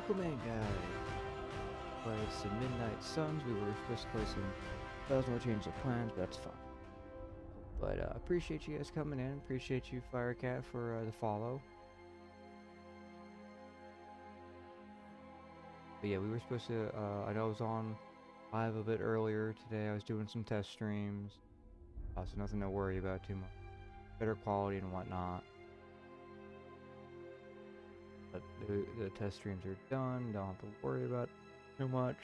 Welcome in, guys. Play some Midnight Suns. We were supposed to play some Phasmo Change of Plans, but that's fine. But appreciate you guys coming in. Appreciate you, Firecat, for the follow. But yeah, we were supposed to. I know I was on live a bit earlier today. I was doing some test streams, so nothing to worry about too much. Better quality and whatnot. But the test streams are done. Don't have to worry about too much.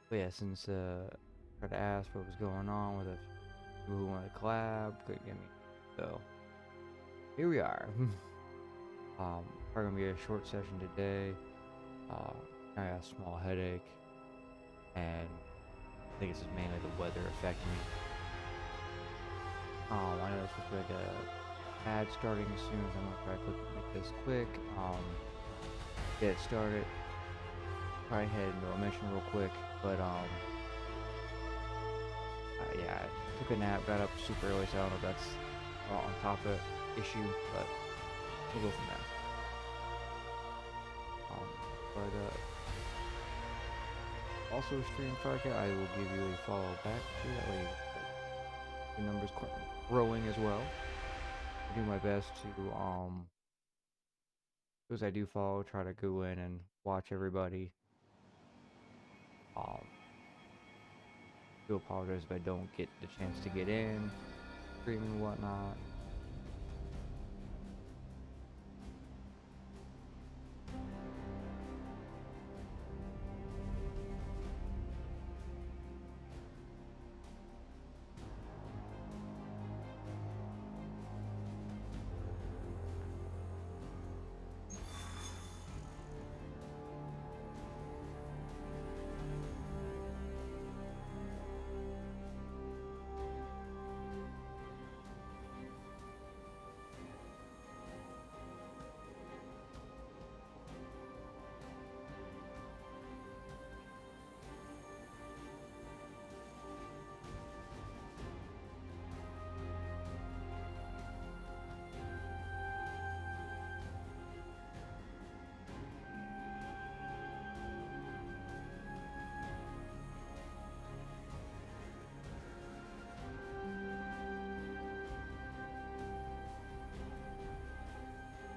But yeah, since tried to ask what was going on with who wanted to collab, couldn't get me. So here we are. Probably gonna be a short session today. I got a small headache, and I think it's just mainly the weather affecting me. I know this was like a ad starting soon, so I'm gonna try to make this quick. Get it started. Probably head into a mission real quick, but yeah, I took a nap, got up super early, so I don't know if that's on top of the issue, but we'll go from there. Also stream Firecat, I will give you a follow back too, that way the numbers growing as well. I do my best to those I do follow, try to go in and watch everybody. Do apologize if I don't get the chance to get in, streaming and whatnot.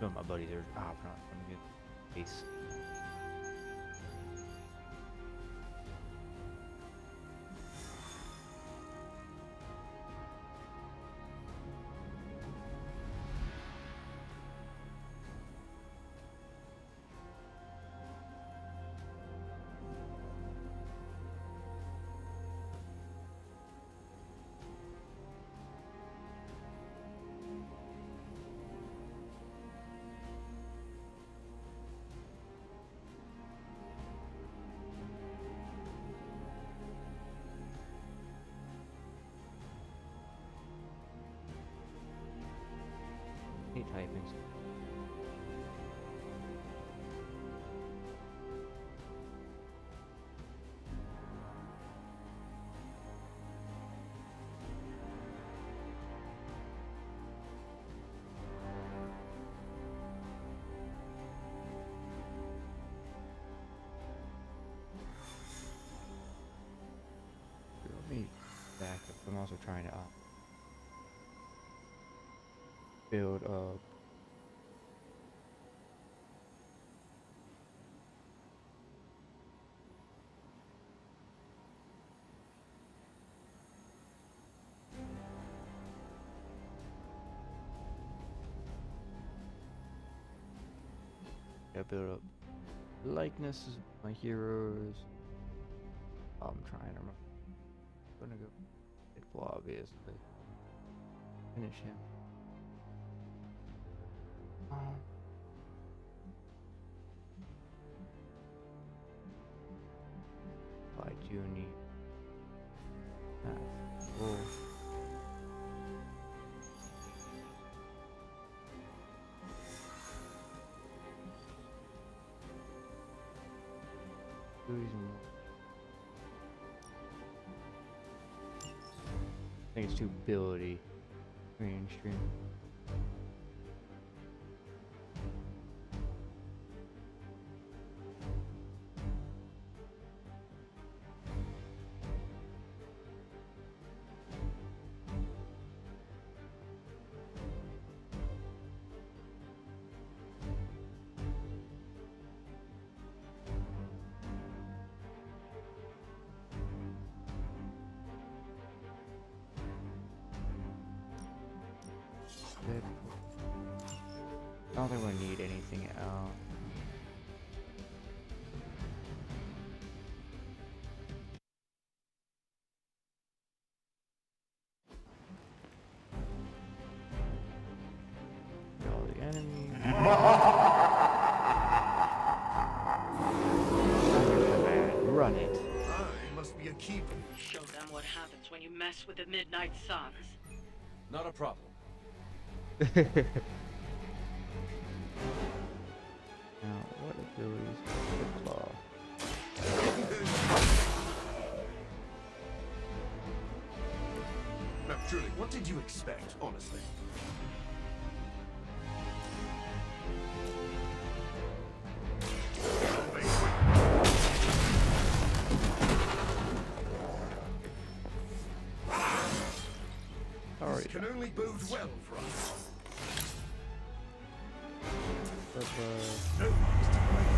Some of my buddies are hopping on from the base. Hate typing. Let me back up. I'm also trying to build up. I build up likenesses of my heroes. I'm trying to remember. I'm gonna go Deadpool, obviously. Finish him. I do need that full. I think it's too ability mainstream. Good. I don't think we need anything else. All the enemies. Run it. I must be a keeper. Show them what happens when you mess with the Midnight Suns. Not a problem. Now, what abilities does the claw? Now, truly, what did you expect, honestly? Sorry. This can only bode well for us. But, No one is to blame.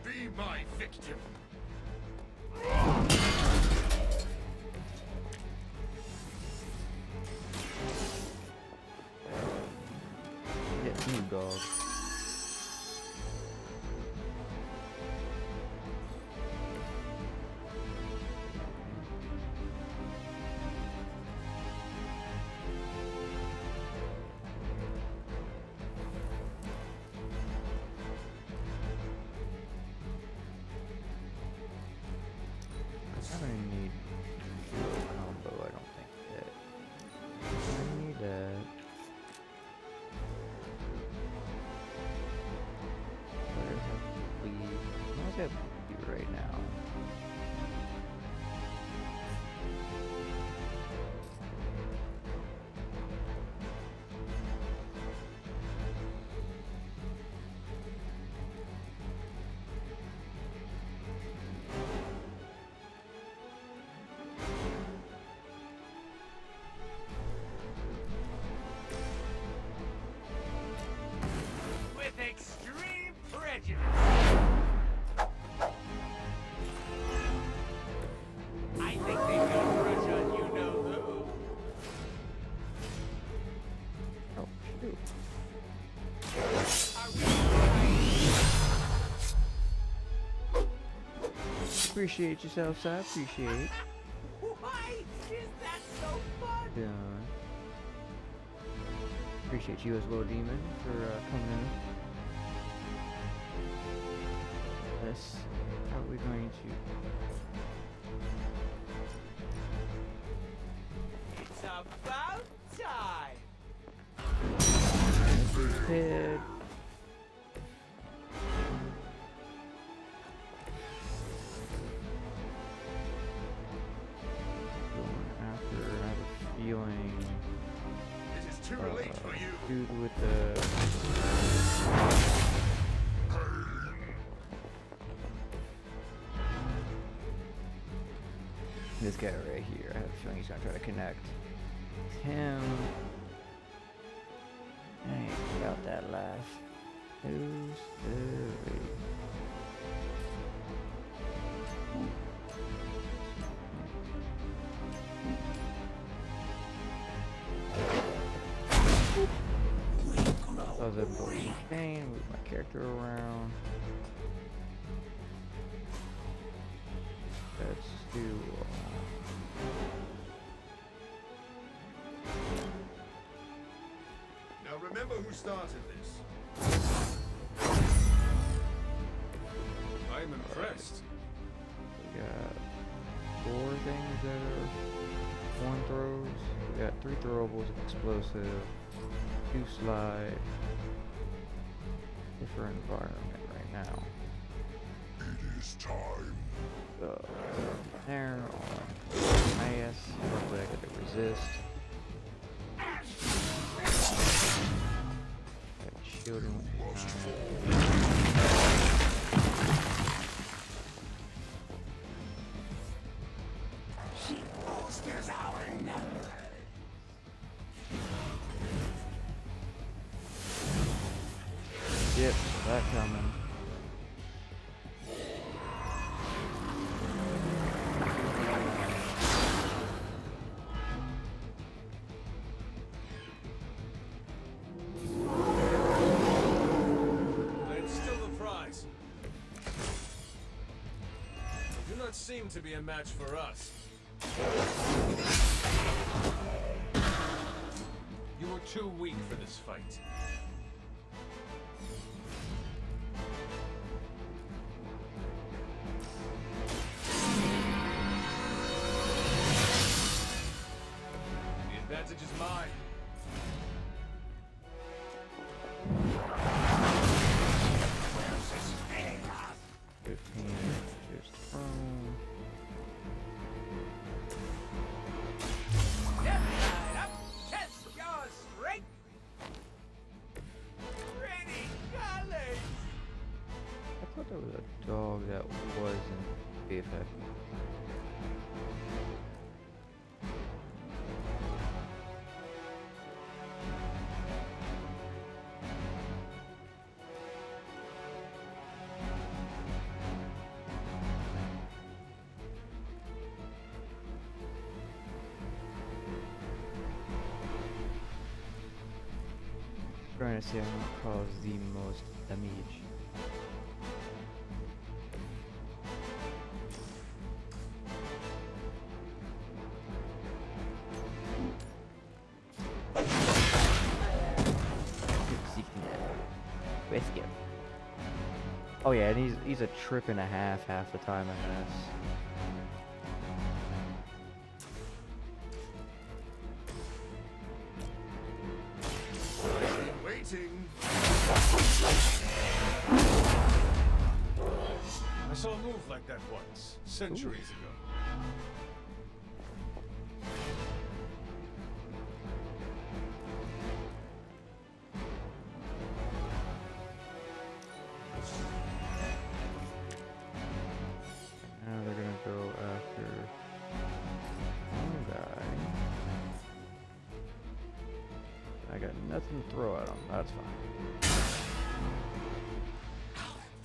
Be my victim. get new dog. I don't even need duo combo, I don't think yet. I need that. Where have we? I must have you right now. With extreme prejudice. I think they've got a crush on you know who. Oh, shoot. Are we right? Appreciate yourself, sir. Appreciate. Why is that so fun? Done. Appreciate you as well, Demon, for coming in. This, how are we going to? It's about time. Head. Going after, I have a feeling. It is too late for you. Dude with the. This guy right here, I have a feeling he's gonna try to connect. It's him. I ain't about that life. Who's the I was able to cane, move my character around. Let's do. Now remember who started this. I'm impressed. We got 4 things that are 1 throws. We got 3 throwables, explosive, 2 slide. Different environment right now. It is time. So, there on mass. Hopefully I get to resist. Got shielding with time. She bolsters our numbers. coming. But it's still the prize. You do not seem to be a match for us. You were too weak for this fight. The advantage is mine. Where's this heading us? 15. Here's the throne. Step right up, test your strength. Pretty colors. I thought there was a dog that wasn't BFF. Trying to see how to cause the most damage. Risk it. Oh yeah, and he's a trip and a half the time, I guess. Waiting. I saw a move like that once, centuries ago. Now they're gonna go after one guy. I got nothing to throw at him. That's fine.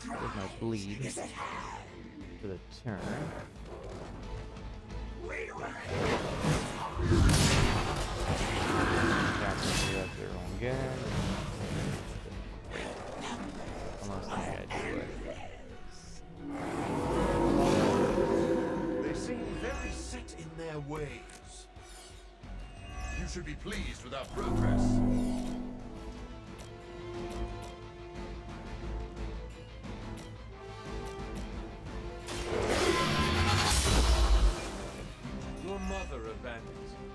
There's my bleed for the turn. Captain up their own gas. Almost think I do it. They seem very set in their ways. You should be pleased with our progress. Your mother abandoned you.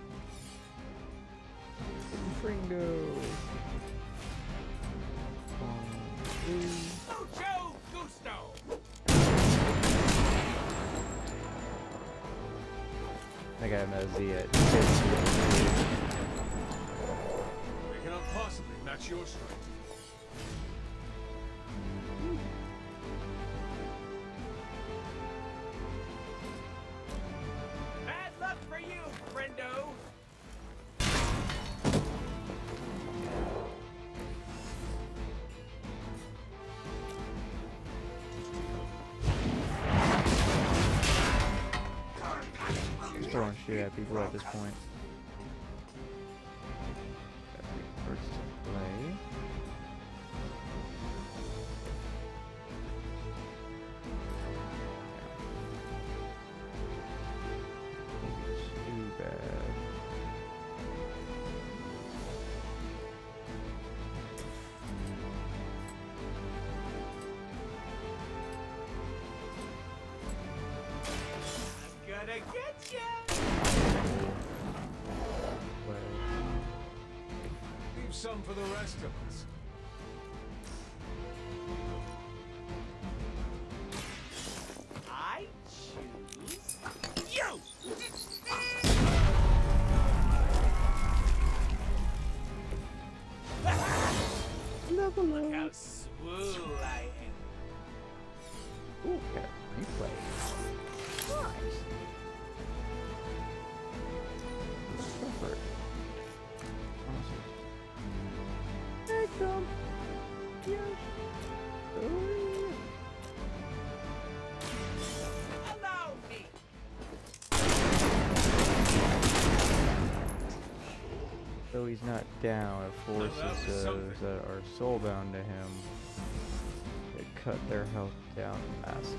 Fringo. Mucho gusto. I got him as the We cannot possibly match your strength. Bad luck for you, friendo. Just throwing shit at people at this point. First to play. Too bad. I'm gonna get ya. Play. Leave some for the rest of us. I choose you. Look how swole I am. Ooh, got a replay. Nice. Comfort. Awesome. he's not down, it forces that was those something. that are soulbound to him to cut their health down massively.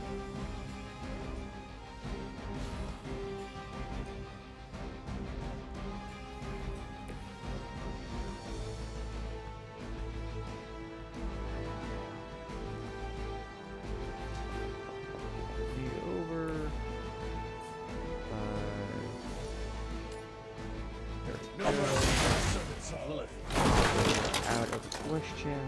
Be over. No mercy for the servants of the living. Out of question.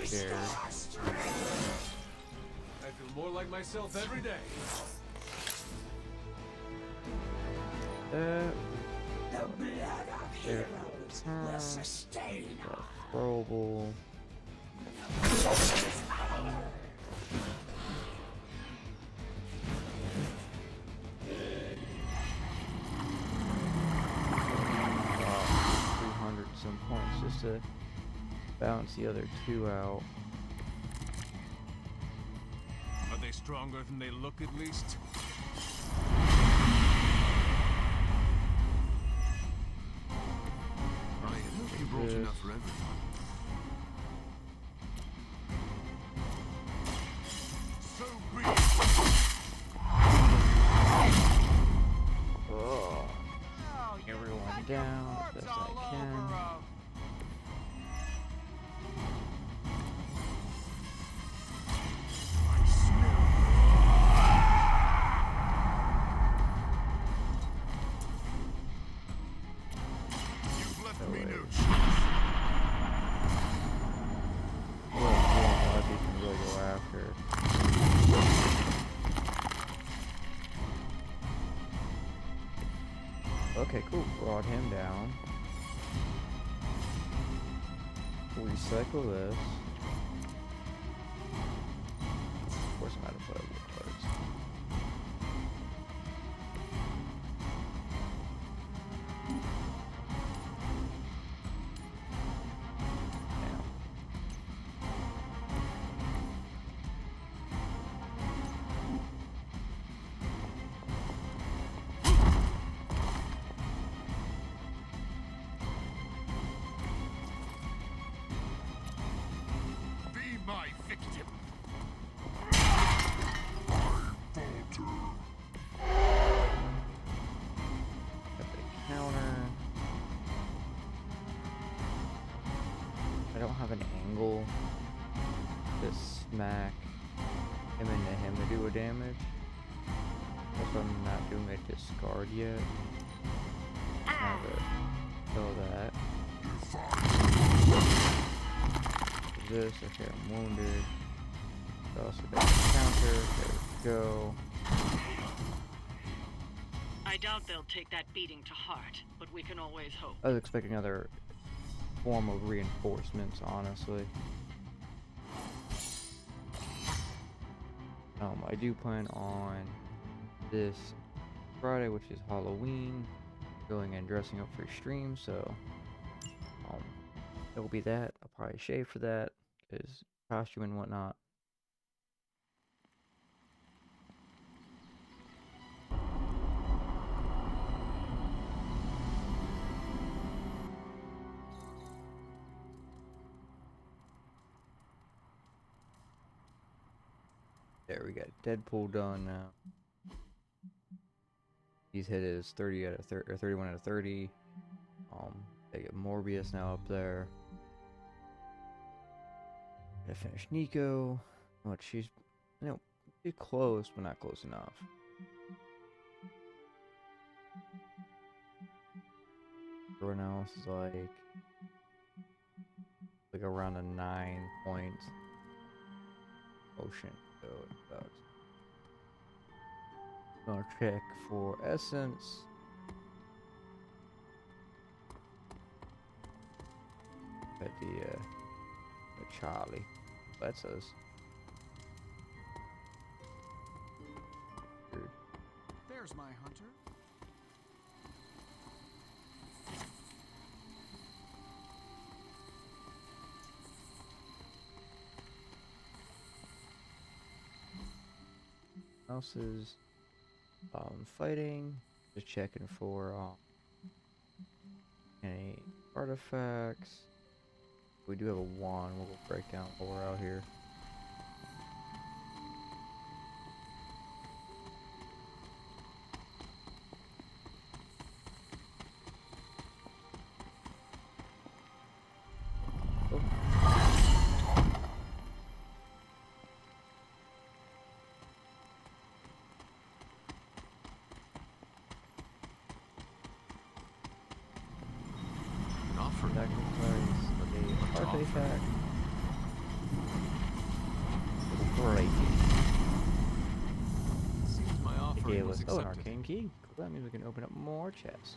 Scared. I feel more like myself every day. There. Throwable. Wow, 300 some points just to balance the other two out. Are they stronger than they look at least? I hope you brought Yes. enough for everyone. So be it. Oh, everyone down as best I can. I smell. You've left me no choice. Well, yeah, Lucky can really go after. Okay, cool. Brought him down. Recycle this. Of course, I'm out of playable cards. Damn. Be my victim. Got the counter. I don't have an angle to smack him into him to do a damage. That's why I'm not doing a discard yet. Have it. Kill that. This, okay, I'm wounded. Also got the counter. There we go. I doubt they'll take that beating to heart, but we can always hope. I was expecting another form of reinforcements, honestly. I do plan on this Friday, which is Halloween, going and dressing up for stream, so it will be that. I'll probably shave for that, because costume and whatnot. There, we got Deadpool done now. He's hit his 30 out of 30, or 31 out of 30. They get Morbius now up there. Gotta finish Nico. But she's, pretty close, but not close enough. Everyone else is like around a 9 point motion. So it sucks. Gonna check for essence. At the Charlie. That's us. Weird. wares, my hunter. Else is fighting. Just checking for any artifacts. We do have a wand. We'll break down while we're out here. An offer. Sacrifice of a offer? artifact. Great. Seems my It offering gave was us an accepted. arcane key. Cool, that means we can open up more chests.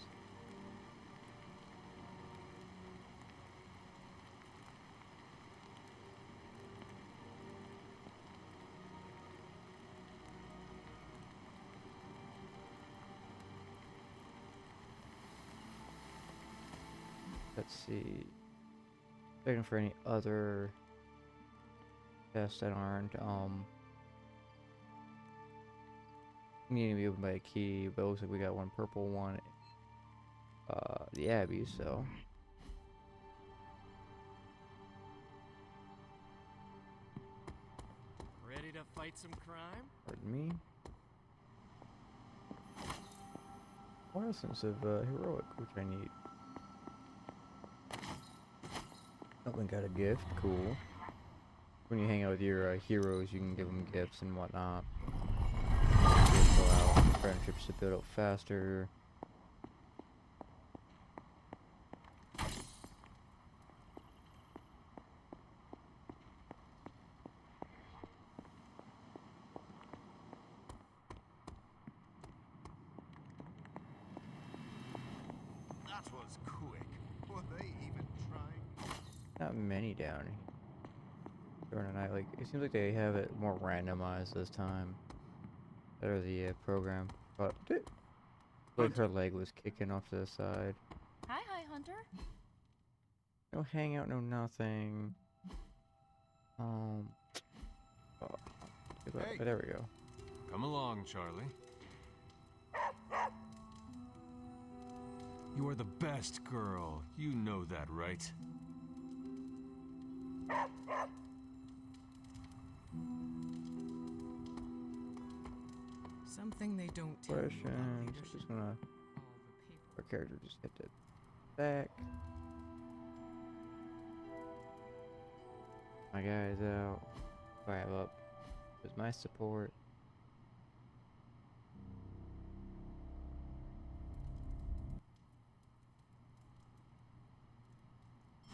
Let's see. Looking for any other chests that aren't needing to be opened by a key, but it looks like we got one purple one. The Abbey, so Ready to fight some crime? pardon me. More essence of heroic, which I need. Someone got a gift, cool. When you hang out with your heroes, you can give them gifts and whatnot. Gifts allow friendships to build up faster. That was quick. Were they even trying? Not many down here. During the night, like it seems like they have it more randomized this time. Better the program, but like her leg was kicking off to the side. Hi, Hunter. No hangout, no nothing. Oh, Hey. there we go. Come along, Charlie. You are the best girl. You know that, right? Something they don't tell you about Question. leadership. Just gonna All the paper. our character just hit it back. My guy's out. Grab up. There's my support.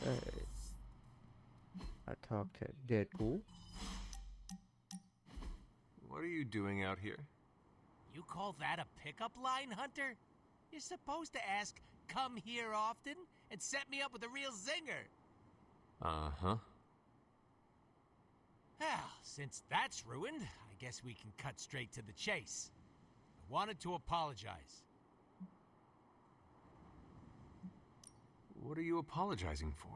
Hey. I talked to Deadpool. What are you doing out here? You call that a pickup line, Hunter? You're supposed to ask, come here often, and set me up with a real zinger. Uh-huh. Well, since that's ruined, I guess we can cut straight to the chase. I wanted to apologize. What are you apologizing for?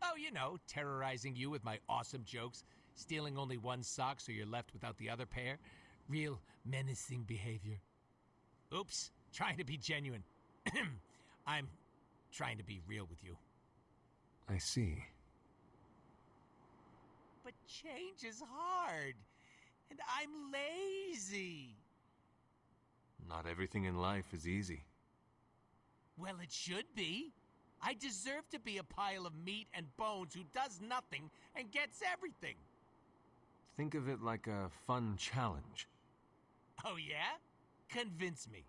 Oh, you know, terrorizing you with my awesome jokes, stealing only one sock so you're left without the other pair. Real menacing behavior. Oops, trying to be genuine. I'm trying to be real with you. I see. But change is hard, and I'm lazy. Not everything in life is easy. Well, it should be. I deserve to be a pile of meat and bones who does nothing and gets everything. Think of it like a fun challenge. Oh, yeah? Convince me.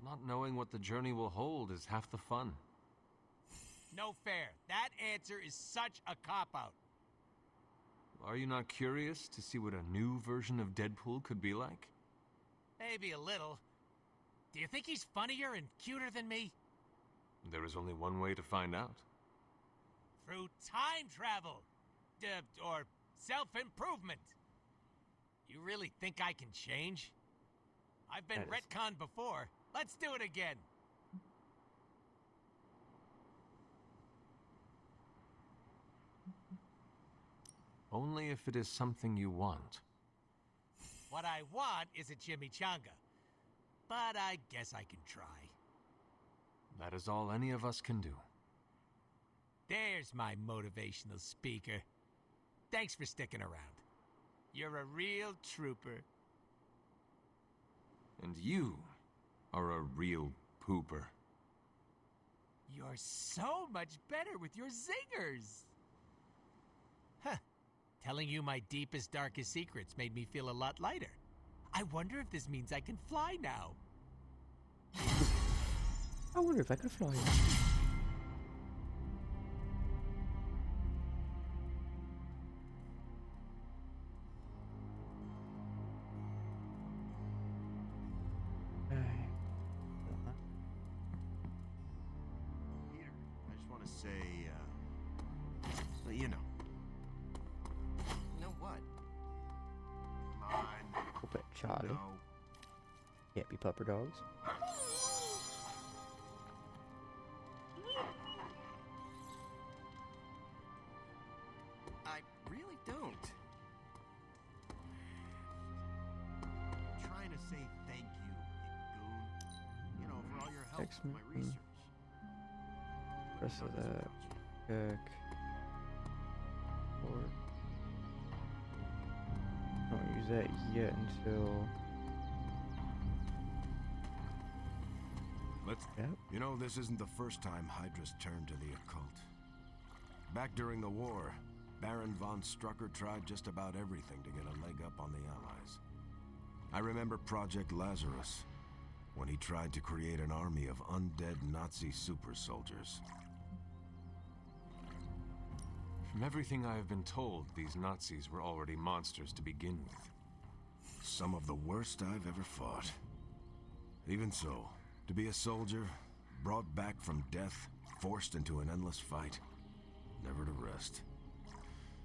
Not knowing what the journey will hold is half the fun. No fair. That answer is such a cop-out. Are you not curious to see what a new version of Deadpool could be like? Maybe a little. Do you think he's funnier and cuter than me? There is only one way to find out. Through time travel. Or self-improvement. You really think I can change? I've been That is- retconned before. Let's do it again. Only if it is something you want. What I want is a chimichanga. But I guess I can try. That is all any of us can do. There's my motivational speaker. Thanks for sticking around. You're a real trooper. And you are a real pooper. You're so much better with your zingers. Huh. Telling you my deepest, darkest secrets made me feel a lot lighter. I wonder if this means I can fly now. I wonder if I could fly. Peter, I just want to say, well, you know. You know what? Come on. We'll pet Charlie. No. Can't be pupper dogs. I really don't. Trying to say thank you, you goon. You know, for all your help with my X-Men. research. Rest of Know this that. about you. Check. Or don't use that yet until. Let's. Yep. You know, this isn't the first time Hydra's turned to the occult. Back during the war, Baron von Strucker tried just about everything to get a leg up on the Allies. I remember Project Lazarus, when he tried to create an army of undead Nazi super soldiers. From everything I have been told, these Nazis were already monsters to begin with. Some of the worst I've ever fought. Even so, to be a soldier, brought back from death, forced into an endless fight, never to rest.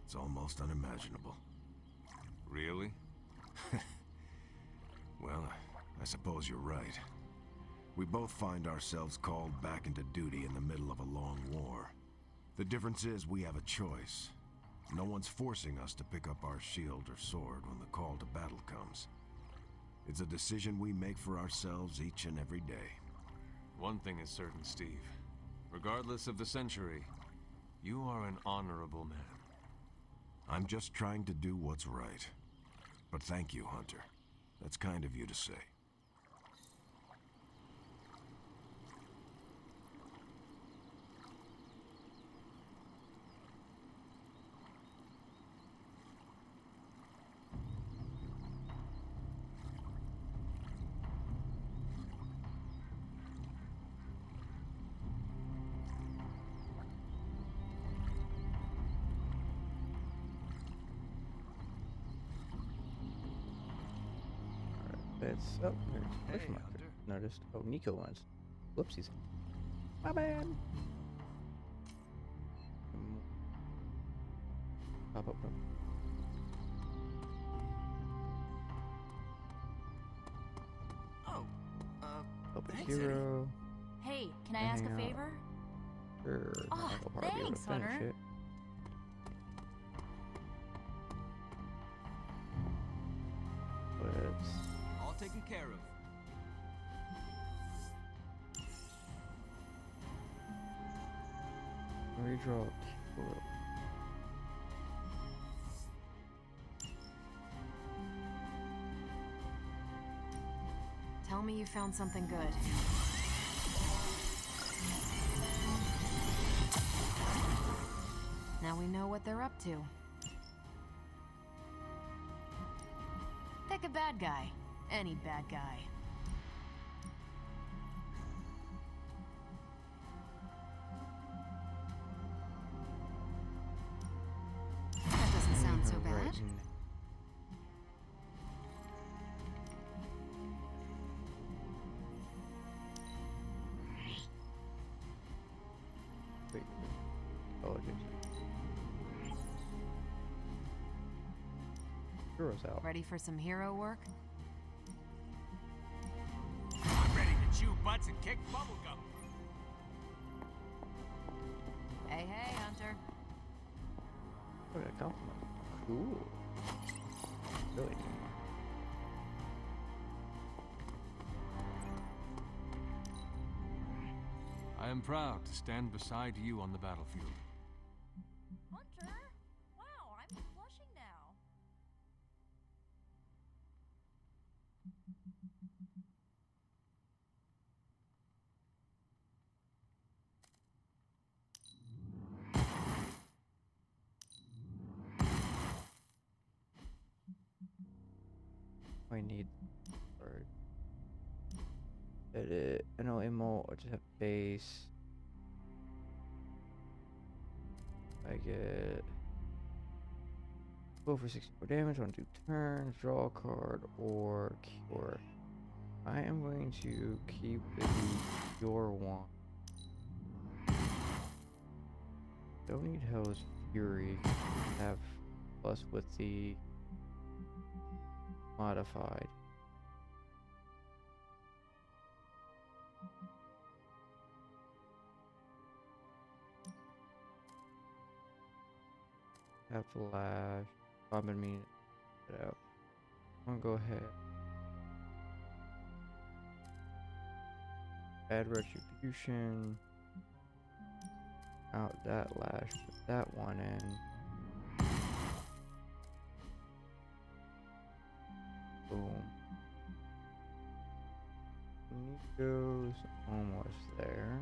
It's almost unimaginable. Really? Well, I suppose you're right. We both find ourselves called back into duty in the middle of a long war. The difference is we have a choice. No one's forcing us to pick up our shield or sword when the call to battle comes. It's a decision we make for ourselves each and every day. One thing is certain, Steve. Regardless of the century, you are an honorable man. I'm just trying to do what's right. But thank you, Hunter. That's kind of you to say. That's oh, there's Hey, question mark. Hunter. Noticed. Oh, Nico wins. Whoopsies. My bad. Pop up. Oh, Help a Thanks, Eddie. hero. Hey, can I ask a Hang out. favor? Sure. Aw, I'll probably be able to thanks, finish Hunter. it. Let's All taken care of. redraw. Hero. Tell me you found something good. Now we know what they're up to. Pick a bad guy. Any bad guy. That doesn't sound so bad. Right. Wait. Oh, okay. heroes out. Ready for some hero work? I'm ready to chew butts and kick bubblegum. Hey, hey, Hunter. Look at that compliment. Cool. Really neat. I am proud to stand beside you on the battlefield. Hunter? Wow, I'm blushing now. I need or edit no emote or just have base. I get go for 64 damage on 2 turns, draw a card, or cure. I am going to keep the cure one. Don't need Hell's Fury. Have plus with the modified. Have flash. I've been meaning to put it out. I'm gonna go ahead. Add retribution. Out that lash. Put that one in. Boom. Nico's almost there.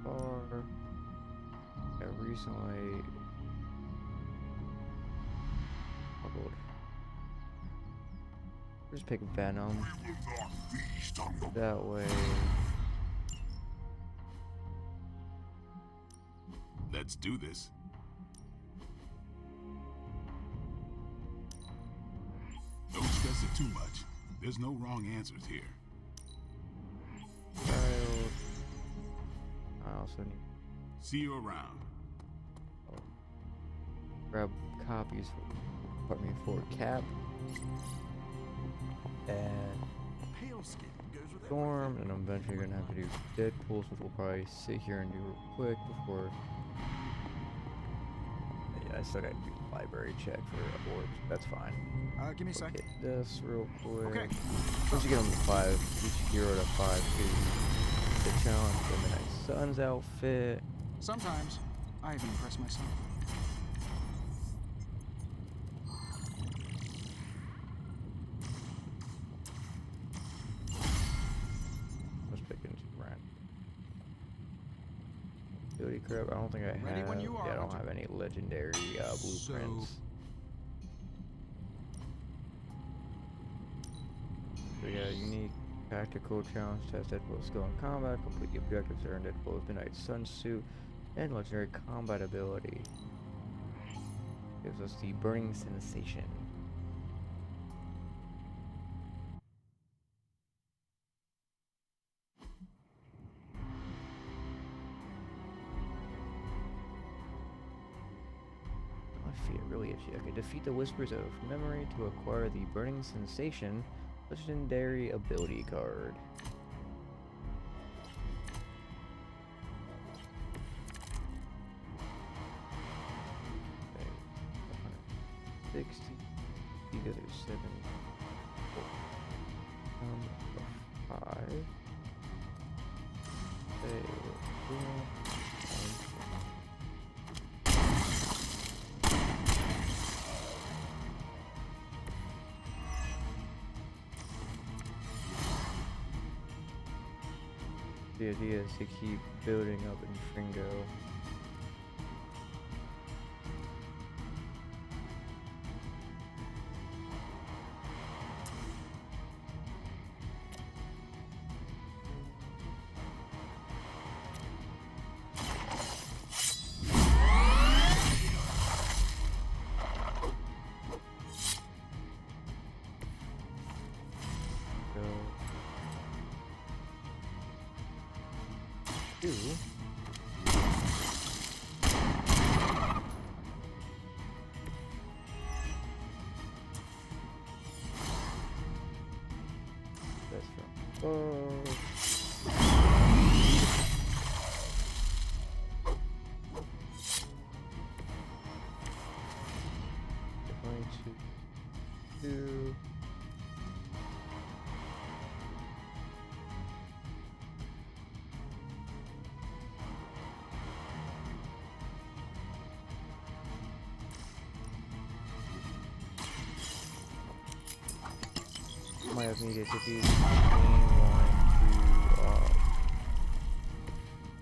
Or I recently leveled. Just pick Venom. That way. Let's do this. Don't stress it too much. There's no wrong answers here. Child. I also need See you around. to grab copies for Cap and Pale skin goes with Storm, and I'm eventually gonna have to do Deadpools, which we'll probably sit here and do real quick before. Yeah, I still gotta do the library check for orbs. That's fine. Give me a sec. Hit this real quick. Okay. Once you get them to 5, each hero to 5 to the challenge, the Midnight Sun's outfit. Sometimes I even impress myself. Let's pick into random. Ability crap. I don't think I have. Ready when you are, Yeah, I don't Hunter. have any legendary blueprints. So yeah, unique tactical challenge test Deadpool skill in combat, complete the objectives to earn Deadpool's Midnight Sun suit, and legendary combat ability. Gives us the burning sensation. My feet are really itchy. Okay, defeat the Whispers of Memory to acquire the burning sensation legendary ability card. Okay, 160. You guys are 7. 5. Okay, the idea is to keep building up in Fringo. Going to do. Might have needed to do the main one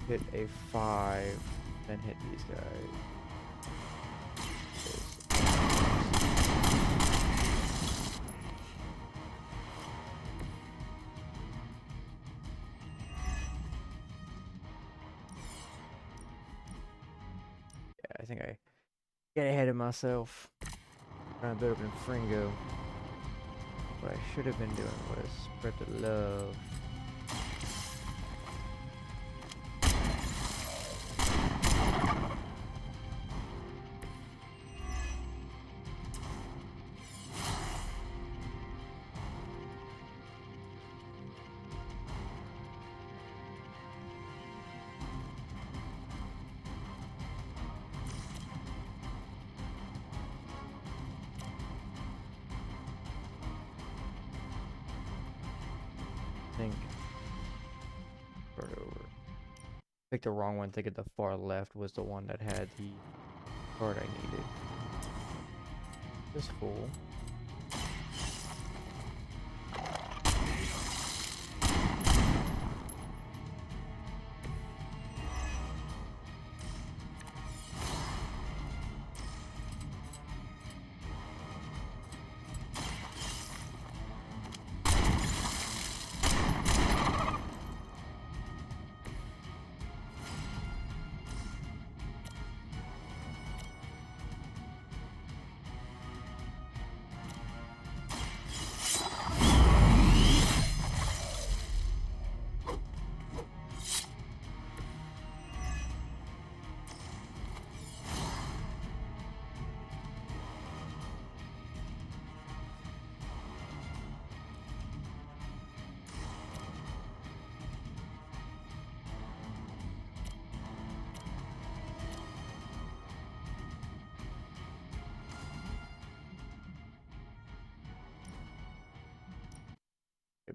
to hit a 5, then hit these guys. Yeah, I think I got ahead of myself. Trying to build up in Fringo. What I should have been doing was spread the love. Start over. Picked the wrong one, thinking the far left was the one that had the card I needed. This fool.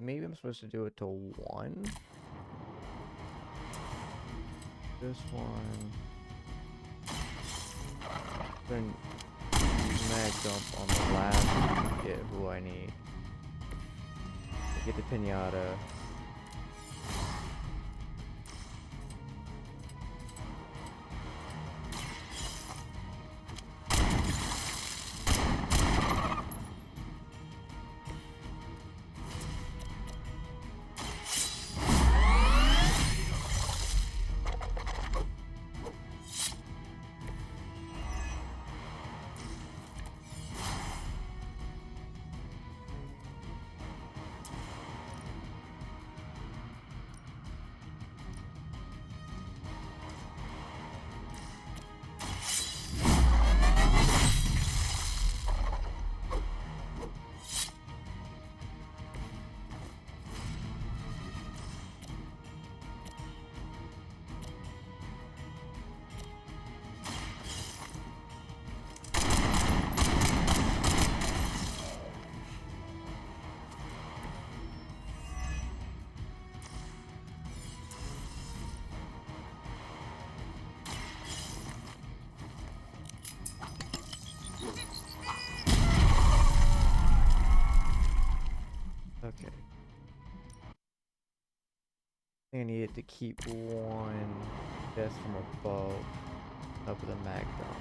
Maybe I'm supposed to do it to 1. This one. Then use mag dump on the last one to get who I need. Get the pinata. Okay. I needed to keep one death from above up with a mag dump.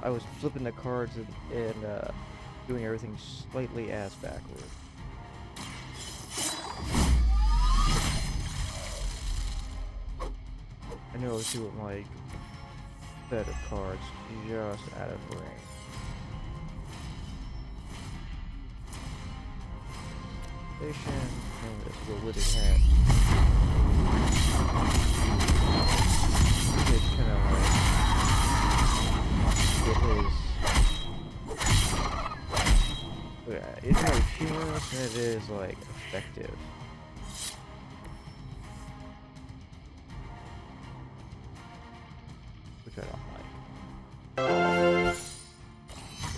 I was flipping the cards and doing everything slightly ass backward. I know I was doing like set of cards just out of range. Station, and this little withered hat. It's kind of like get his. It's more humorous than it is like effective. Which I don't like.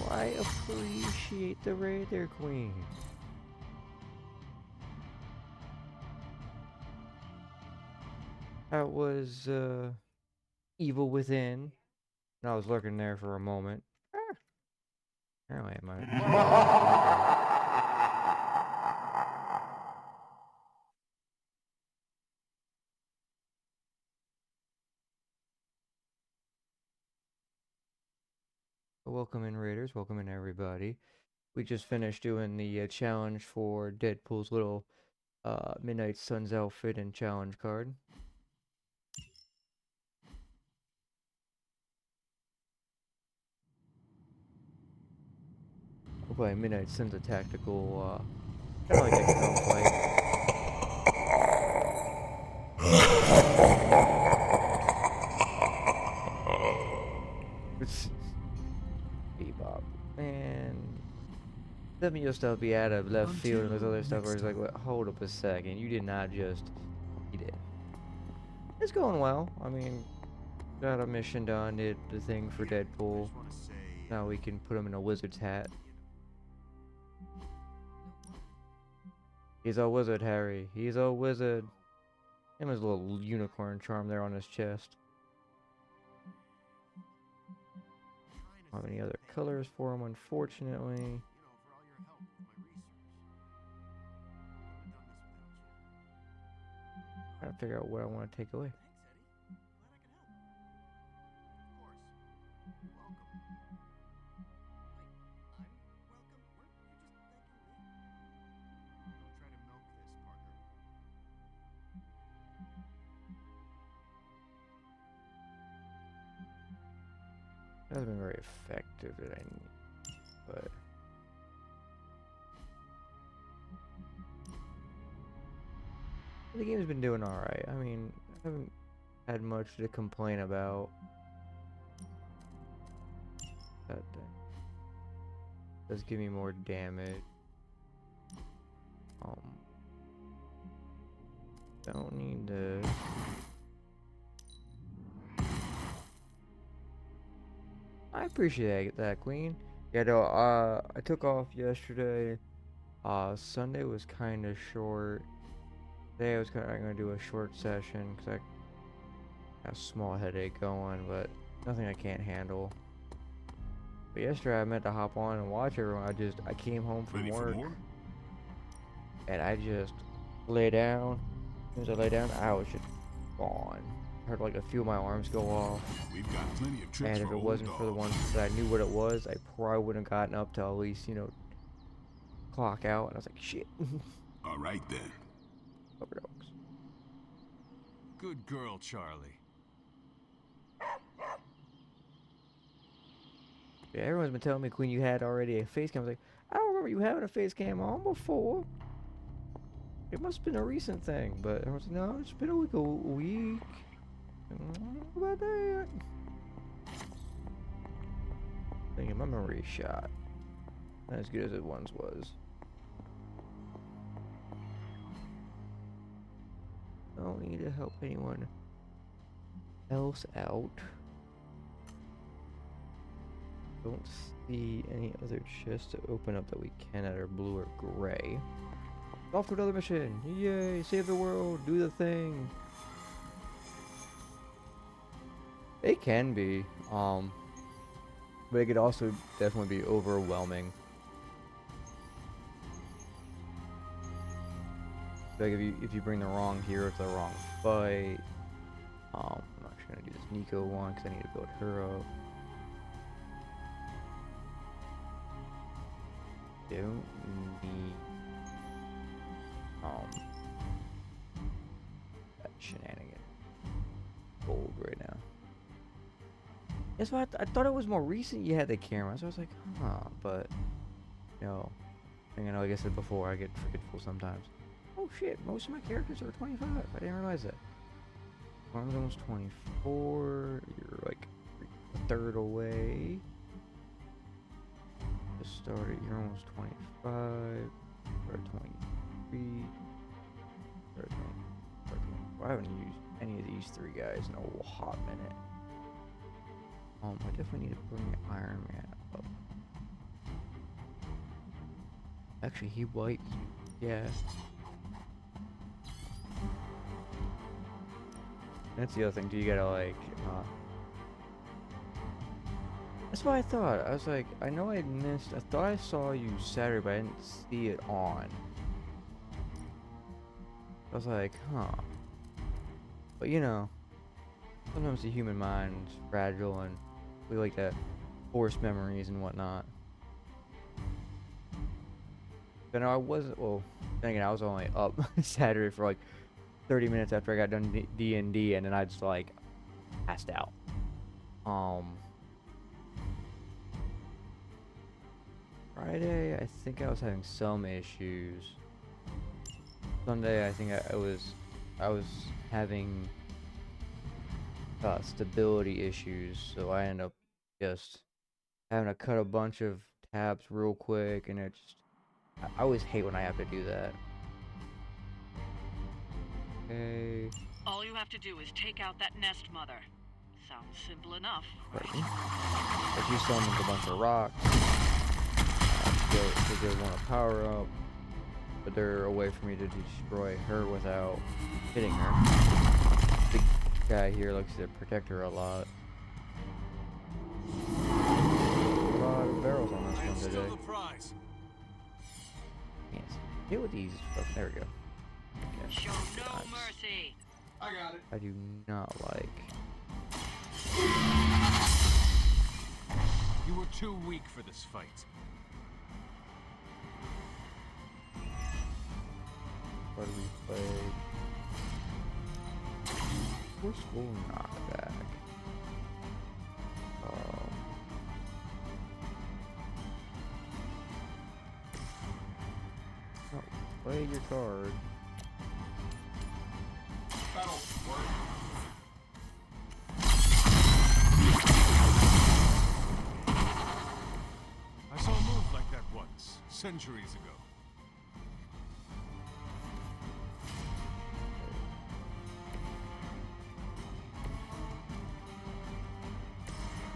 Why appreciate the Raider Queen? That was Evil Within. And I was lurking there for a moment. Apparently I might. Welcome in, Raiders. Welcome in, everybody. We just finished doing the challenge for Deadpool's little Midnight Suns outfit and challenge card. We're playing Midnight Suns, a tactical, kind of like XCOM fight. Bebop. Man. Let me just be out of left field and there's other stuff where it's like, well, hold up a second. You did not just eat it. It's going well. I mean, got a mission done, did the thing for Deadpool. Now we can put him in a wizard's hat. He's a wizard, Harry. He's a wizard. And his little unicorn charm there on his chest. Don't have any other colors for him, unfortunately. Trying to figure out what I want to take away. Hasn't been very effective that I need, but the game's been doing alright. I mean, I haven't had much to complain about. That does give me more damage. Don't need to. I appreciate that, Queen. Yeah, no, I took off yesterday. Sunday was kind of short. Today I was gonna do a short session because I have a small headache going, but nothing I can't handle. But yesterday I meant to hop on and watch everyone. I came home from work and I just lay down. As soon as I lay down, I was just gone. I heard like a few of my alarms go off. We've got plenty of tricks and if it wasn't for the ones that I knew what it was, I probably wouldn't have gotten up till at least, clock out. And I was like, shit. All right then. Rubber dogs. Good girl, Charlie. Yeah, everyone's been telling me, Queen, you had already a face cam. I was like, I don't remember you having a face cam on before. It must have been a recent thing, but I was like, no, it's been a week. I don't know about that. Thinking my memory shot. Not as good as it once was. Don't need to help anyone else out. Don't see any other chests to open up that we can that are blue or gray. Off to another mission! Yay! Save the world! Do the thing! It can be, but it could also definitely be overwhelming. Like if you bring the wrong hero to the wrong fight, I'm not gonna do this Nico one because I need to build her up. don't need that shenanigan gold right now. That's why I thought it was more recent you had the camera, so I was like, huh, but you know, like I said before, I get forgetful sometimes. Oh shit, most of my characters are 25. I didn't realize that. One of them was 24. You're like a third away. Just started. You're almost 25. Or 23. Or 20. I haven't used any of these three guys in a hot minute. I definitely need to bring Iron Man up. Actually, he wiped. Yeah. That's the other thing. Do you gotta like? That's what I thought. I was like, I know I missed. I thought I saw you Saturday, but I didn't see it on. I was like, huh. But you know, sometimes the human mind's fragile, and we like to force memories and whatnot. But no, I wasn't. Well, then again, I was only up Saturday for like 30 minutes after I got done D&D, and then I just like passed out. Friday, I think I was having some issues. Sunday, I think I was having stability issues, so I ended up just having to cut a bunch of tabs real quick, and it just I always hate when I have to do that. Okay. All you have to do is take out that nest mother. Sounds simple enough, right? But you summoned a bunch of rocks. They want to power up, but they're a way for me to destroy her without hitting her. Big guy here likes to protect her a lot. A lot of barrels on this one today. Yes. Deal with these. Oh, there we go. Yes. Show no mercy. I got it. I do not like. You were too weak for this fight. What do we play? Forceful knockback. Oh, play your card. That'll work. I saw a move like that once, centuries ago.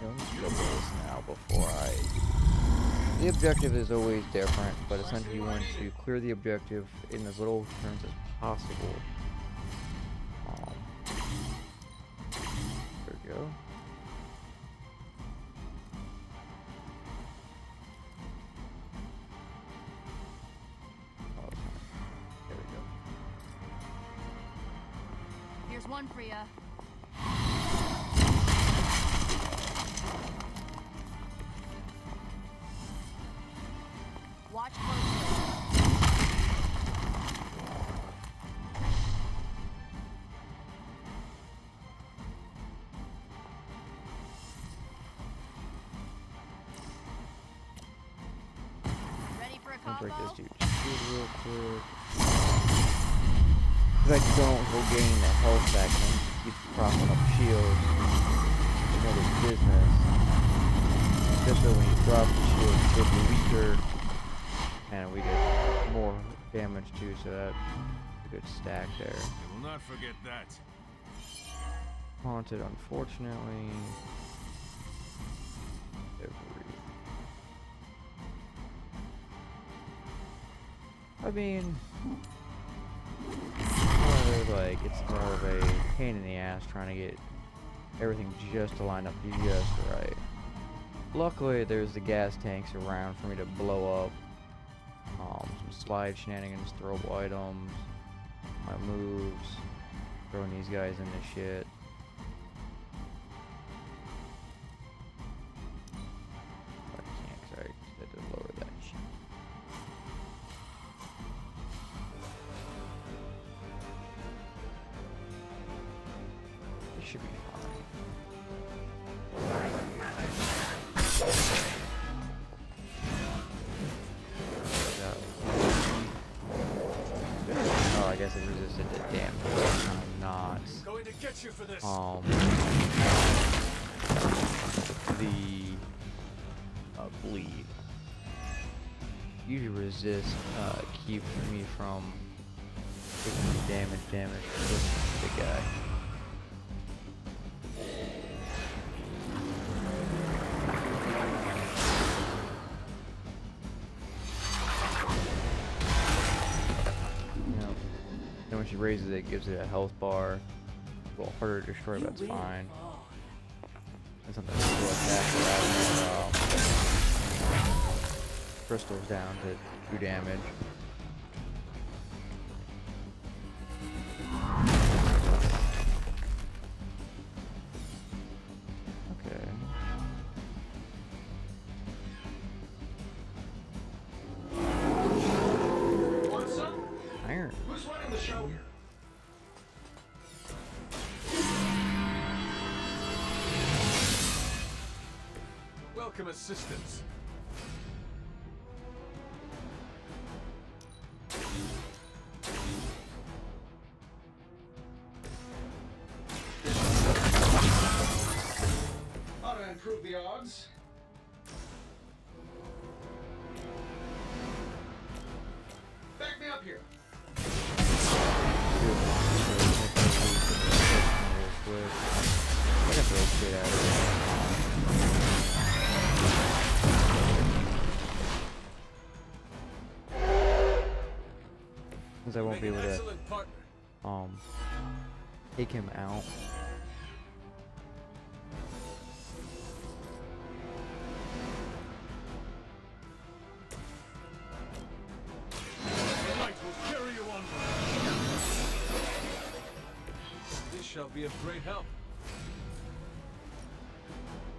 Let's go this now before I... The objective is always different, but essentially you want to clear the objective in as little turns as possible. There we go. Oh, there we go. Here's one for ya. Watch closely. Ready for a I'll break combo? this dude's shield real quick. Because I don't go gain that health back and then keep propping up shields. You know, this business. Just so when you drop the shield, it's a bit weaker. And we get more damage too, so that's a good stack there. You will not forget that. Haunted, unfortunately. I mean, like it's more of a pain in the ass trying to get everything just to line up just right. Luckily, there's the gas tanks around for me to blow up. Some slide shenanigans, throwable items, my moves, throwing these guys into shit. I can't because I had to lower that shit. it did damage. I'm not. Going to get you for this. The bleed usually resist keeps me from taking damage with the guy. Then when she raises it, it gives it a health bar. A little harder to destroy, but that's fine. And something to attack without crystals down to 2 damage. Okay. What's up? Iron. Who's running the show here? Welcome assistance. Ought to improve the odds. Back me up here. I got throw shit at because I won't be able to take him out. Light will carry you onward. This shall be of great help.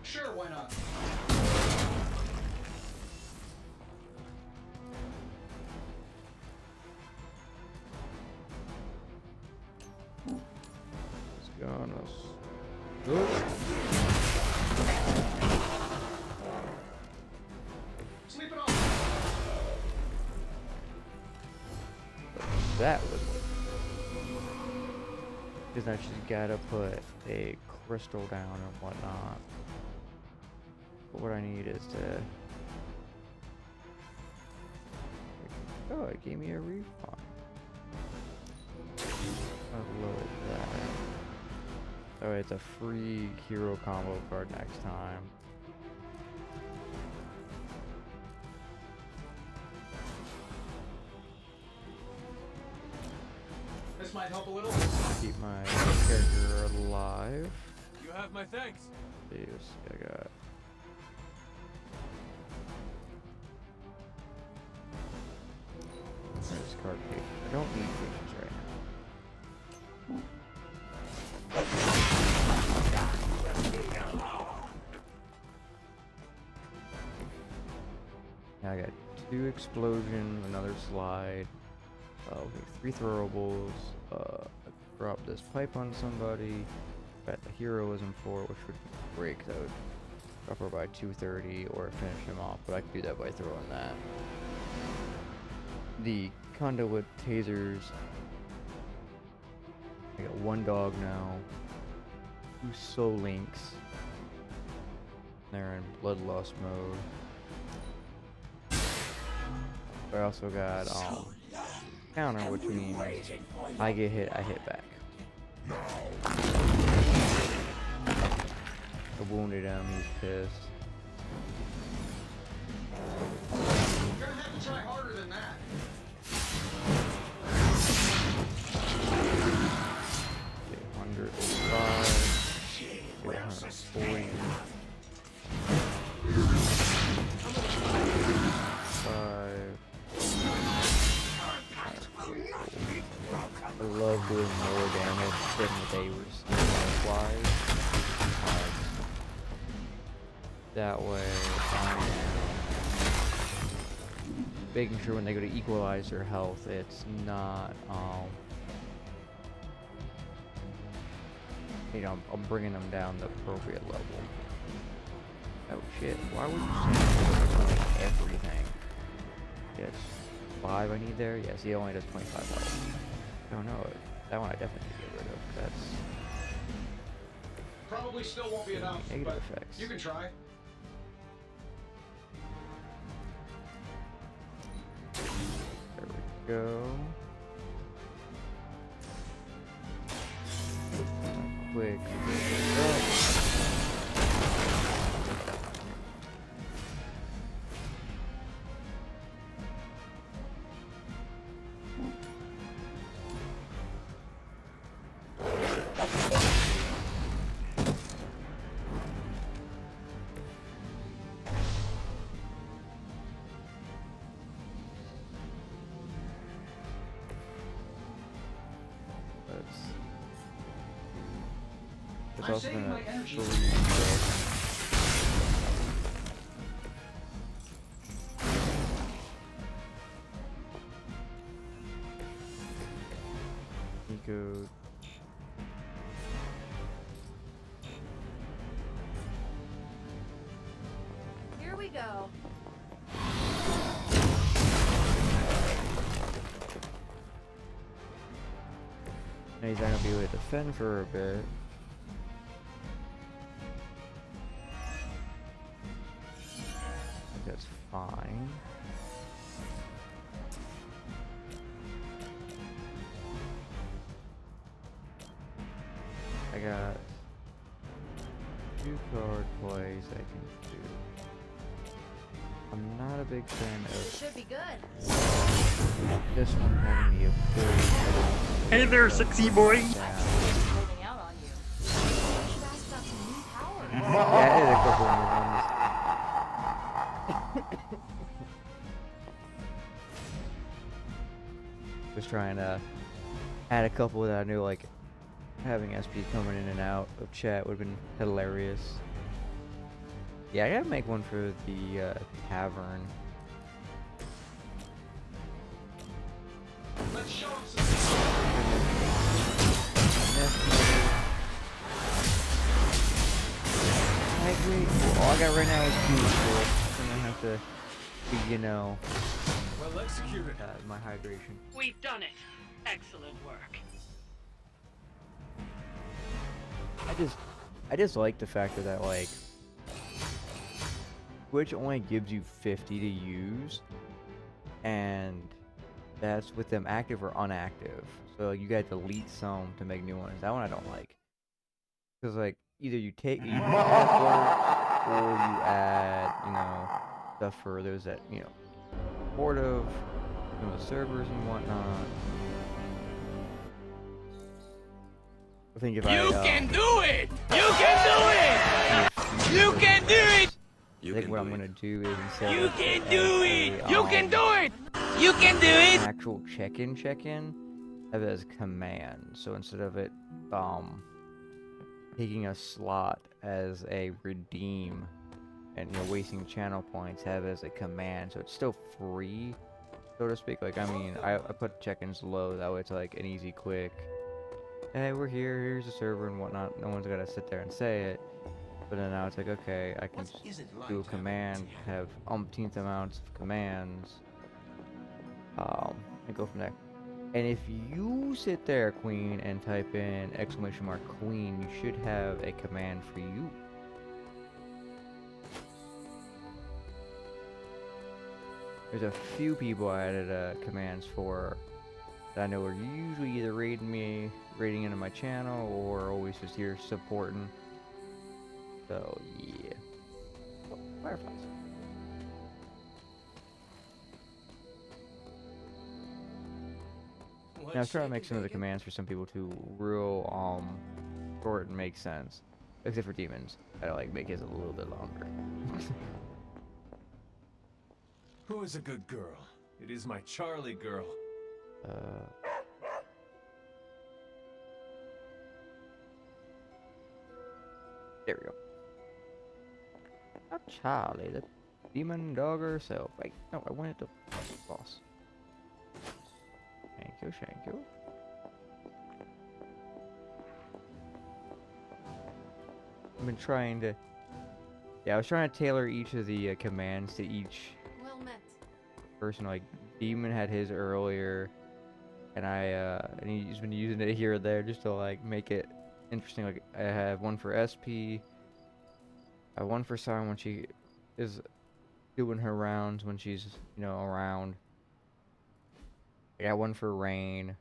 Sure, why not? It's gonna Sleep it off. that was because now she's gotta put a crystal down and whatnot. But what I need is to. Oh, it gave me a refund. I'll load that. Oh, it's a free hero combo card next time. This might help a little. Keep my character alive. You have my thanks. Yes, I got. This card page. I don't need patience right now. I got 2 explosion, another slide, okay, 3 throwables, drop this pipe on somebody, bet the heroism for it, which would break, that would drop her by 230 or finish him off, but I could do that by throwing that. The conduit tasers, I got 1 dog now, 2 soul links, they're in bloodlust mode. I also got counter, which means I get hit, I hit back. I wounded him, he's pissed. You're gonna have to try harder than that. Okay, 105, 140. I love doing more damage than what they were flies. That way I am making sure when they go to equalize their health, it's not, you know, I'm bringing them down the appropriate level. Oh shit, why would you say everything? Yes, 5 I need there? Yes, he only does 25 health. Oh no, That one I definitely need to get rid of. That's Probably still won't be enough, negative but effects. you can try. There we go. Quick. It's I'm also saving gonna my energy. Nico. Here we go. And he's not gonna be able to defend for a bit. That's fine. I got 2 card plays I can do. I'm not a big fan It of should be good. this one having the ability. Hey there, sexy boy. Holding out on you. You should ask about some new powers. Yeah, I did a couple of new ones. Just trying to add a couple that I knew, like having SP coming in and out of chat would have been hilarious. Yeah, I gotta make one for the tavern. Let's show him some. All I got right now is beautiful. I'm gonna have to, you know, Well executed. my hydration. We've done it. Excellent work. I just like the fact that like Twitch only gives you 50 to use, and that's with them active or unactive. So like, you gotta delete some to make new ones. That one I don't like, because like either you add words or you add, you know, stuff for those that, you know, supportive, you know, the servers and whatnot. I think if You can do it! You can do it! You can do it! I think what I'm gonna do is instead You of can as do a, it! You can do it! You can do it! actual check-in, have it as command. So instead of it taking a slot as a redeem and, you know, wasting channel points, have it as a command. So it's still free, so to speak. Like, I mean, I put check-ins low, that way it's like an easy, quick, hey, we're here, here's the server and whatnot. No one's gotta sit there and say it. But then now it's like, okay, I can just do a command, have umpteenth amounts of commands, and go from there. And if you sit there, Queen, and type in !Queen, you should have a command for you. There's a few people I added commands for that I know are usually either raiding into my channel, or always just here supporting. So yeah. Oh, fireflies. Now I was trying to make some of the commands for some people to real short and make sense. Except for demons. I like make his a little bit longer. Who is a good girl? It is my Charlie girl. There we go. Not Charlie, the demon dog herself. Wait, no, I wanted the boss. Thank you, thank you. I've been trying to... Yeah, I was trying to tailor each of the commands to each Well met. person. Like, Demon had his earlier. and and he's been using it here or there just to like make it interesting. Like I have one for SP, I have one for Siren when she is doing her rounds when she's around. I got one for Rain.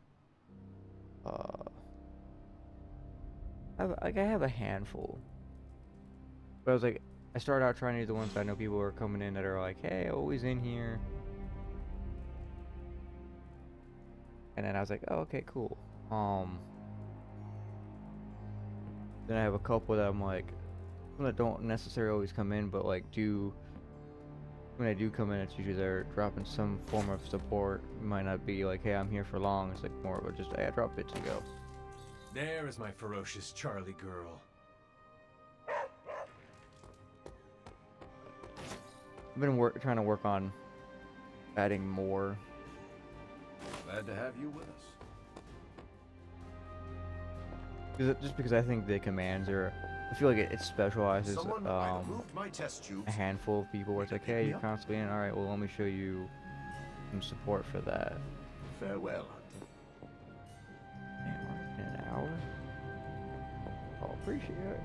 I have a handful, but I was like, I started out trying to do the ones I know people are coming in that are like, hey, always in here. And then I was like, oh, okay, cool. Then I have a couple that I'm like, some that don't necessarily always come in, but like when I do come in, it's usually they're dropping some form of support. It might not be like, hey, I'm here for long. It's like more of a just, hey, I drop bits and go. There is my ferocious Charlie girl. I've been trying to work on adding more. Glad to have you with us. Just because I think the commands are, I feel like it specializes Someone might have moved my test tubes. a handful of people where it's like, hey, you're constantly in. All right, well, let me show you some support for that. Farewell, Man, we're in an hour. I'll appreciate it.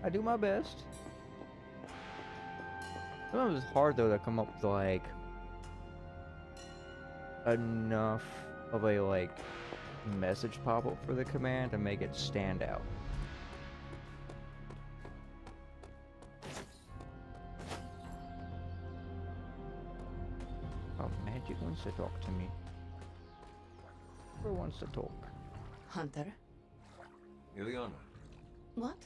I do my best. Sometimes it's hard though to come up with like enough of a like message pop up for the command to make it stand out. Oh, Magic wants to talk to me. Who wants to talk? Hunter? Ileana. What?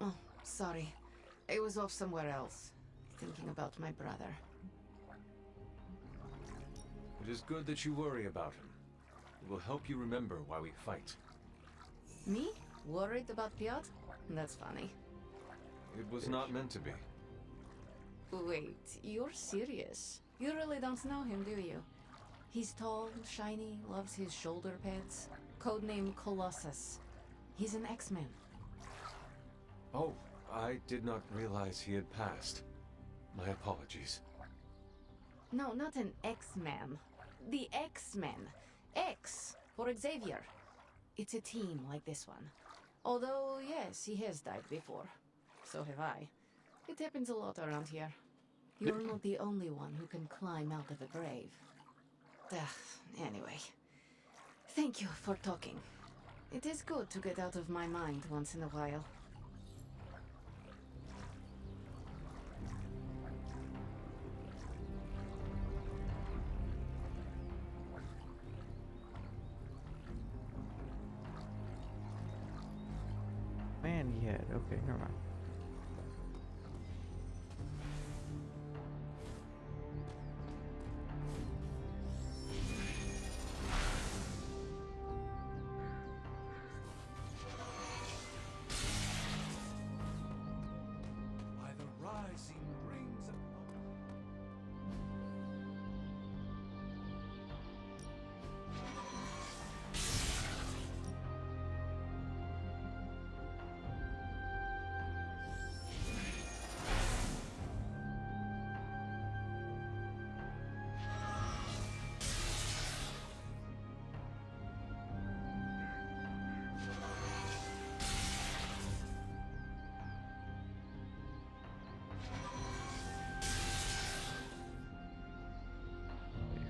Oh, sorry. I was off somewhere else, thinking about my brother. It is good that you worry about him. It will help you remember why we fight. Me? Worried about Piotr? That's funny. It was not meant to be. Wait, you're serious? You really don't know him, do you? He's tall, shiny, loves his shoulder pads. Codename Colossus. He's an X-Man. Oh, I did not realize he had passed. My apologies. No, not an X-Man. The X-Men. X for Xavier. It's a team like this one. Although, yes, he has died before. So have I. It happens a lot around here. You're not the only one who can climb out of the grave. Anyway. Thank you for talking. It is good to get out of my mind once in a while. Man, yeah, okay, never mind. By the rising rings of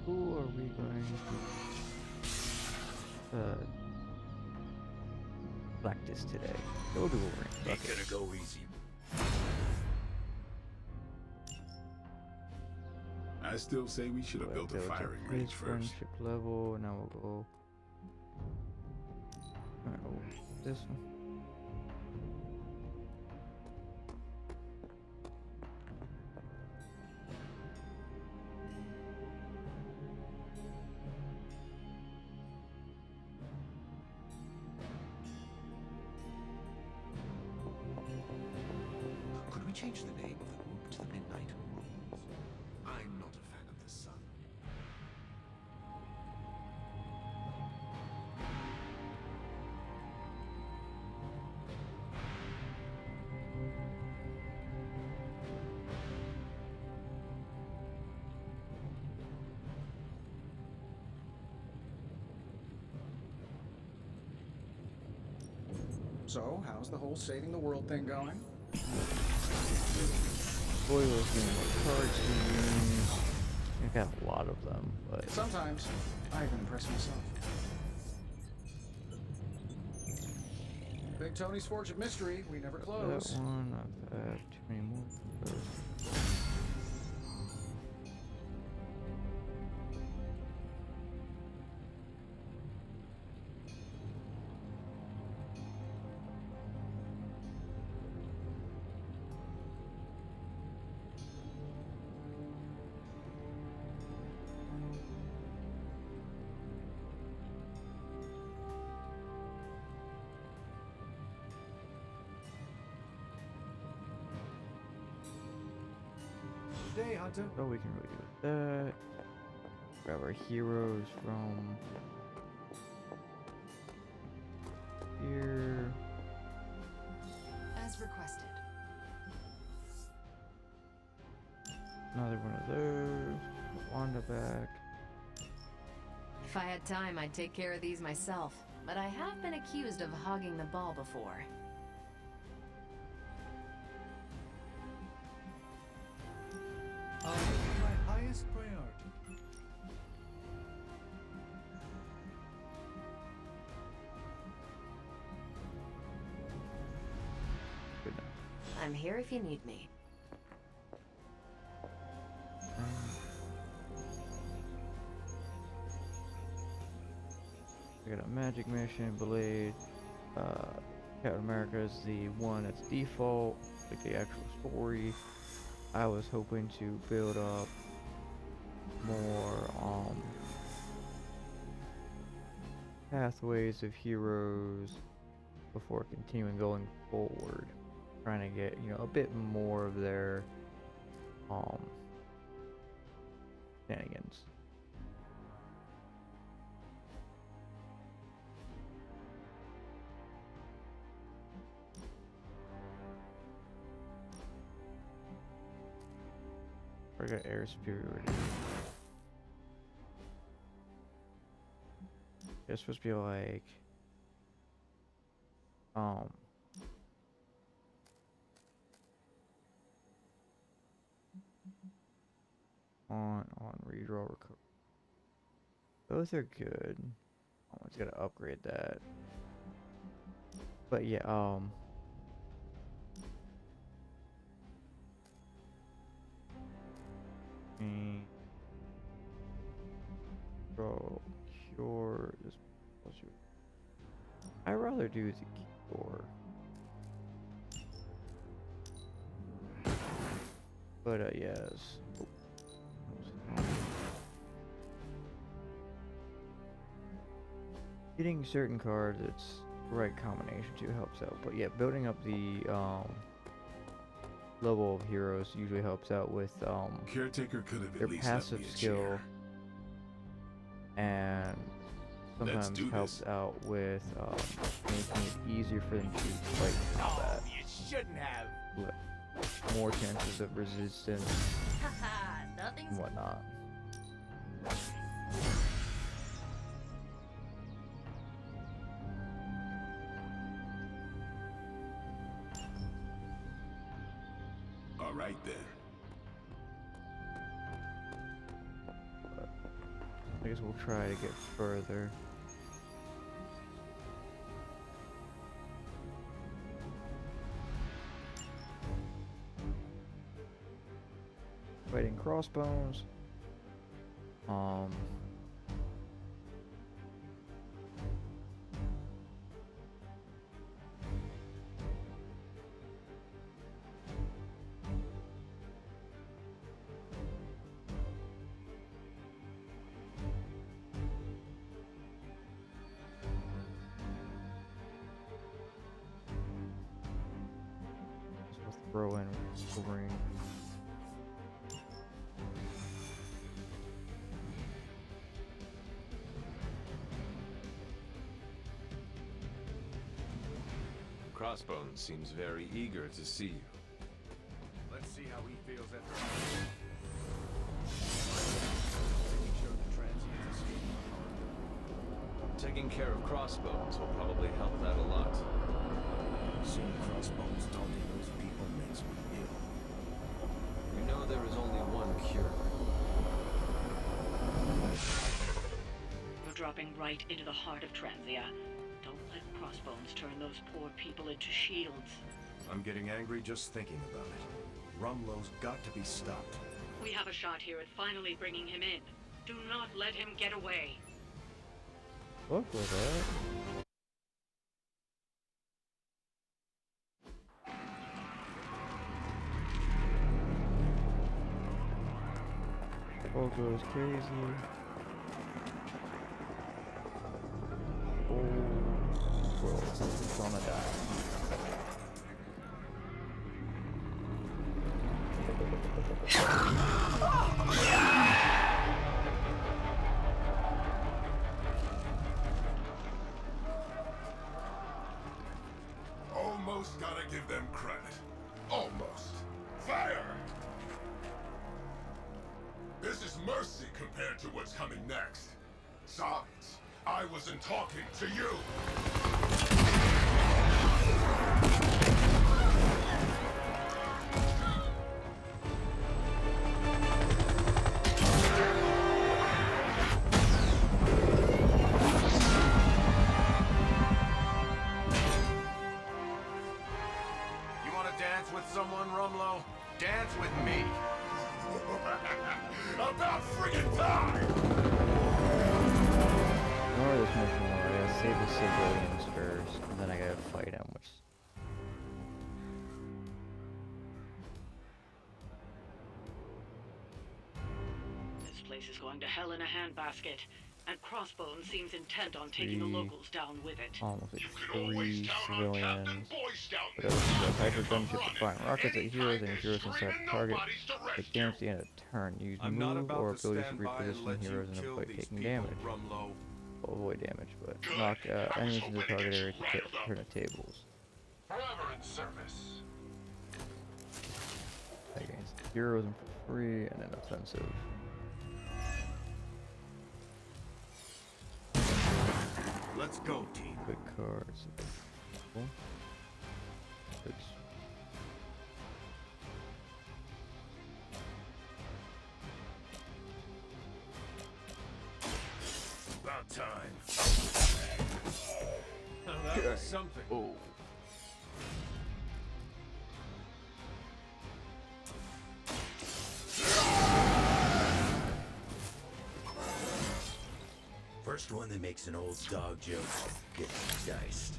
Who are we going to practice today? Go to a ring. gonna go easy. I still say we should have built a firing range first. Friendship level. Now we'll go. Alright, this one. Could we change the name of the group to the Midnight Rules? I'm not a fan of the sun. How's the whole saving the world thing going? Spoilers game card schemes. I've got a lot of them, but Sometimes I even impress myself. Big Tony's Forge of Mystery, we never that close. one, I've had too many more of those. Day, Hunter. Oh, we can really do with that. Grab our heroes from here. As requested. Another one of those. Wanda back. If I had time, I'd take care of these myself. But I have been accused of hogging the ball before. My highest priority. Good enough. I'm here if you need me. I got a magic mission, Blade. Captain America is the one that's default, like the actual story. I was hoping to build up more pathways of heroes before continuing going forward, trying to get, you know, a bit more of their shenanigans. I got air superiority. It's supposed to be like on redraw recovery. Both are good. Almost gotta upgrade that. But yeah, Draw, cure this. I'd rather do the cure. But yes. Getting certain cards, it's the right combination too helps out. But yeah, building up the level of heroes usually helps out with Caretaker could have their at least left passive me a skill, chair. and Let's sometimes do helps this. out with making it easier for them to fight combat. You shouldn't have. More chances of resistance Haha, nothing's and whatnot. All right then. I guess we'll try to get further. Fighting crossbones. Just throw in Wolverine. Crossbones seems very eager to see you. Let's see how he feels after making sure the transient's escaping. Taking care of Crossbones will probably help that a lot. Seeing Crossbones taunting those people makes me ill. You know there is only one cure. We're dropping right into the heart of Transia. Don't let Crossbones turn those poor people into shields. I'm getting angry just thinking about it. Rumlow's got to be stopped. We have a shot here at finally bringing him in. Do not let him get away. Fuck with that. All goes crazy. Oh, bro, he's gonna die. Almost gotta give them credit. Almost. Fire! This is mercy compared to what's coming next. Besides, I wasn't talking to you. You want to dance with someone, Rumlow? Dance with me. About friggin' time! Ignore this mission though, I gotta save the civilians first, and then I gotta fight him, which... This place is going to hell in a handbasket, and Crossbones seems intent on taking the locals down with it. Almost like 3 civilians. But it was a hyper gunship to fire rockets at heroes, and heroes inside the target take damage at the end of the turn. Use move or abilities to reposition heroes in the fight taking damage. Or avoid damage, but knock enemies into the target area to turn the tables. Forever in service. Against heroes and for free, and then offensive. Let's go, team. Good cards. Cool. Good. About time. Now that was something. Oh. First one that makes an old dog joke gets diced.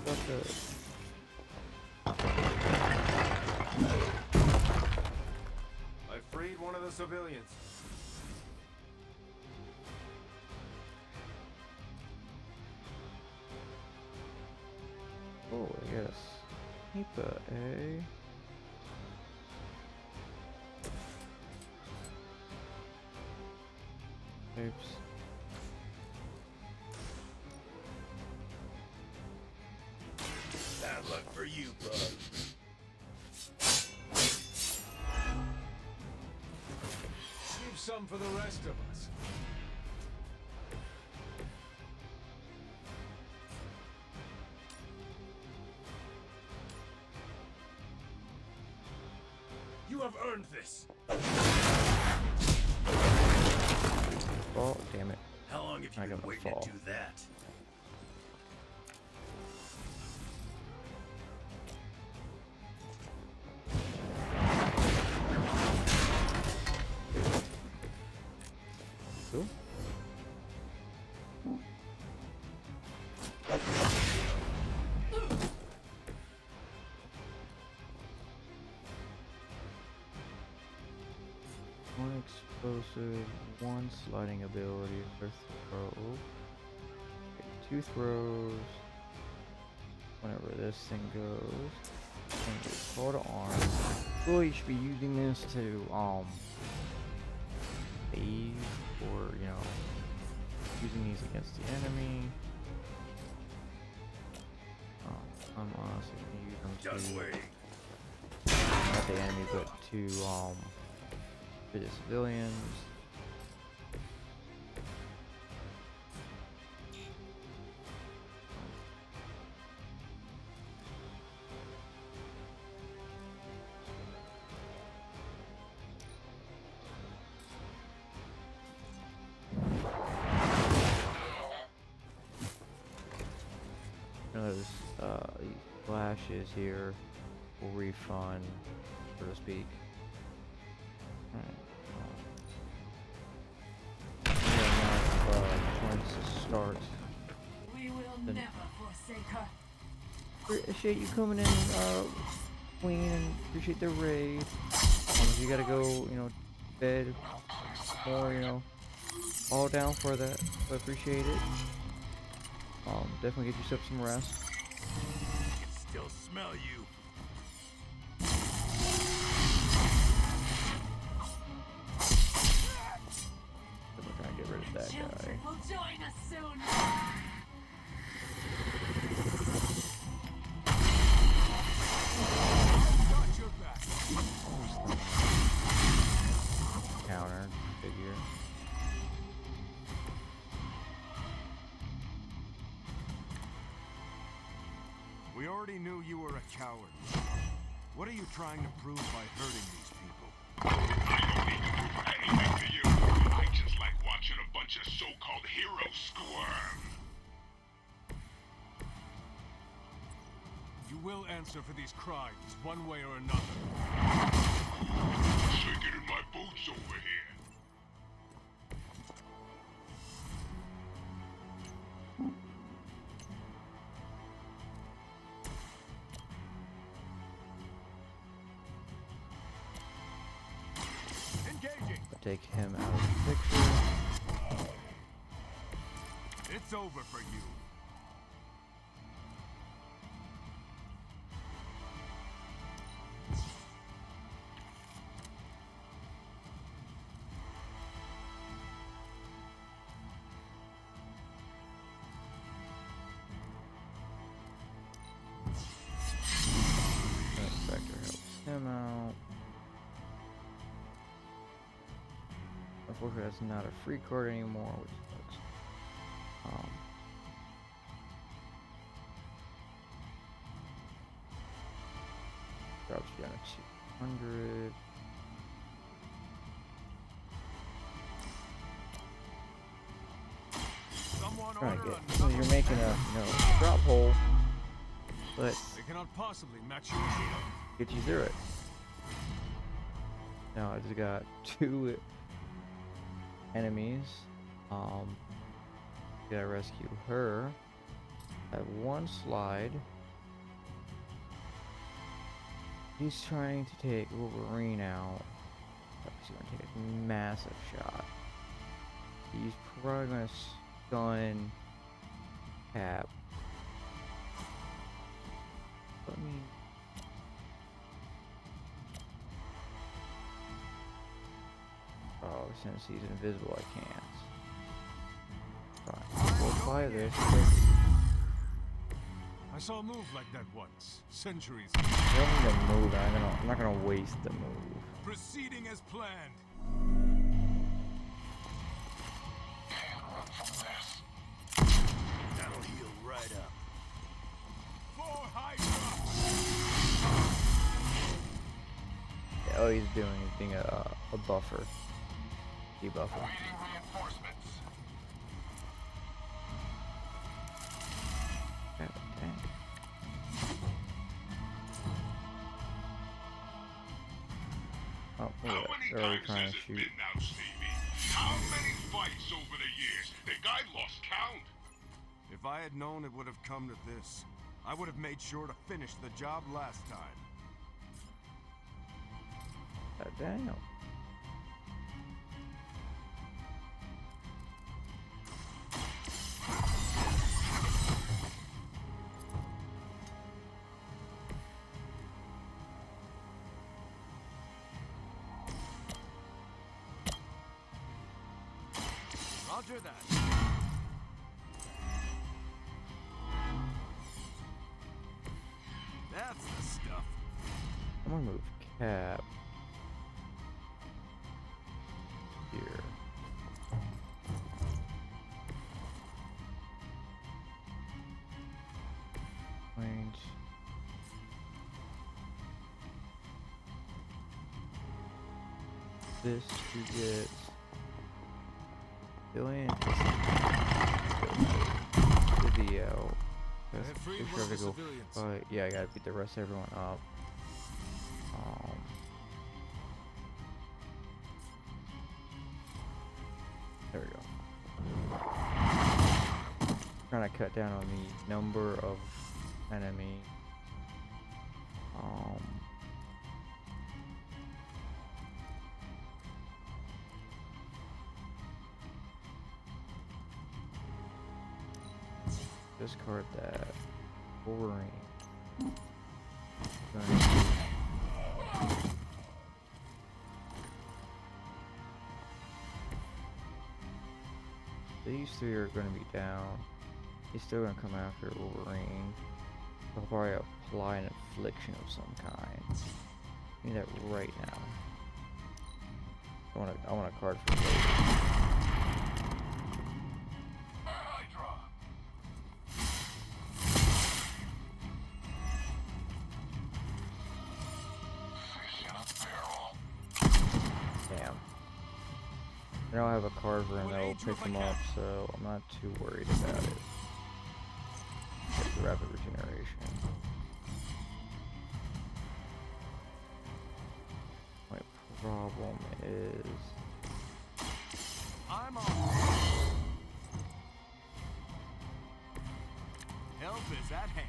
What the? I freed one of the civilians. Oh, yes. Nipa, eh? Oops. Bad luck for you, bud. Leave some for the rest of us. You have earned this. Oh, damn it. How long have you been waiting to do that? Cool. One explosive, one sliding ability for throw. Okay, 2 throws. Whenever this thing goes, and get call to arms. Really, you should be using this to save, or you know, using these against the enemy. I'm honestly gonna use them Just to waiting. not the enemy, but to for the civilians. slashes here will refund, so to speak. Points to start. We will Then never forsake her. appreciate you coming in, Queen, and appreciate the raid. If you gotta go, you know, bed more, you know, all down for that. So I appreciate it. Definitely get yourself some rest. I can still smell you. We're trying to get rid of that guy. Children will join us soon. Got your back. Counter figure. We already knew you were a coward. What are you trying to prove by hurting these people? I don't need to prove anything to you. I just like watching a bunch of so-called heroes squirm. You will answer for these crimes, one way or another. Shaking in my boots over here. Engaging. Take him out of the picture. It's over for you. Spectre helps him out. Unfortunately, that's not a free card anymore, which sucks. Drops you down to 200. Someone Trying to order get, so you're making a, you know, drop hole, but They cannot possibly match your shield. get you through it. Now I just got 2 enemies. Gotta rescue her. I have 1 slide. He's trying to take Wolverine out. He's gonna take a massive shot. He's probably gonna stun Cap. Let me. Oh, since he's invisible, I can't. Fine. We'll apply this. I saw a move like that once, centuries I don't need to move. I'm not gonna waste the move. proceeding as planned. That'll heal right up. 4 Hydra! Yeah, all he's doing is being a buffer. Debuffer. Reinforcements. God dang. Oh, look at that. They're already trying to shoot. Now, Stevie? How many fights over the years? The guy lost count. If I had known it would have come to this, I would have made sure to finish the job last time. God damn. Roger that. That's the stuff. I'm gonna move Cap here. Point. This to get billion video. Just They're free be one sure of to the go. civilians. Yeah, I gotta beat the rest of everyone up. There we go. Trying to cut down on the number of enemy. Discard that. Wolverine. These three are going to be down. He's still going to come after Wolverine. I'll probably apply an affliction of some kind. I need that right now. I want a card for later. Damn. I don't have a card for him that will pick him up, so I'm not too worried about it. Get the rapid regeneration. My problem is... I'm on. Help is at hand.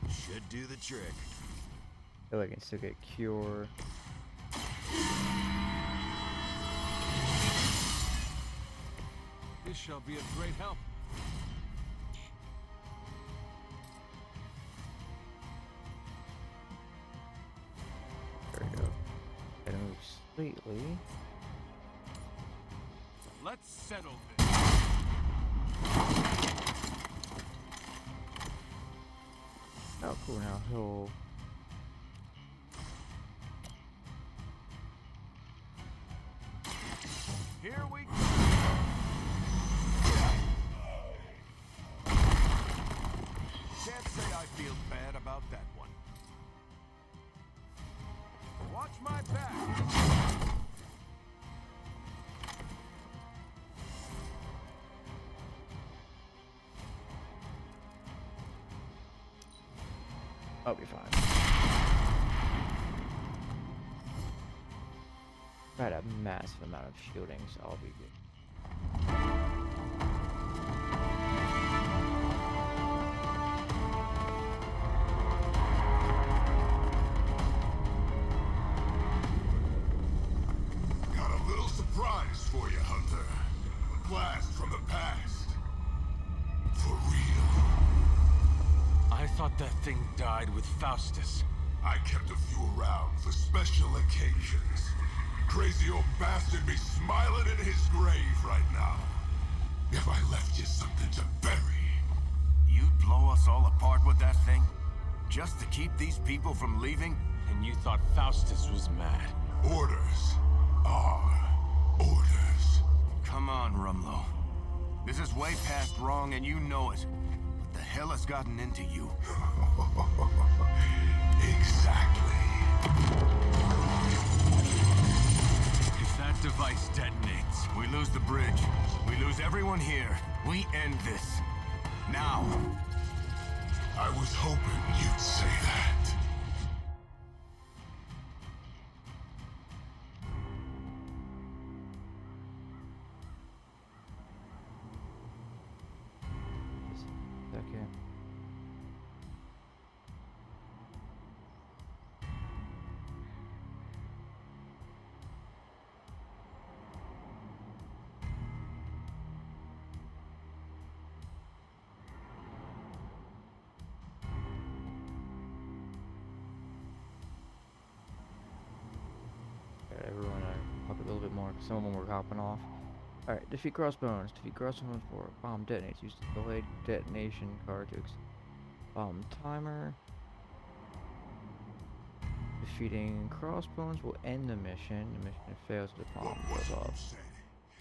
Should do the trick. I feel like I can still get cure. This shall be of great help. There we go. Gotta move slightly. Let's settle this. Oh, cool. Now he'll. Here we go. Can't say I feel bad about that one. Watch my back. I'll be fine. I had a massive amount of shielding, so I'll be good. Got a little surprise for you, Hunter. A blast from the past. For real. I thought that thing died with Faustus. I kept a few around for special occasions. Crazy old bastard be smiling in his grave right now. If I left you something to bury. You'd blow us all apart with that thing? Just to keep these people from leaving? And you thought Faustus was mad. Orders are orders. Come on, Rumlow. This is way past wrong and you know it. What the hell has gotten into you? Exactly. If that device detonates, we lose the bridge. We lose everyone here. We end this. Now. I was hoping you'd say that. Just a second. Got everyone up a little bit more. Some of them were hopping off. Alright, defeat Crossbones. Defeat Crossbones for bomb detonates. Use the delayed detonation card to bomb timer. Defeating Crossbones will end the mission. The mission fails if the bomb goes off.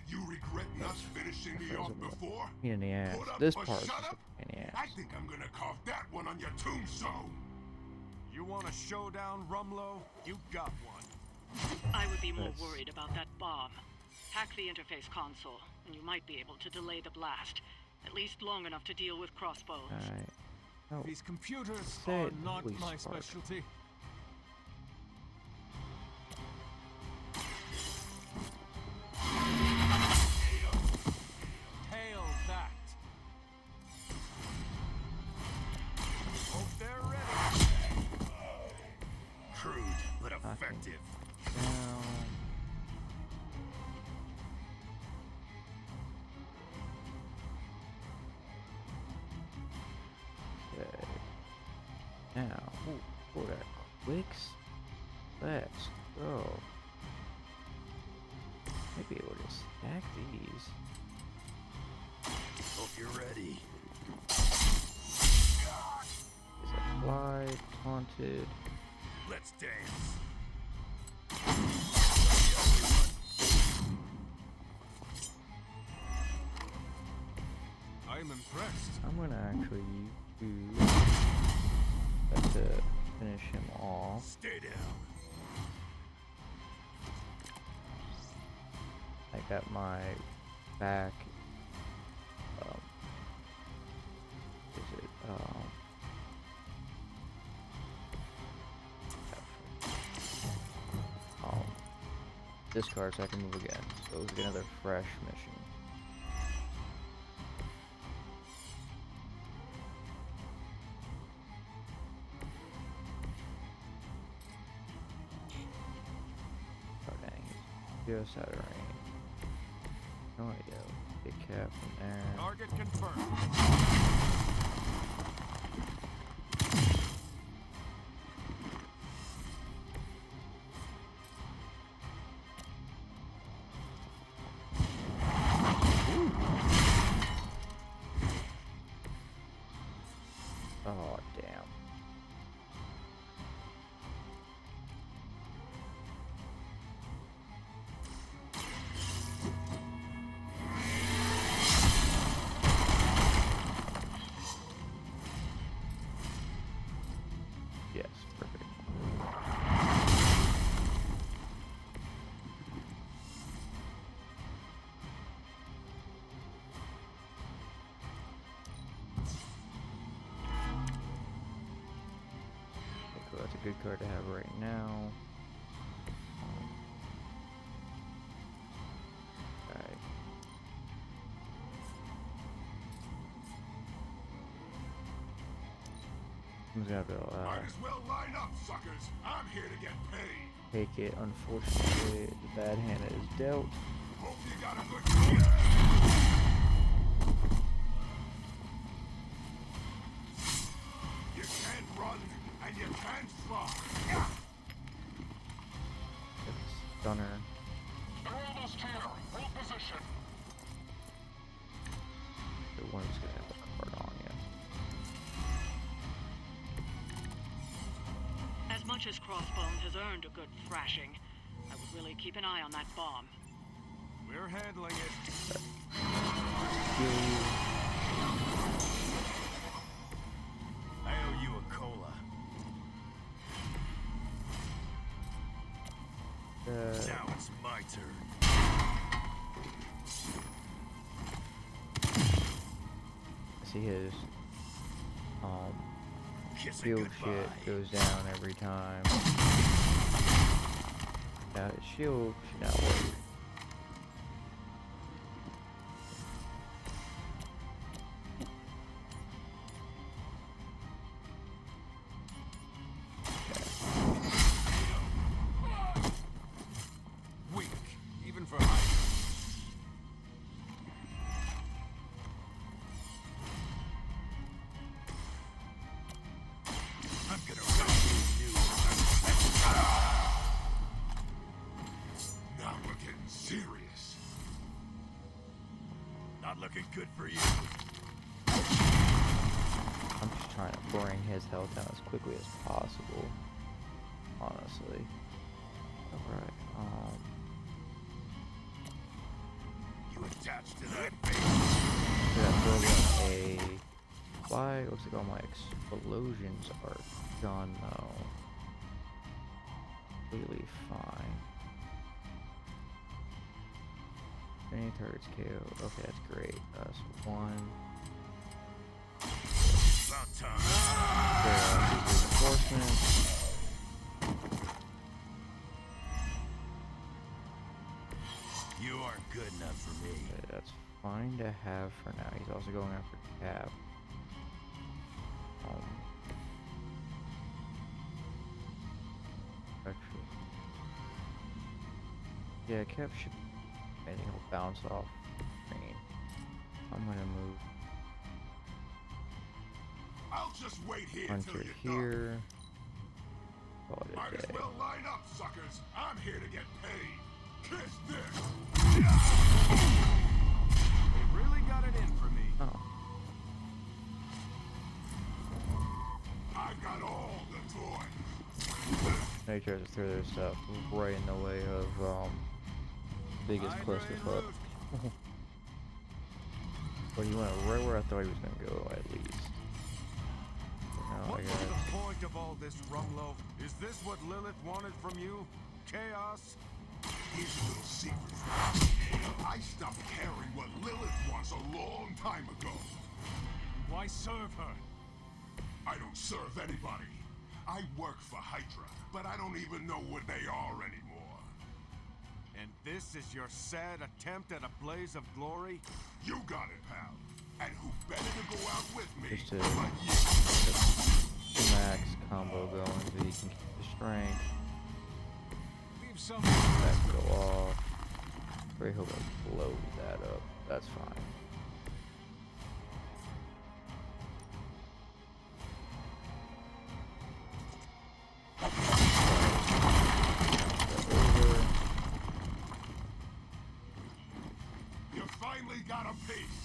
You regret not finishing me off before? Pain in the ass. Put up This or part's shut just up? a pain in the I ass. think I'm gonna carve that one on your tombstone. you want a showdown, Rumlow? You got one. I would be more That's- worried about that bomb. Hack the interface console, and you might be able to delay the blast. At least long enough to deal with crossbones. Alright. Oh, These computers said are not police my spark. specialty. Hail that. Hope they're ready. Crude, but effective. Down. Okay. Now, ooh, for that clicks, let's go. Might be able to stack these. Hope you're ready. Is applied, taunted. Let's dance. I'm impressed. I'm gonna actually use that to finish him off. Stay down. I got my back. Is it discard so I can move again. So let's get another fresh mission. Oh dang, just out of range. No idea. Big cap from there. Target confirmed. Oh damn. Yes, perfect. Okay, cool. That's a good card to have right now. Okay. I'm gonna have to Might as well line up, suckers. I'm here to get paid. take it. Unfortunately, the bad hand is dealt. Hope you got a good. You can't run and you can't fly. Stunner. They're almost here. Hold position. The one's gonna have a card on you. As much as Crossbones has earned a good thrashing, I would really keep an eye on that bomb. We're handling it. I owe you a cola. Now it's my turn. I see his Kiss it shield goodbye. shit goes down every time. Now his shield should not work. Weak, even for high. I'm gonna run you. Now we're getting serious. Not looking good for you. I'm just trying to bring his health down as quickly as possible. Honestly. Alright, You attached to that face. should I throw in a fly? Looks like all my explosions are gone though. Completely fine. Any targets KO. Okay, that's great. So 1. About time. Reinforcements. You aren't good enough for me. Okay, that's fine to have for now. He's also going after Cap. Actually, yeah, Cap should. I think he'll bounce off screen. I'm gonna move I'll just wait here till Hunter you're here. Call it Might a as day. well line up, suckers. I'm here to get paid. Kiss this. They really got it in for me. Oh. I got all the toys. They tries to throw their stuff right in the way of biggest clusterfuck. But you went right where I thought he was gonna go at least. Now I What was got the point of all this, Rumlow? Is this what Lilith wanted from you? Chaos? Here's a little secret. I stopped caring what Lilith wants a long time ago. Why serve her? I don't serve anybody. I work for Hydra, but I don't even know what they are anymore. And this is your sad attempt at a blaze of glory? You got it, pal. And who better to go out with me just to but you? get the max combo going so you can keep the strength. Leave some. That go off. Very hope I blow that up. That's fine. You finally got a piece.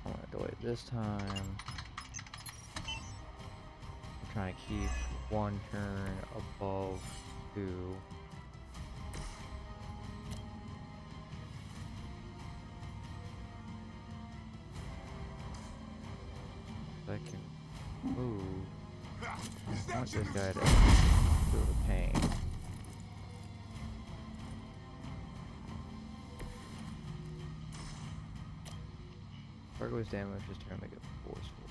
I want to do it this time. I'm trying to keep one turn above 2. I can move. I want this guy to feel the pain. Fargo's damage is trying to make it forceful.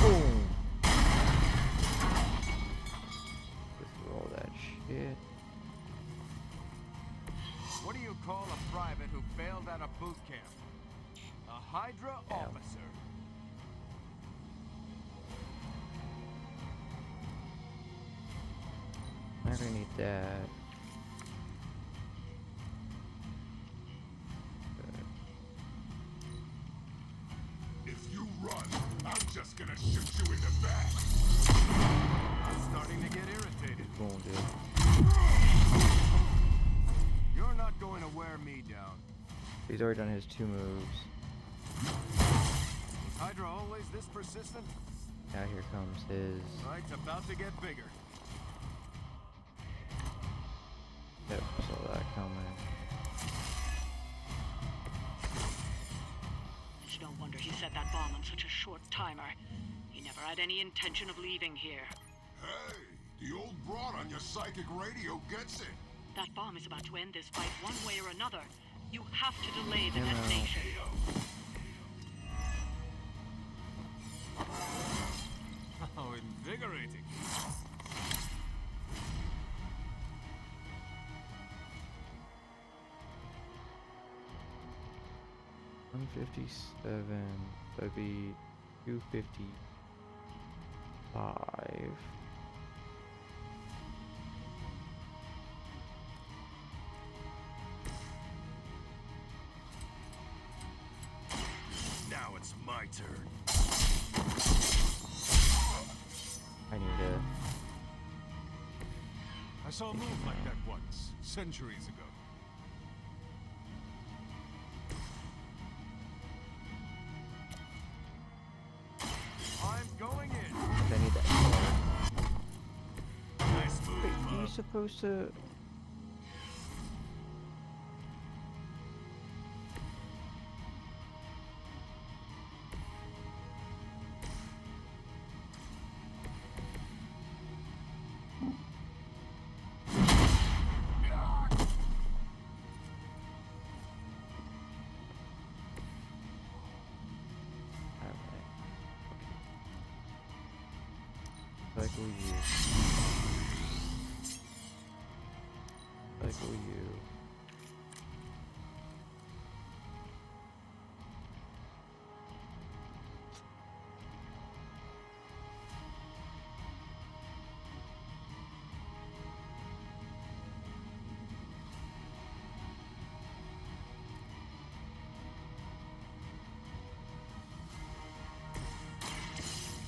Boom! Go through all that shit. What do you call a private who failed out of boot camp? A Hydra officer. I'm gonna need that. If you run, I'm just gonna shoot you in the back. I'm starting to get irritated. Wounded. You're not going to wear me down. He's already done his 2 moves. Is Hydra always this persistent? Now here comes his. Fight's about to get bigger. Yep, saw that coming. It's no wonder he set that bomb on such a short timer. He never had any intention of leaving here. Hey, the old broad on your psychic radio gets it. That bomb is about to end this fight one way or another. You have to delay the You know. detonation. Oh, invigorating. $157. That'd be $255. Now it's my turn. I need to. I saw a move like that once, centuries ago. I'm going in. I need that. Nice move. Wait, you're supposed to. Cycle you. Cycle you.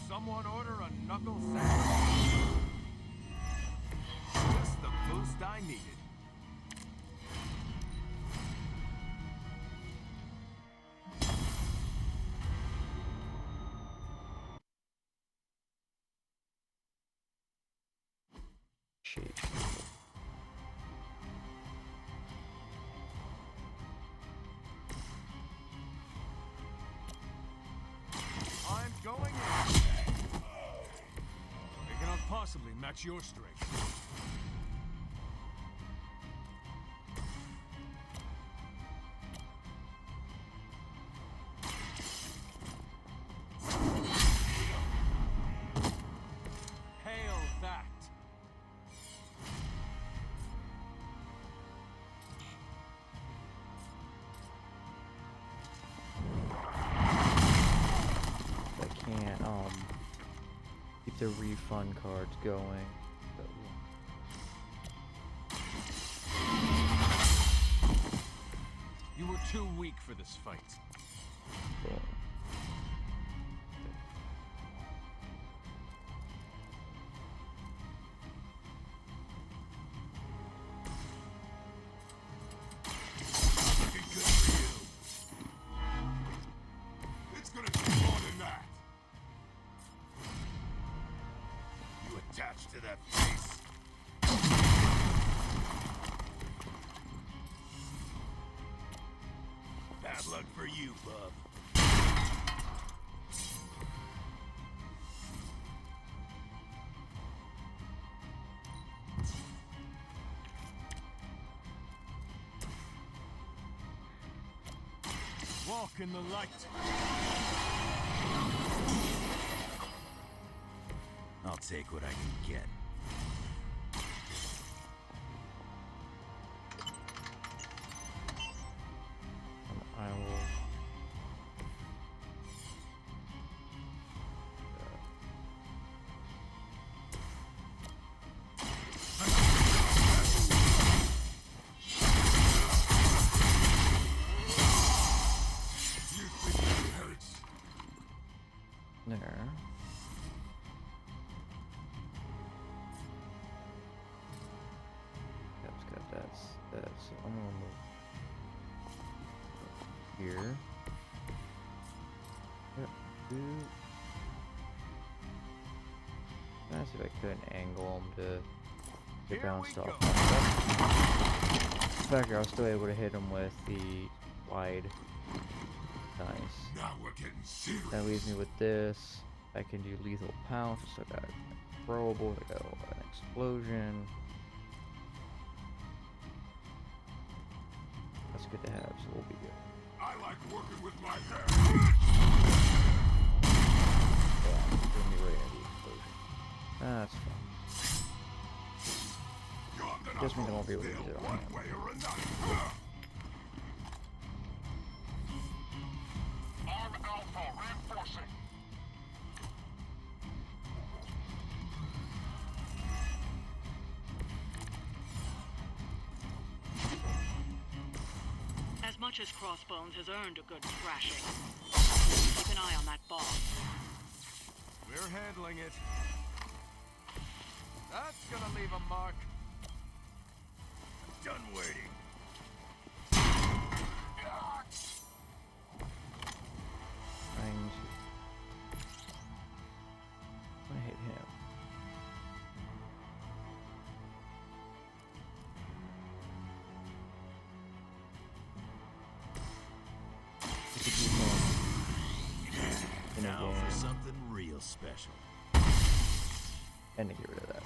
Someone order a knuckle sandwich. Just the boost I needed. Shape. I'm going in. They cannot possibly match your strength. Hail that. I can't keep the refund cards going. You were too weak for this fight. Cool. Looking good for you. It's gonna take more than that. You attached to that face. Bad luck for you, bub. Walk in the light. I'll take what I can get. I will. There. That's got that. So I'm gonna move here. Yep. Let's see if I couldn't angle him to get bounced off. In fact, I was still able to hit him with the wide. Nice. Now we're getting serious. That leaves me with this. I can do lethal pounce. So I got throwable. I got an explosion. That's good to have. So we'll be good. I like working with my hair. Yeah, bring me right into the explosion. That's fine. Just means I won't be able to use it on him. One way or another. Arm Alpha reinforcing. As much as Crossbones has earned a good thrashing, keep an eye on that bomb. We're handling it. That's gonna leave a mark. I'm done waiting. I hit him. Now for something real special. And to get rid of that.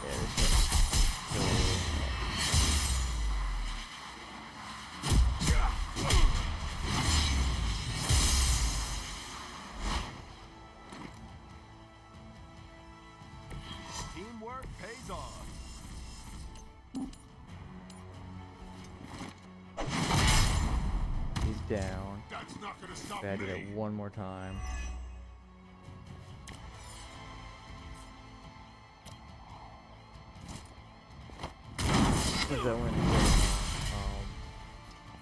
Yeah, this one. down. That's not gonna stop I did me. it one more time. Because that went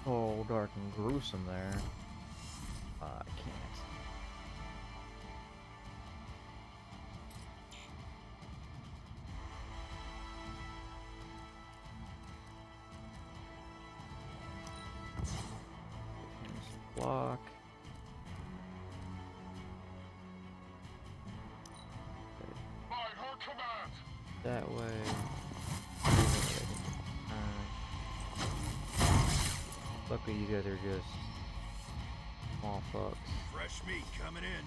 all dark and gruesome there. I can't. Block. By her command. That way. Luckily, you guys are just small fucks. Fresh meat coming in.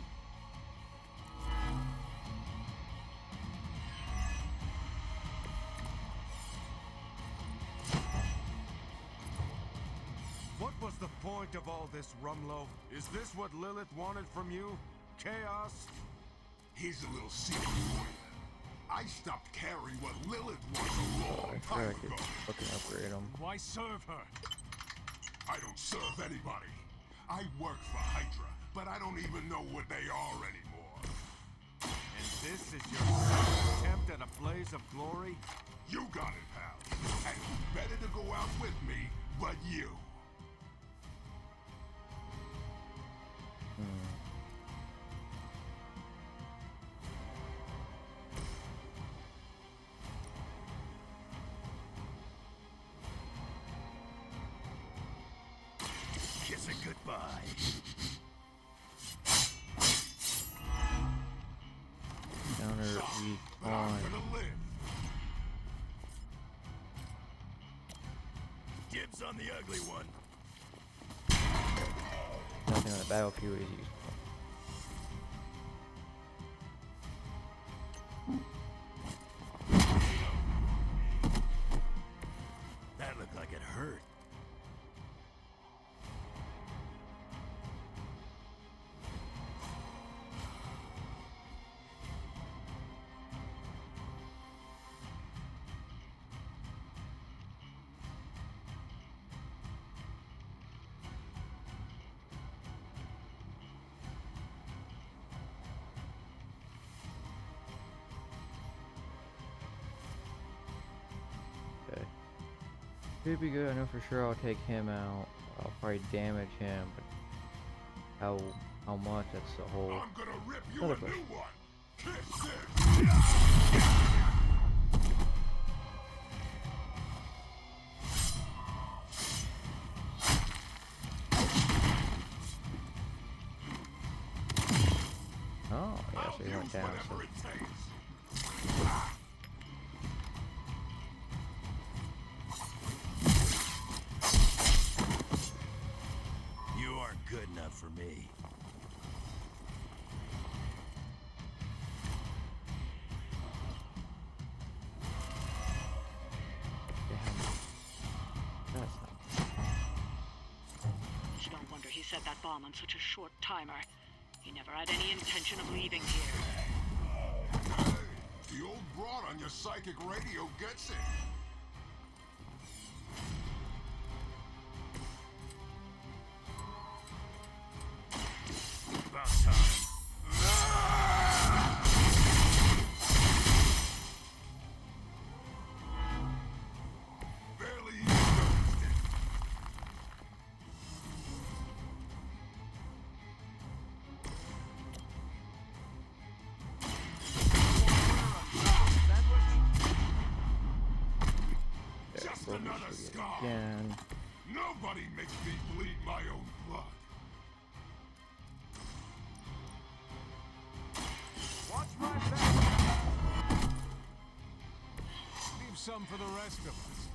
What was the point of all this, Rumlow? Is this what Lilith wanted from you? Chaos? Here's a little secret for you. I stopped carrying what Lilith was a long I time could ago. fucking upgrade them. Why serve her? I don't serve anybody. I work for Hydra, but I don't even know what they are anymore. And this is your second attempt at a blaze of glory? You got it, pal. And who's better to go out with me but you? Kiss it goodbye. Counter weak But I'm on. gonna live. Dibs on the ugly one. Nothing on the battlefield is useful. That looked like it hurt. Okay. Should be good. I know for sure I'll take him out. I'll probably damage him, but how much? That's the whole I'm gonna rip you other a question. new one. Kiss this. Oh, yeah, I'll so he went use down. whatever So it takes. You aren't good enough for me. that's not. It's no wonder he set that bomb on such a short timer. He never had any intention of leaving here. Hey, the old broad on your psychic radio gets it. About time. Barely even noticed it. Just Well, we another should get scar. again. Nobody makes me bleed my own blood. Watch my back! Leave some for the rest of us.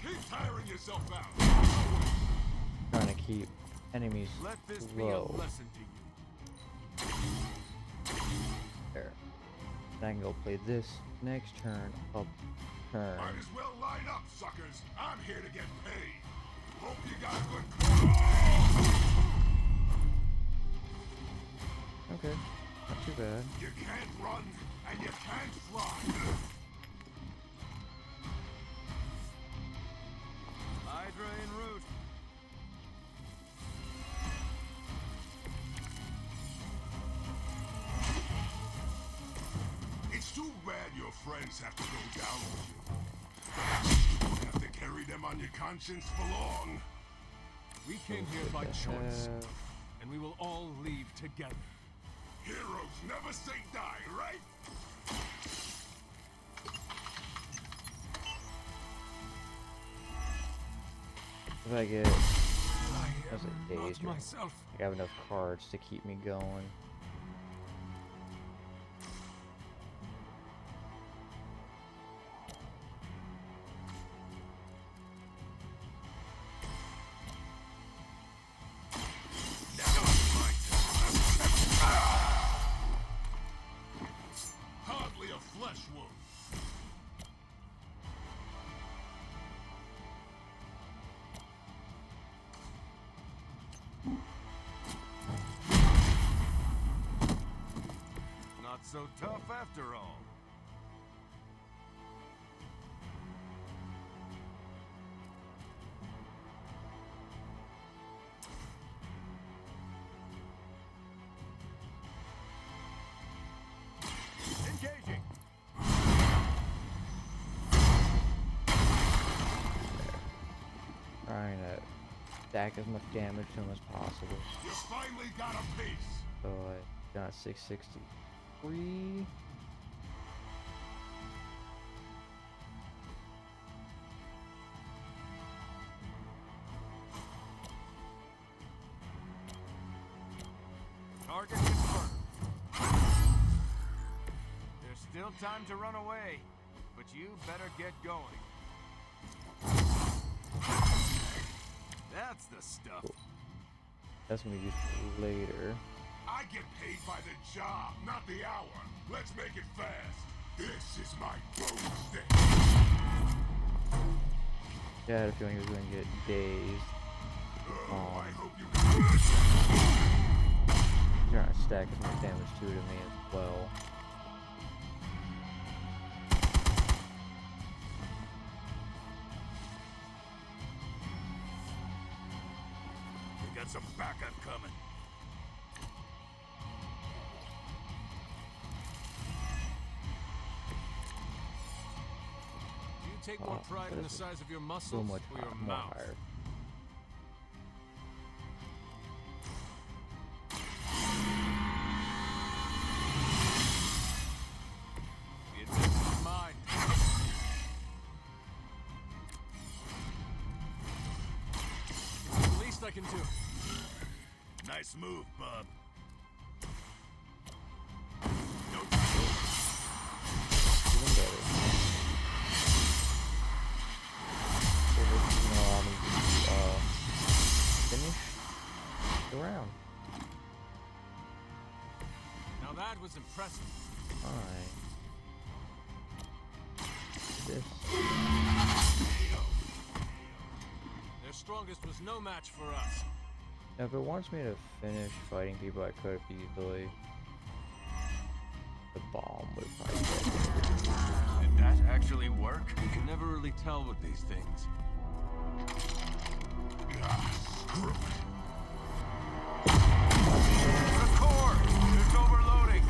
Keep tiring yourself out. Trying to keep enemies Let this be a low. lesson to you. There. Then I can go play this next turn up turn. Might as well line up, suckers. I'm here to get paid. Hope you got good. Okay, not too bad. You can't run and you can't fly. friends have to go down with you. But at least you won't have to carry them on your conscience for long. We came here by choice, and we will all leave together. Heroes never say die, right? If I get, that's a Not days, myself. I have enough cards to keep me going. Hardly a flesh wound. Not so tough after all. Engaging. Trying to stack as much damage to him as possible. You finally got a piece. So I got 663. Target confirmed. There's still time to run away, but you better get going. That's the stuff. That's gonna be used for later. I get paid by the job, not the hour. Let's make it fast. This is my boomstick. Yeah, I had a feeling he was gonna get dazed. I hope you Trying to stack as much damage to me as well. We got some backup coming. You take more pride in the size of your So muscles much or your more mouth. higher. The advantage mine. It's the least I can do. Nice move, bub. Even better. So this is gonna allow me to finish the round. Now that was impressive. Alright. This. Their strongest was no match for us. Now, if it wants me to finish fighting people, I could easily. The bomb would probably get. Did that actually work? You can never really tell with these things. Screw it. The core! It's overloading!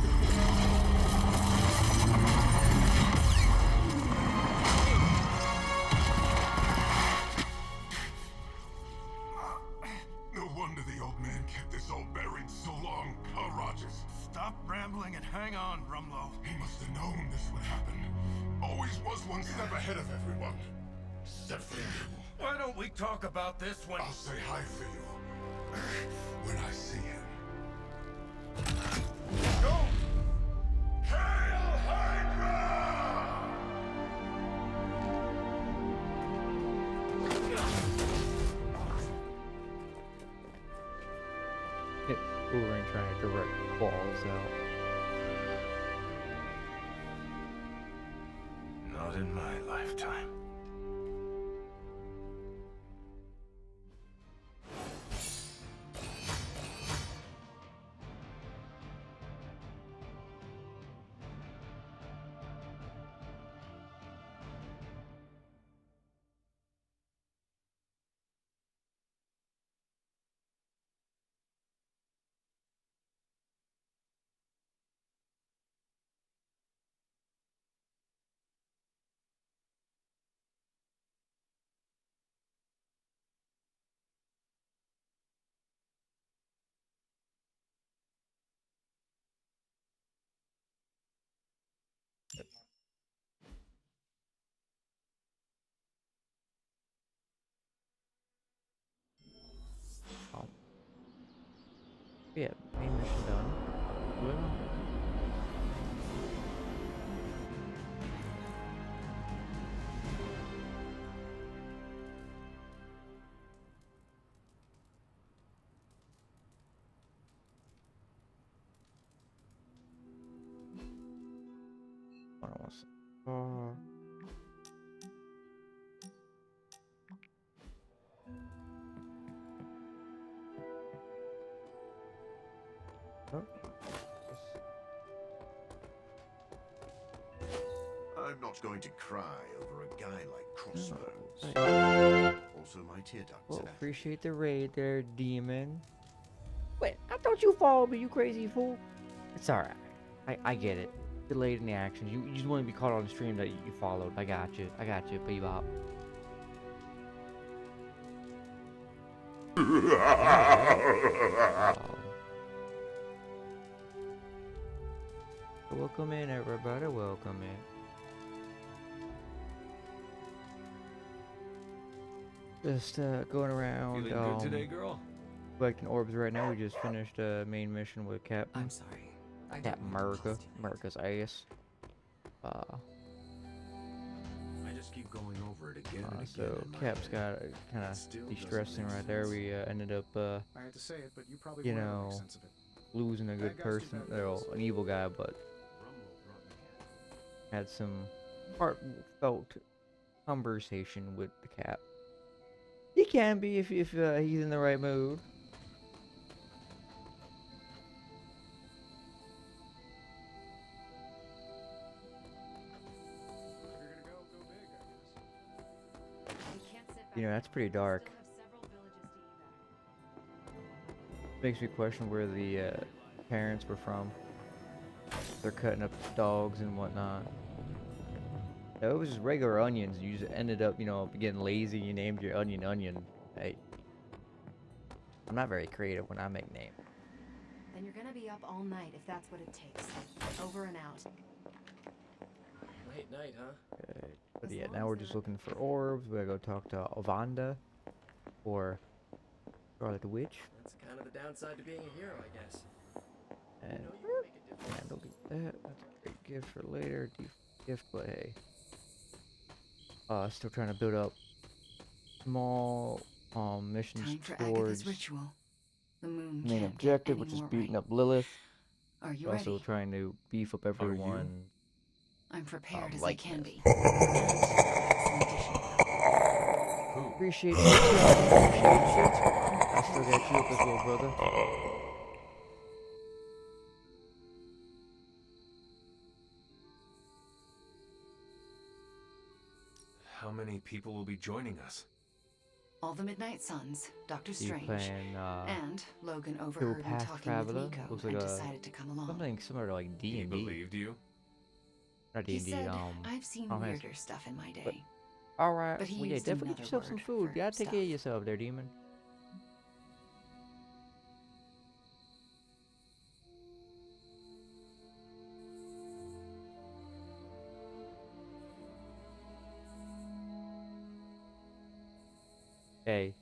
No wonder the old man kept this all buried so long, huh, Rogers? Stop rambling and hang on, Rumlow. He must have known this would happen. Always was one step ahead of everyone. Except for you. Why don't we talk about this when... I'll say hi for you. When I see him. Go! Hail Hydra! Wolverine trying to direct balls out. Not in my lifetime. Oh. Yeah, main mission done. Good. Hold on one second. Oh. I'm not going to cry over a guy like Crossbones. Also, my tear ducts Well, are active. appreciate the raid there, demon. Wait, I thought you followed me, you crazy fool. It's alright. I get it. Delayed in the action. You just want to be caught on stream that you followed. I got you, Bebop. Welcome in, everybody. Welcome in. Just going around. Feeling good today, girl? Collecting orbs right now. We just finished a main mission with Captain. I'm sorry. Captain America. America's ass. I just keep going over it again and again. So Cap's got kind of de-stressing right there. We ended up, I had to say it, but you probably you won't know, make sense of it. losing a good Bad guys do person, bad well, things. an evil guy, but had some heartfelt conversation with the Cap. He can be if he's in the right mood. You know, that's pretty dark. Makes me question where the parents were from. They're cutting up dogs and whatnot. No, it was just regular onions. You just ended up, you know, getting lazy. You named your onion Onion. Hey, I'm not very creative when I make names. Then you're gonna be up all night if that's what it takes. Over and out. Late night, huh? Okay. But yeah, now we're just looking for orbs. We gotta go talk to Ovanda or Scarlet Witch. That's kind of the downside to being a hero, I guess. And yeah, don't get that. That's a great gift for later. Gift, but hey. Still trying to build up small missions Time for towards Agatha's ritual. The moon main can't objective, get which any is more beating right. up Lilith. Are you Also ready? trying to beef up everyone. I'm prepared as I like can this. be. And some additional help. Appreciate you. Appreciate you. I still got you up as well, brother. How many people will be joining us? All the Midnight Suns, Doctor You Strange, playing and Logan Kill overheard him Path talking Traveler? with Nico Looks and like decided to come along. something similar to like D&D. He believed you? Not He D&D, said, I've I've seen Tom Hanks. weirder stuff in my day. Alright, But he well, yeah, used definitely get another yourself some word food. for You gotta take care of stuff. yourself there, demon. Hey,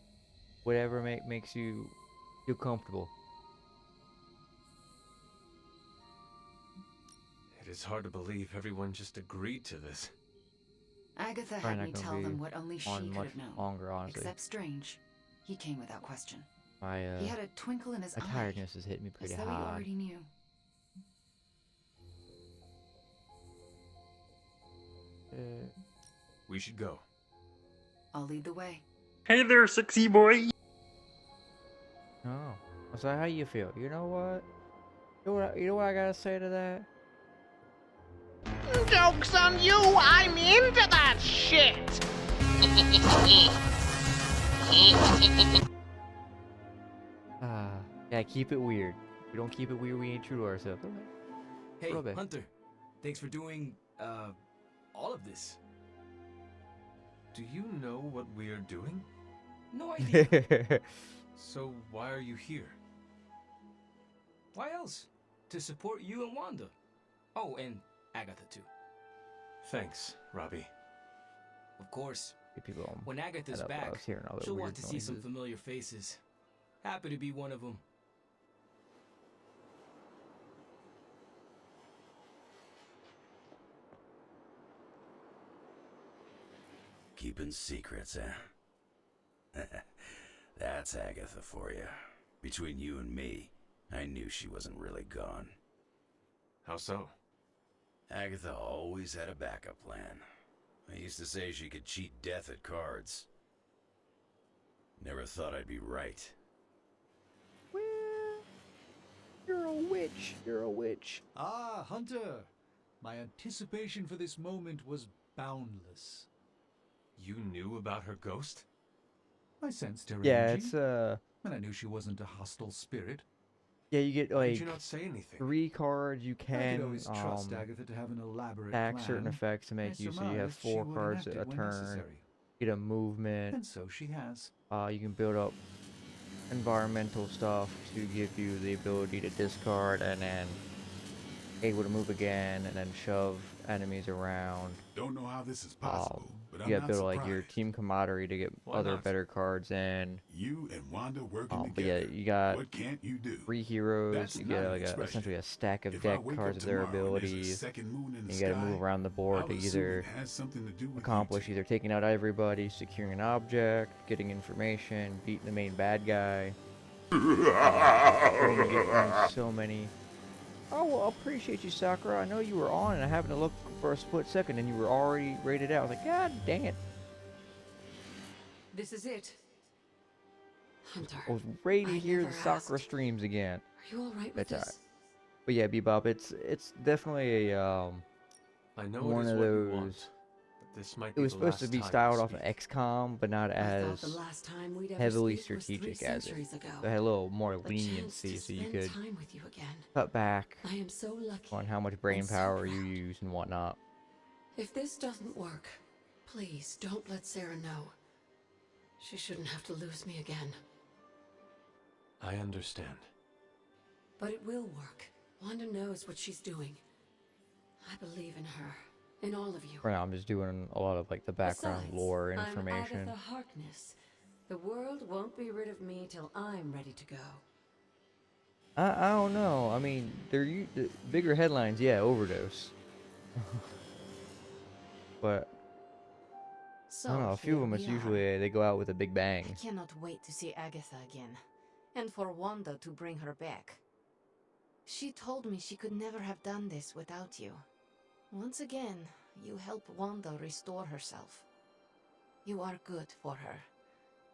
whatever makes you feel comfortable. It is hard to believe everyone just agreed to this. Agatha Probably had not me gonna tell be them what only she on could much have known. longer, honestly. Except Strange. He came without question. My He had a twinkle in his my eye. tiredness has hit me As pretty though he hard. already knew. We should go. I'll lead the way. Hey there, sexy boy. Oh, so how you feel? You know what? You know what I gotta say to that? Joke's on you, I'm into that shit! Yeah, keep it weird. If we don't keep it weird, we ain't true to ourselves. Okay. Hey, Robe. Hunter. Thanks for doing, all of this. Do you know what we're doing? No idea. So why are you here? Why else? To support you and Wanda. Oh, and Agatha too. Thanks, Robbie. Of course. Get people When Agatha's head up while I back, was hearing all that she'll weird want to see some noises. familiar faces. Happy to be one of them. Keeping secrets, eh? That's Agatha for you. Between you and me, I knew she wasn't really gone. How so? Agatha always had a backup plan. I used to say she could cheat death at cards. Never thought I'd be right. Well, you're a witch. You're a witch. Ah, Hunter. My anticipation for this moment was boundless. You knew about her ghost? I sensed her Yeah, energy, it's and I knew she wasn't a hostile spirit. yeah, you get Why did like you not say anything? 3 cards. You I can could always trust Agatha to have an elaborate stack plan. certain effects to make I you so you have surmised she 4 would cards enact a it when turn. necessary. Get a movement. And so she has. You can build up environmental stuff to give you the ability to discard and then able to move again and then shove enemies around. Don't know how this is possible, but I'm You gotta not build surprised. like your team camaraderie to get Why other not? better cards in. You and Wanda working But yeah, together. you got What can't you do? 3 heroes. That's You not get an like expression. essentially a stack of If I deck wake cards up of their tomorrow and there's a abilities. second moon in the You gotta sky, move around the board I'll to assume either it has something to do with you accomplish either taking out everybody, securing an object, getting information, beating the main bad guy. So many. Oh, well, appreciate you, Sakura. I know you were on and I happened to look for a split second and you were already rated out. I was like, God dang it. This is it. Hunter. I was ready to I hear the never Sakura asked. streams again. Are you alright with That's alright. this? But yeah, Bebop, it's definitely a I know one it is of what you those. want, but this might It be was the supposed to last be time styled we off of speak. XCOM, but not I thought as the last time we'd ever heavily speak was 3 strategic as it. centuries ago. So it had a little more A chance leniency, to so you spend could time with you again. cut back I am so lucky. on how much brain and so power you proud. use and whatnot. If this doesn't work, please don't let Sarah know. She shouldn't have to lose me again. I understand. But it will work. Wanda knows what she's doing. I believe in her. In all of you. Right now, I'm just doing a lot of like the background Besides, lore I'm information. Agatha Harkness. The world won't be rid of me till I'm ready to go. I don't know. I mean, the bigger headlines, yeah, overdose. But So I don't know. A few of here them, it's we are. usually they go out with a big bang. I cannot wait to see Agatha again. And for Wanda to bring her back. She told me she could never have done this without you. Once again, you help Wanda restore herself. You are good for her.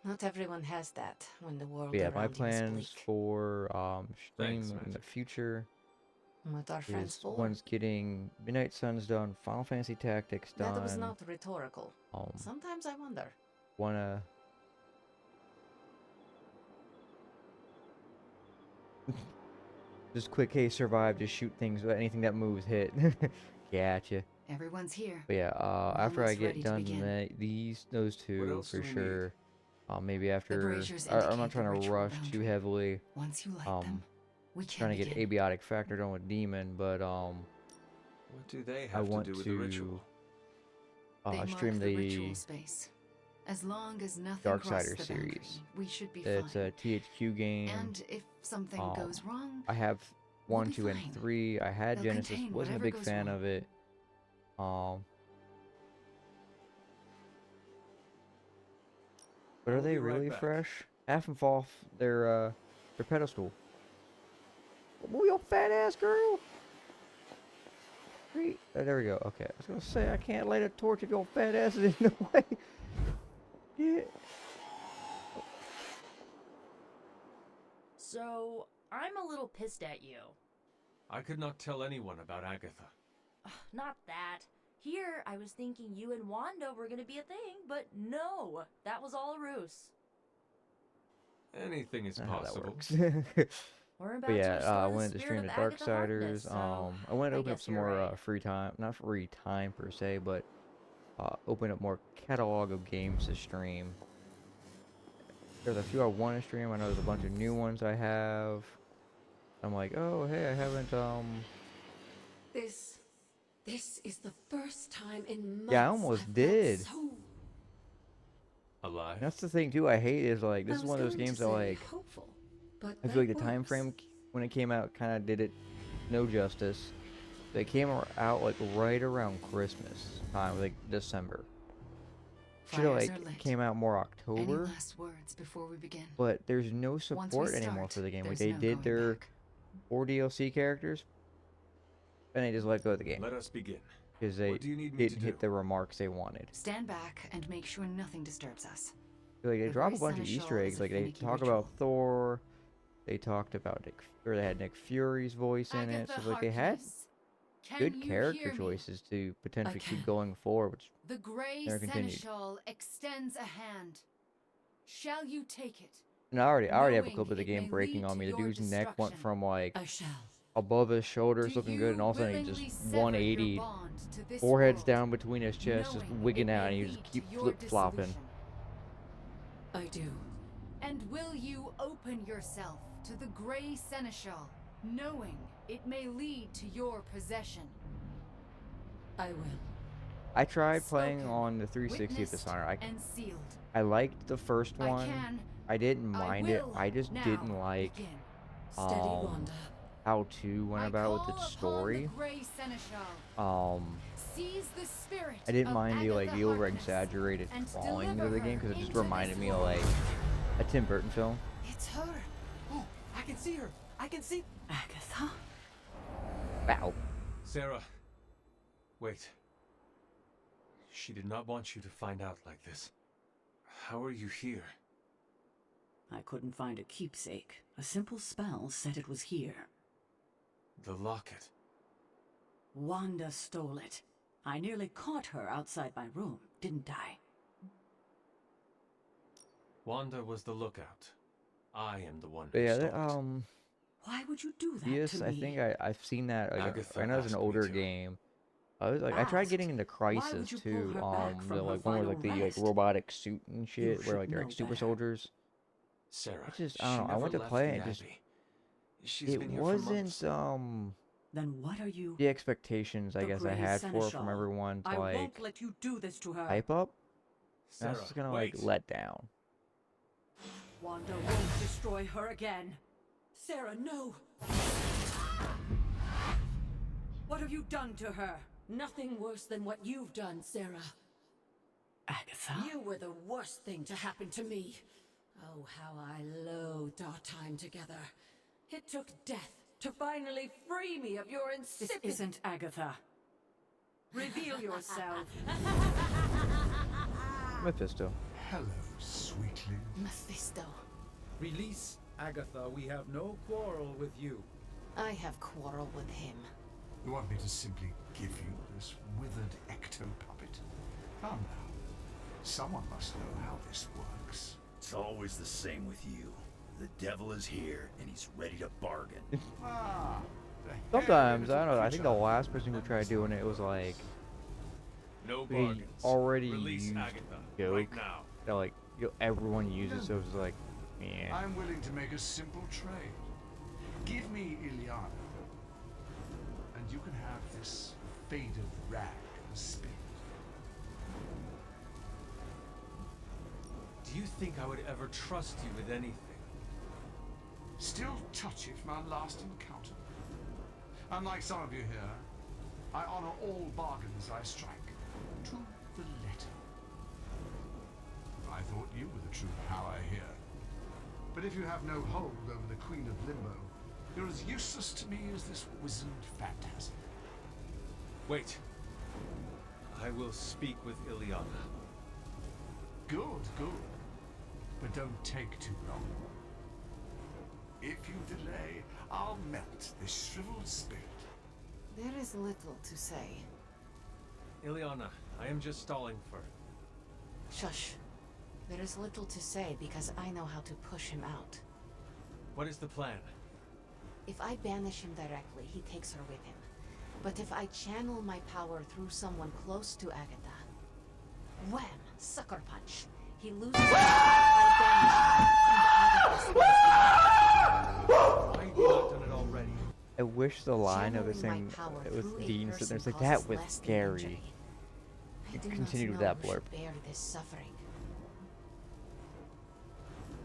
Not everyone has that when the world But yeah, around my you is plans bleak. for stream Thanks, in the Magic. future What are friends is for? one's getting Midnight Suns done, Final Fantasy Tactics done. That was not rhetorical. Um, Sometimes I wonder. wanna just quick, hey, survive, just shoot things, anything that moves, hit. Gotcha. Everyone's here. But yeah, after I Almost ready get to done begin. those two else for do we need? sure. Maybe after braziers I'm indicate not the trying to ritual rush too boundary. heavily. Once you light them, we can Trying to get begin. abiotic factor done with demon, but What do they I have to want do with to the ritual? They mark stream the the ritual space. As long as nothing Darksider crosses the boundary, series. we should be It's fine. a THQ game. And if something goes wrong, I have we'll 1, be 2, and fine. 3. I had They'll Genesis. contain Wasn't a whatever big goes fan wrong. of it. But are I'll they be right really back. fresh? Half them fall off their pedestal. Move your fat ass girl. Great. There we go. Okay. I was gonna say I can't light a torch if your fat ass is in the way. Yeah. So, I'm a little pissed at you. I could not tell anyone about Agatha. Not that. Here, I was thinking you and Wanda were gonna be a thing, but no, that was all a ruse. Anything is Not how that possible. works. We're about But to yeah, restore I the wanted to spirit stream of the Agatha Harkness, Darksiders. so I wanted to I open up guess some you're more right. free time, not free time per se, but open up more catalog of games to stream. There's a few I want to stream. I know there's a bunch of new ones I have. I'm like, oh hey, I haven't This This is the first time in months. Yeah, I almost I've felt did. so Alive? That's the thing too. I hate is like this I is was one of those going to games that say like hopeful, but I feel like that the time works. frame when it came out kind of did it no justice. They came out like right around Christmas time, like December. Should have Fires like are lit. came out more Any October. last words before we begin? But there's no Once we support anymore start, for the game. Like there's they no did going their back. 4 DLC characters, and they just let go of the game Let us begin. because they What do you need me to didn't hit do? the remarks they wanted. Stand back and make sure nothing disturbs us. Like they The drop a Grey bunch of Seneschal Easter eggs. is a Like they finicky talk ritual. about Thor. They talked about they had Nick Fury's voice in it. So like they had good character choices to potentially keep going forward, which The Grey never continued. Seneschal extends a hand. Shall you take it? And I already have a knowing clip of the it game may breaking lead on me. to The your dude's neck went destruction? from like I shall. above his shoulders Do looking good, and all of a sudden he willingly just sever your 180, bond to this forehead's world, down between his chest, just knowing wigging it out, may and you just lead keep to your flip flopping. dissolution? I do. And will you open yourself to the Grey Seneschal, knowing it may lead to your possession? I will. I tried playing Spoken, on the 360 at the witnessed, time. and sealed. I liked the first I one. can. I didn't I mind it. will I just now didn't like begin. Steady, Wanda. how 2 went I about with call its upon story. the Grey Seneschal. Seize the spirit I didn't of mind the like Agatha the over Harkness exaggerated and drawing of deliver the game her because it just into reminded this me of world. like a Tim Burton film. It's her. Oh, I can see her. I can see. Agatha? Wow. Sarah, wait. She did not want you to find out like this. How are you here? I couldn't find a keepsake. A simple spell said it was here. The locket. Wanda stole it. I nearly caught her outside my room, didn't I? Wanda was the lookout. I am the one But who yeah, stole that, it. Why would you do that yes, to me? I think I've seen that. Like, Agatha I know it's an asked me older to. game. I was like, I tried getting into would Crisis you pull too. her back The from her like one with like the final like rest? robotic suit and shit, where like they're should like know super better. soldiers. Sarah, I just she I don't know. I never went to left play the it. And just Abbey. She's it been here for months. wasn't Then what are you? the expectations I The guess I Grey had for it from Seneschal. everyone to I like won't let you do this to her. hype up. I Sarah, was just gonna wait. like let down. Wanda won't destroy her again. Sarah, no! What have you done to her? Nothing worse than what you've done, Sarah. Agatha? You were the worst thing to happen to me. Oh, how I loathed our time together. It took death to finally free me of your This insipid... isn't Agatha. Reveal yourself. Mephisto. Hello, sweetly. Mephisto. Release Agatha. We have no quarrel with you. I have quarrel with him. You want me to simply give you this withered ecto-puppet? Come now. Someone must know how this works. It's always the same with you. The devil is here, and he's ready to bargain. Ah, the Sometimes I hairy don't know. I little think the creature. last person who tried doing it was like No they bargains. already Release used Agatha joke right now. that like everyone uses. So it was like, yeah. I'm willing to make a simple trade. Give me Ilyana, and you can have this faded rag of spirit. Do you think I would ever trust you with anything? Still touchy from our last encounter. Unlike some of you here, I honor all bargains I strike, to the letter. I thought you were the true power here. But if you have no hold over the Queen of Limbo, you're as useless to me as this wizened phantasm. Wait. I will speak with Ilyana. Good, good. But don't take too long. If you delay, I'll melt this shriveled spirit. There is little to say. Ilyana, I am just stalling for... Shush. There is little to say because I know how to push him out. What is the plan? If I banish him directly, he takes her with him. But if I channel my power through someone close to Agatha, wham! Sucker punch. He loses his power, I banish him, and Agatha Why have you not done it already? At wish the line of it Channeling my saying power it was through a Dean sitting there. person It's like that causes was less than scary. injury. I do Continue not with that know who blurb. should bear this suffering.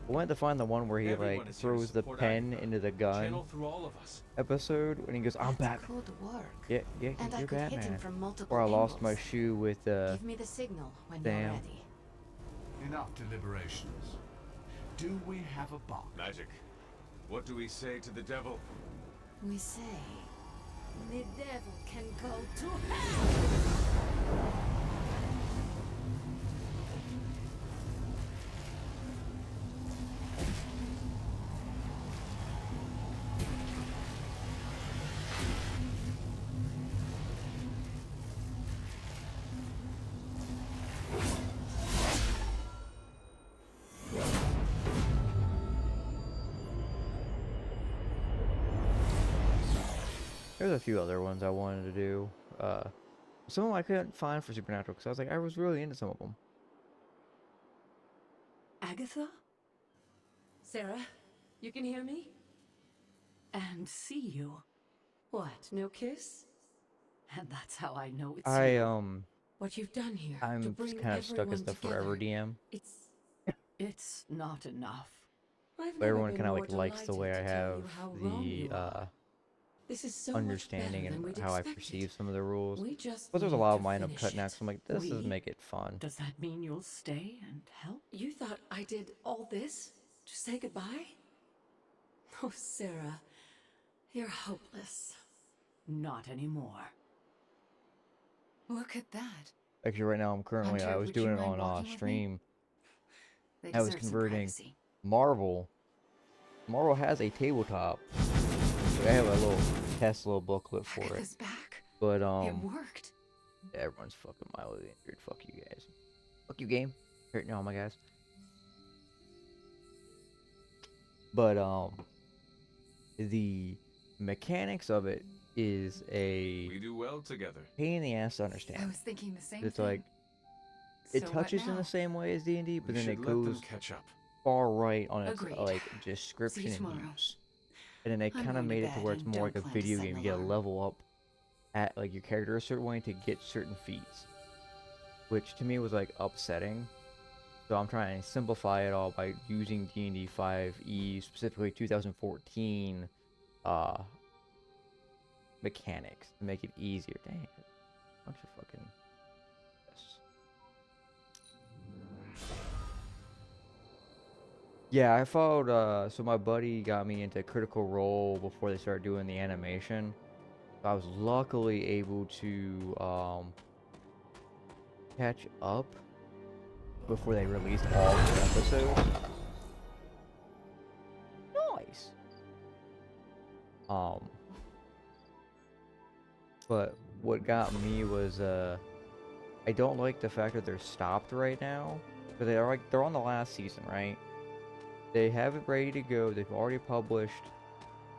I wanted to find the one where he Everyone like is here to throws the support pen Agatha. into the gun Channel through all of us. episode when he goes, "I'm That Batman." could work. Yeah, And I you're could hit him Batman. from multiple Or I lost my angles. shoe with Give me the signal when you're Damn. ready. Enough deliberations. Do we have a bark? Magic. What do we say to the devil? We say, the devil can go to hell! There's a few other ones I wanted to do. Some of them I couldn't find for Supernatural because I was like, I was really into some of them. Agatha? Sarah, you can hear me? And see you. What, no kiss? And that's how I know it's I you. What you've done here to I'm bring kind of stuck as everyone the forever together. DM. It's not enough. I've But never everyone been kind of more like likes the way I delighted to tell have you how wrong you the are. This is so much understanding better and than we'd how I expected. perceive some of the rules. We just But there's a need lot to of them I end up finish cutting out, it. so I'm like, this does We? make it fun. Does that mean you'll stay and help? You thought I did all this to say goodbye? Oh, Sarah, you're hopeless. Not anymore. Look at that. Actually, right now I'm currently, Hunter, I was would you doing it mind on walking with me? stream. They I was deserve some converting privacy. Marvel. Marvel has a tabletop. Like, I have a little little booklet for it. Agatha's back. But It worked. everyone's fucking mildly injured. Fuck you guys. Fuck you, game. Here, no, my guys. But the mechanics of it is a We do well together. pain in the ass to I understand. was thinking the same It's thing. like it So what touches in now? the same way as D&D, but We then should it let them goes catch up. far right on its Agreed. like See description you and tomorrow. use. And then they I'm kind of going to made it to bed where it's and more like a don't plan to video set game. an You gotta alarm. level up at like your character a certain way to get certain feats, which to me was like upsetting. So I'm trying to simplify it all by using D&D 5e, specifically 2014 mechanics to make it easier. Dang, bunch of fucking. Yeah, I followed, so my buddy got me into Critical Role before they started doing the animation. So I was luckily able to, catch up before they released all the episodes. Nice! But what got me was, I don't like the fact that they're stopped right now. But they're on the last season, right? They have it ready to go. They've already published,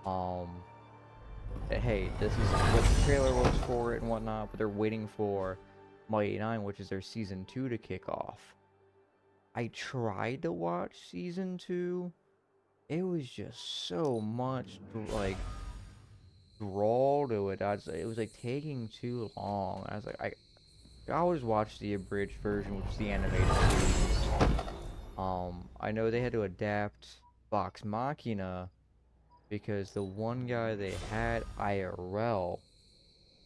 that, hey, this is what the trailer was for it and whatnot, but they're waiting for Mighty 9, which is their season 2 to kick off. I tried to watch season 2. It was just so much, like, drawl to it. It was, like, taking too long. I was like, I always watch the abridged version, which is the animated series. I know they had to adapt Vox Machina because the one guy they had IRL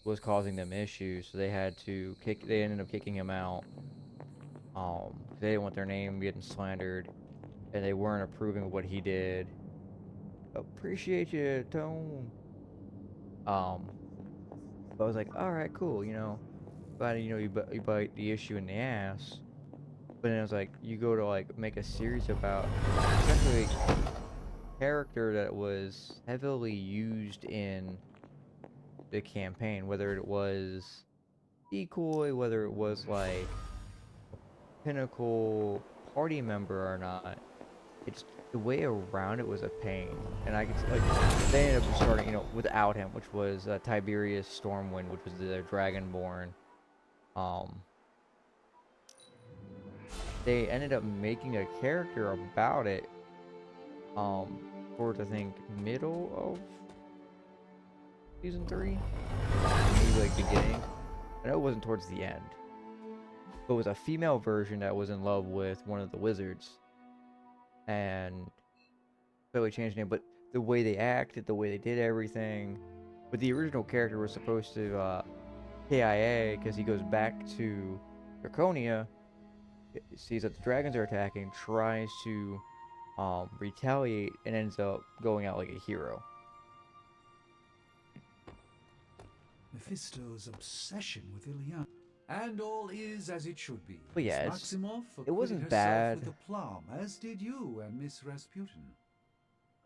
was causing them issues, so they had to they ended up kicking him out. They didn't want their name getting slandered, and they weren't approving of what he did. Appreciate you, Tone. But I was like, alright, cool, you know. But you know, you bite the issue in the ass. But then it was like, you go to like make a series about essentially a character that was heavily used in the campaign, whether it was decoy, whether it was like a pinnacle party member or not. It's the way around it was a pain, and I could like they ended up starting, you know, without him, which was Tiberius Stormwind, which was the Dragonborn. They ended up making a character about it, towards I think middle of season 3, maybe like beginning. I know it wasn't towards the end. But it was a female version that was in love with one of the wizards, and totally changed the name. But the way they acted, the way they did everything, but the original character was supposed to KIA because he goes back to Draconia, sees that the dragons are attacking, tries to retaliate, and ends up going out like a hero. Mephisto's obsession with Illyana. And all is as it should be. But yeah, Miss Maximoff it wasn't acquitted herself bad. with aplomb, as did you and Miss Rasputin.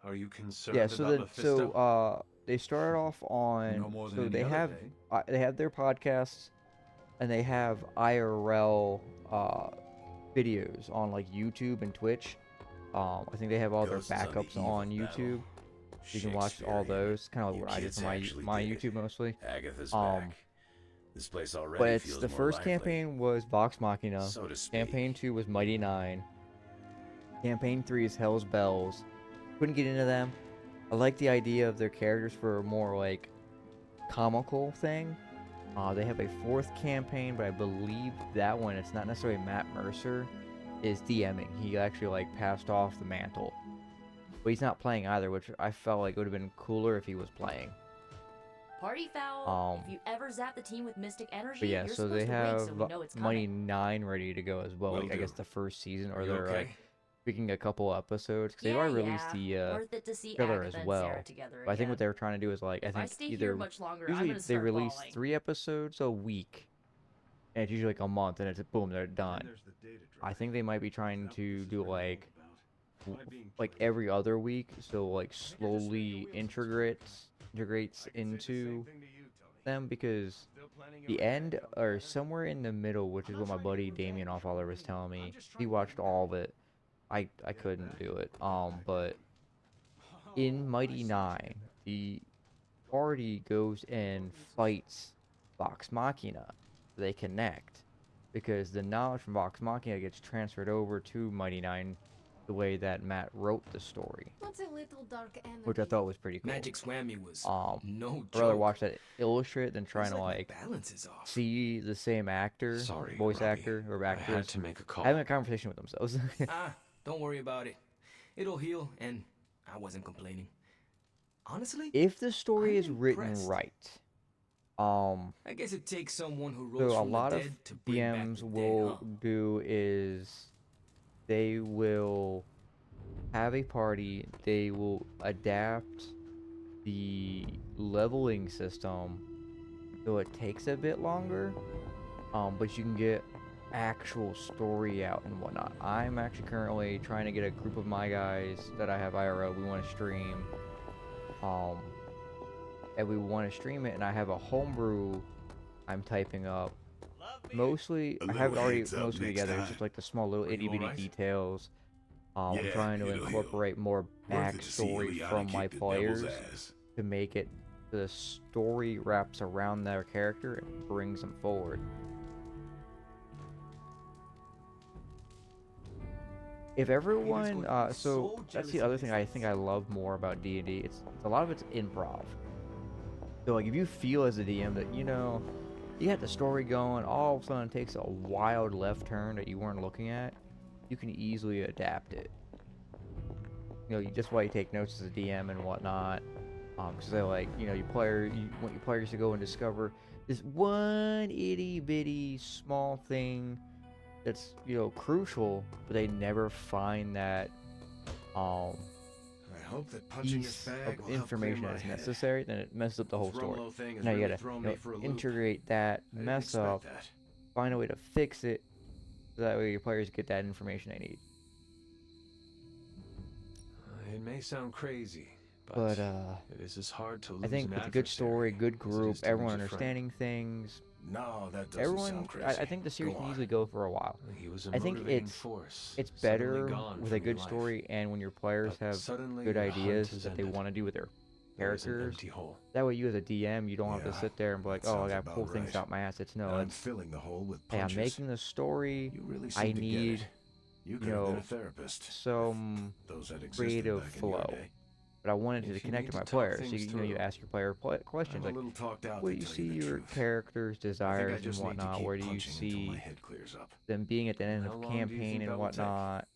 Are you concerned Yeah, about Mephisto? They started off on No more than so any they other have day. they have their podcasts, and they have IRL videos on like YouTube and Twitch. I think they have all Ghosts their on the backups eve on of YouTube. You can watch all Shakespearean. those. Kind of You like what I did kids for actually my did it. YouTube mostly. Agatha's back. This place already But it's feels the more first lively. campaign was Vox Machina. So to speak. Campaign 2 was Mighty 9. Campaign 3 is Hell's Bells. Couldn't get into them. I like the idea of their characters for a more like comical thing. They have a 4th campaign, but I believe that one, it's not necessarily Matt Mercer, is DMing. He actually like passed off the mantle. But he's not playing either, which I felt like it would have been cooler if he was playing. Party foul. Um, If you ever zap the team with mystic energy, But yeah, you're so supposed they to have win so we know it's Mighty coming. 9 ready to go as well. Will Like, I guess do. the first season, or Are you they're like okay? picking a couple episodes because they've Yeah, already released yeah. the Worth it to see trailer Agatha as and well. Sarah together But I think again. what they were trying to do is like If I think stay either here much longer, I'm usually gonna they start release bawling. 3 episodes a week, and it's usually like a month, and it's boom, they're done. I think they might be trying to do like like every other week, so like slowly integrates into them, because the end or somewhere in the middle, which is what my buddy Damien Offhaler was telling me. He watched all of it. I couldn't do it. But in Mighty 9, the party goes and fights Vox Machina. They connect because the knowledge from Vox Machina gets transferred over to Mighty 9 the way that Matt wrote the story, What's a little dark energy? which I thought was pretty cool. Magic's whammy was no I'd rather joke. watch that illustrate than trying Feels to like like my balance is off. see the same actor, Sorry, voice Robbie. actor or I actors had to make a call. having a conversation with themselves. Don't worry about it. It'll heal, and I wasn't complaining. Honestly, If the story I'm is written impressed. right, I guess it takes someone who rose so a from lot the of dead to bring back DMs the will dead, huh? do is they will have a party, they will adapt the leveling system so it takes a bit longer, but you can get actual story out and whatnot. I'm actually currently trying to get a group of my guys that I have IRL, we want to stream, and we want to stream it, and I have a homebrew I'm typing up. Mostly, A I have it little already heads up mostly next together. It's time. just like the small little Are you itty bitty alright? details. I'm Yeah, trying to it'll heal. incorporate more Worth it to see backstory Ileana from kick my the devil's players ass. to make it the story wraps around their character and brings them forward. If everyone, so that's the other thing I think I love more about D&D. It's a lot of it's improv. So like if you feel as a DM that you know you got the story going, all of a sudden it takes a wild left turn that you weren't looking at, you can easily adapt it. You know, just why you take notes as a DM and whatnot. Because they like, you know, you want your players to go and discover this one itty bitty small thing that's, you know, crucial, but they never find that I hope that punching this piece bag of will help clear information my that's head. necessary, then it messes up the whole This story. Rumlow thing has Now you really gotta thrown you me know, for a loop. integrate that I didn't mess expect up, that. find a way to fix it, so that way your players get that information they need. It may sound crazy, But it is as hard to lose I think an with a good story, good as it group, is to everyone lose a friend. understanding things. No, that doesn't Everyone, sound crazy. I think the series Go can on. easily go for a while. He was a I think motivating it's force, it's suddenly better gone with a from your good life. story and when your players But have suddenly good the hunt ideas has that they ended. want to do with their There is an characters. empty hole. That way, you as a DM, you don't have to Yeah, sit there and be like, that "Oh, I sounds gotta about pull things right. out my ass." It's no, And I'm it's filling the hole with hey, I'm punches. making the story. You really I seem to get need it. You you could have been know a therapist. some Those that existed creative back in your flow. day. but I wanted If to you connect need to my to talk players. So things you through, ask your player questions I'm a like, little talked out, where to do you tell see you the your truth. character's I think I desires and just need to whatnot? keep Where do you punching until my see head clears up. them being at the end How of long do you campaign think and that will take? whatnot?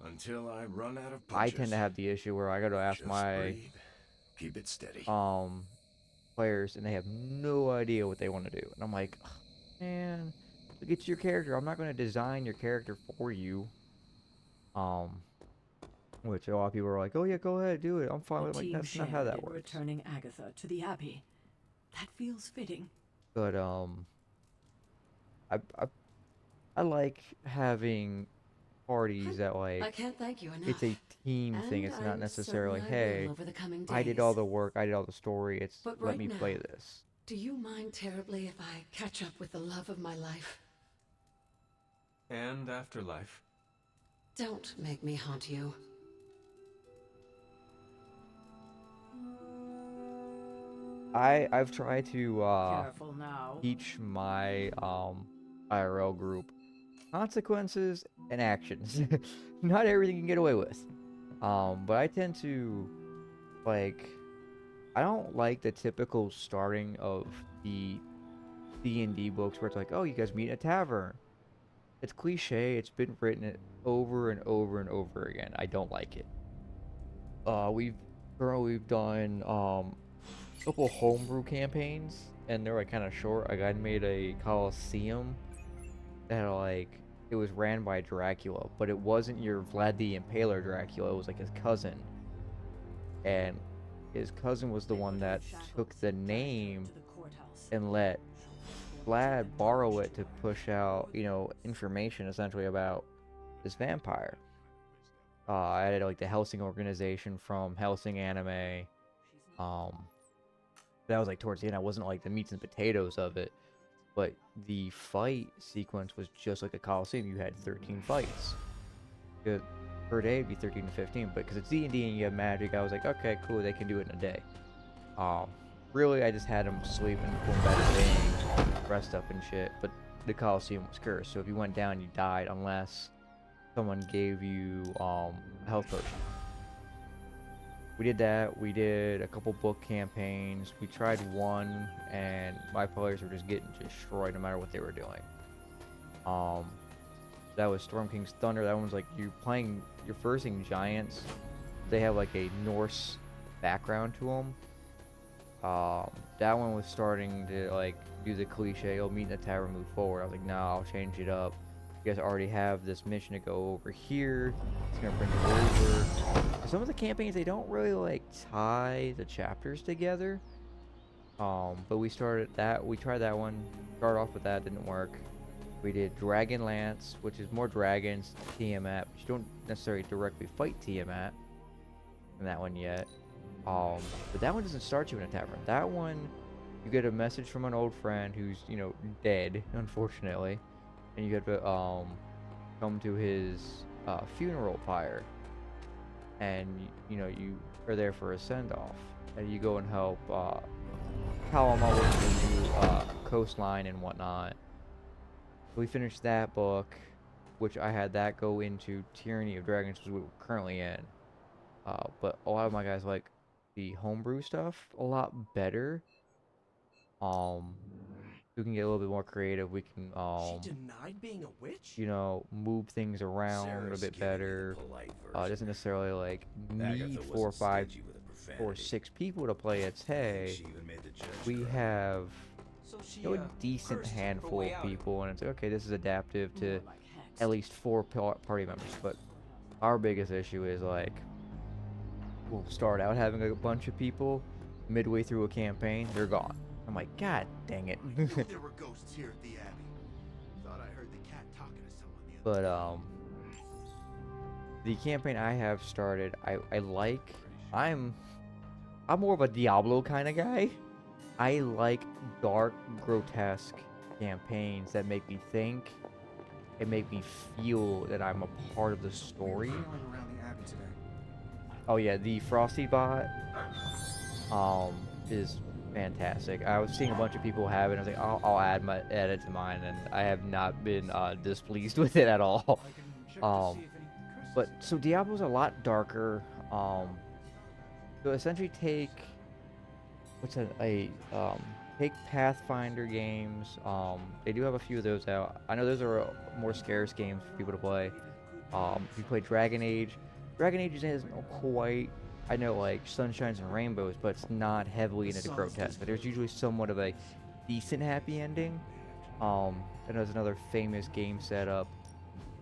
Until I run out of I punches. tend to have the issue where I got to ask Just my breathe. Keep it steady. players, and they have no idea what they want to do, and I'm like, "Ugh, man, look at your character. I'm not going to design your character for you." Which a lot of people are like, "Oh yeah, go ahead, do it. I'm fine The with it." Like, team that's not how that shared in works. returning Agatha to the Abbey. That feels fitting. But I like having parties that I like can't thank you enough. it's a team thing. And It's not I'm necessarily, certain I will hey, over the coming I did all days. the work, I did all the story. It's But let right me now, play this. Do you mind terribly if I catch up with the love of my life? And afterlife. Don't make me haunt you. I've tried to Careful now. teach my IRL group consequences and actions. Not everything you can get away with. But I tend to like I don't like the typical starting of the D&D books where it's like, oh, you guys meet in a tavern. It's cliche. It's been written over and over and over again. I don't like it. We've done a couple homebrew campaigns, and they're like kind of short. Like I made a Coliseum that like it was ran by Dracula, but it wasn't your Vlad the Impaler Dracula. It was like his cousin, and his cousin was the one that took the name and let Vlad borrow it to push out, you know, information essentially about this vampire. I had like the Helsing organization from Helsing anime. That was like towards the end. I wasn't like the meats and potatoes of it, but the fight sequence was just like a Coliseum. You had 13 fights. Per day it'd be 13 to 15, but because it's D&D and you have magic, I was like, okay, cool, they can do it in a day. Really, I just had them sleep and go better things, rest up and shit. But the Coliseum was cursed, so if you went down, you died unless someone gave you a health potion. We did that. We did a couple book campaigns. We tried one, and my players were just getting destroyed no matter what they were doing. That was Storm King's Thunder. That one's like you're versing giants. They have like a Norse background to them. That one was starting to like do the cliche, "Oh, meet in the tavern, move forward." I was like, "No, I'll change it up. You guys already have this mission to go over here. It's gonna bring you over." Some of the campaigns, they don't really like tie the chapters together. But we tried that one. Started off with that, didn't work. We did Dragonlance, which is more dragons, Tiamat, but you don't necessarily directly fight Tiamat in that one yet. But that one doesn't start you in a tavern. That one, you get a message from an old friend who's, you know, dead, unfortunately, and you have to come to his funeral pyre, and you know you are there for a send-off, and you go and help Kalama with the new coastline and whatnot. We finished that book, which I had that go into Tyranny of Dragons, which we're currently in. But a lot of my guys like the homebrew stuff a lot better. We can get a little bit more creative. We can, She denied being a witch? you know, move things around a little bit better. It doesn't necessarily like need 4 or 6 people to play. It's hey, we have a decent handful of people, and it's like, okay, this is adaptive to at least 4 party members. But our biggest issue is like we'll start out having a bunch of people, midway through a campaign, they're gone. I'm like, God dang it. I knew there were ghosts here at the Abbey. Thought I heard the cat talking to someone the other But the campaign I have started, I like. I'm more of a Diablo kind of guy. I like dark, grotesque campaigns that make me think and make me feel that I'm a part of the story. around the Abbey today. Oh yeah, the Frosty bot is fantastic. I was seeing a bunch of people have it, and I was like, I'll add it to mine, and I have not been displeased with it at all. But so Diablo's a lot darker. So essentially take take Pathfinder games. They do have a few of those out. I know those are more scarce games for people to play. If you play Dragon Age, Dragon Age isn't quite, I know, like Sunshines and Rainbows, but it's not heavily into the grotesque. But there's usually somewhat of a decent happy ending. I know there's another famous game setup.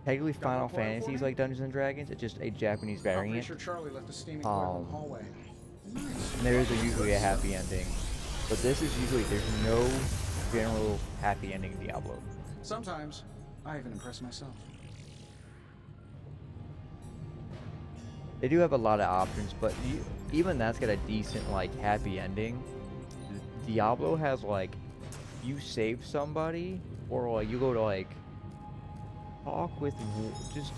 Technically, Final Fantasy is like Dungeons and Dragons. It's just a Japanese variant. Pretty sure Charlie left a steaming oil in the hallway. And there is usually a happy ending, but this is usually, there's no general happy ending in Diablo. Sometimes I even impress myself. They do have a lot of options, but even that's got a decent like happy ending. Diablo has like, you save somebody, or like you go to like talk with, just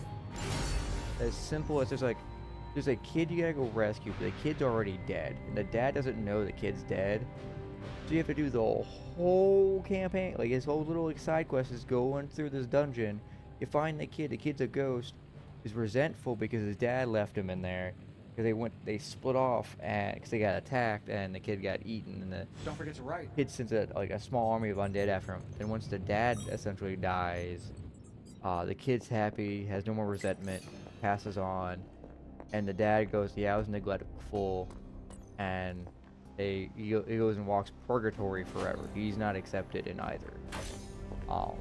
as simple as there's a kid you gotta go rescue, but the kid's already dead, and the dad doesn't know the kid's dead. So you have to do the whole campaign, like his whole little like, side quest is going through this dungeon. You find the kid's a ghost, is resentful because his dad left him in there, because they split off because they got attacked and the kid got eaten, and the Don't forget to write. kid sends a small army of undead after him. And once the dad essentially dies, the kid's happy, has no more resentment, passes on. And the dad goes, yeah, I was neglectful, and he goes and walks purgatory forever. He's not accepted in either. But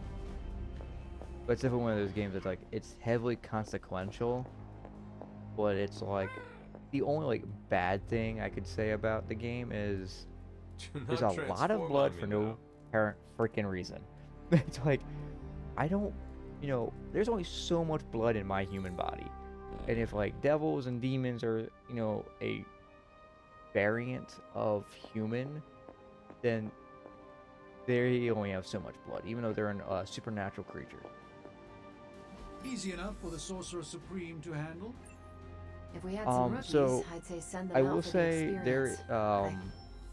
it's definitely one of those games that's like, it's heavily consequential, but it's like, the only like bad thing I could say about the game is there's a lot of blood for no apparent freaking reason. It's like, I don't, there's only so much blood in my human body. And if like devils and demons are, a variant of human, then they only have so much blood, even though they're a supernatural creature. Easy enough for the Sorcerer Supreme to handle. If we had some rookies, So I'd say send them I out will for the say experience.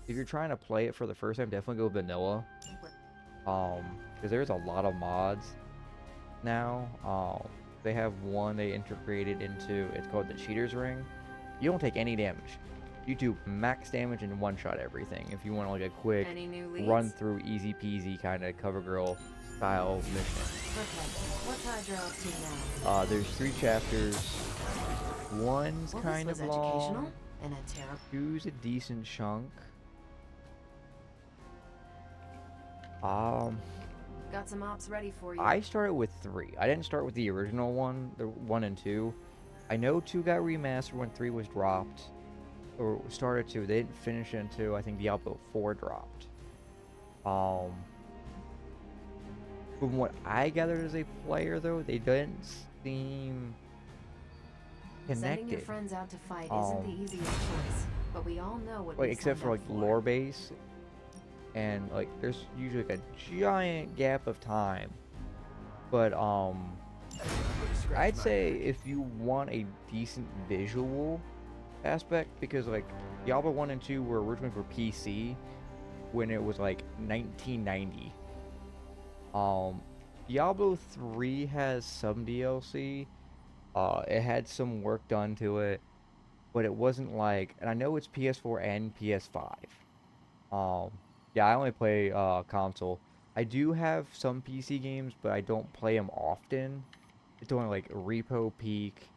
if you're trying to play it for the first time, definitely go vanilla. Because there's a lot of mods now. They have one they integrated into, it's called the Cheater's Ring. You don't take any damage. You do max damage and one-shot everything. If you want like a quick Any new leads? run through, easy peasy kind of cover girl style mission. Okay, what's Hydra up to now? There's 3 chapters. One's Well, kind this of was educational long. and a terrible. 2's a decent chunk. Got some ops ready for you. I started with 3. I didn't start with the original one, the 1 and 2. I know 2 got remastered when 3 was dropped, or started 2. They didn't finish it until I think Diablo 4 dropped. From what I gathered as a player, though, they didn't seem connected. Sending your friends out to fight isn't the easiest choice, but we all know what like we except signed for up like lore base, and like there's usually like a giant gap of time. But I'd say if you want a decent visual aspect, because like Diablo 1 and 2 were originally for PC when it was like 1990. Diablo 3 has some DLC. It had some work done to it, but it wasn't like, and I know it's PS4 and PS5. Yeah, I only play console. I do have some PC games, but I don't play them often. It's only like Repo Peak.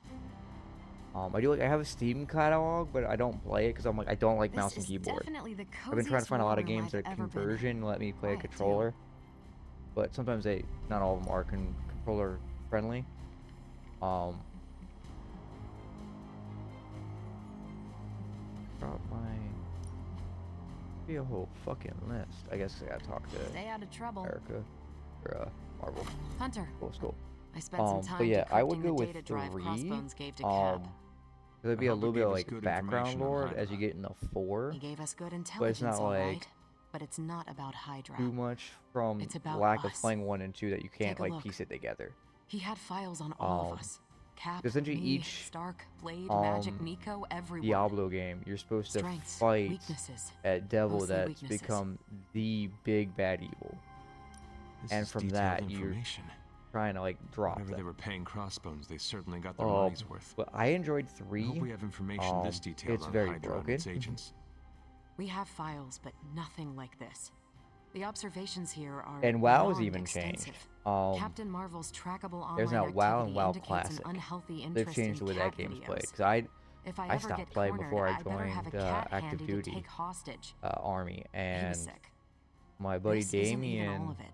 I have a Steam catalog, but I don't play it because I'm like, I don't like mouse and keyboard. I've been trying to find a lot of games that conversion let me play a controller, but sometimes not all of them are controller friendly. Drop be a whole fucking list. I guess I gotta talk to Stay out of trouble. Erica or Marvel. Hunter. Cool. I spent some time but yeah, I would decrypting go the with data drive 3. Crossbones gave to Cap. There'd be I a hope little it bit of gave us like good background information on lore Hydra. as you get in the 4. He gave us good But it's intelligence, not all like right. But it's not about Hydra. too much from It's about lack of us. playing 1 and 2 that you can't Take a like look. piece it together. He had files on all of us. Cap, Essentially me, each Stark, Blade, Magic, Nico, everyone. Diablo game, you're supposed Strengths, to fight weaknesses. a devil Mostly that's weaknesses. become the big bad evil. This And is from detailed that, you're information. trying to like drop Whenever them. they were paying Crossbones, they certainly got their money's worth. But I enjoyed 3. I hope we have information this detailed It's on very Hydra and broken. its agents. We have files, but nothing like this. The observations here are And WoW's beyond even extensive. changed. Captain Marvel's trackable online There's now WoW and activity WoW indicates Classic. an unhealthy They've interest changed in the way cat that game's videos. played. Because If I I ever stopped get playing cornered, before I I'd better have a joined cat Active handy Duty to take hostage. Army, He and was sick. my buddy This isn't even all Damien of it.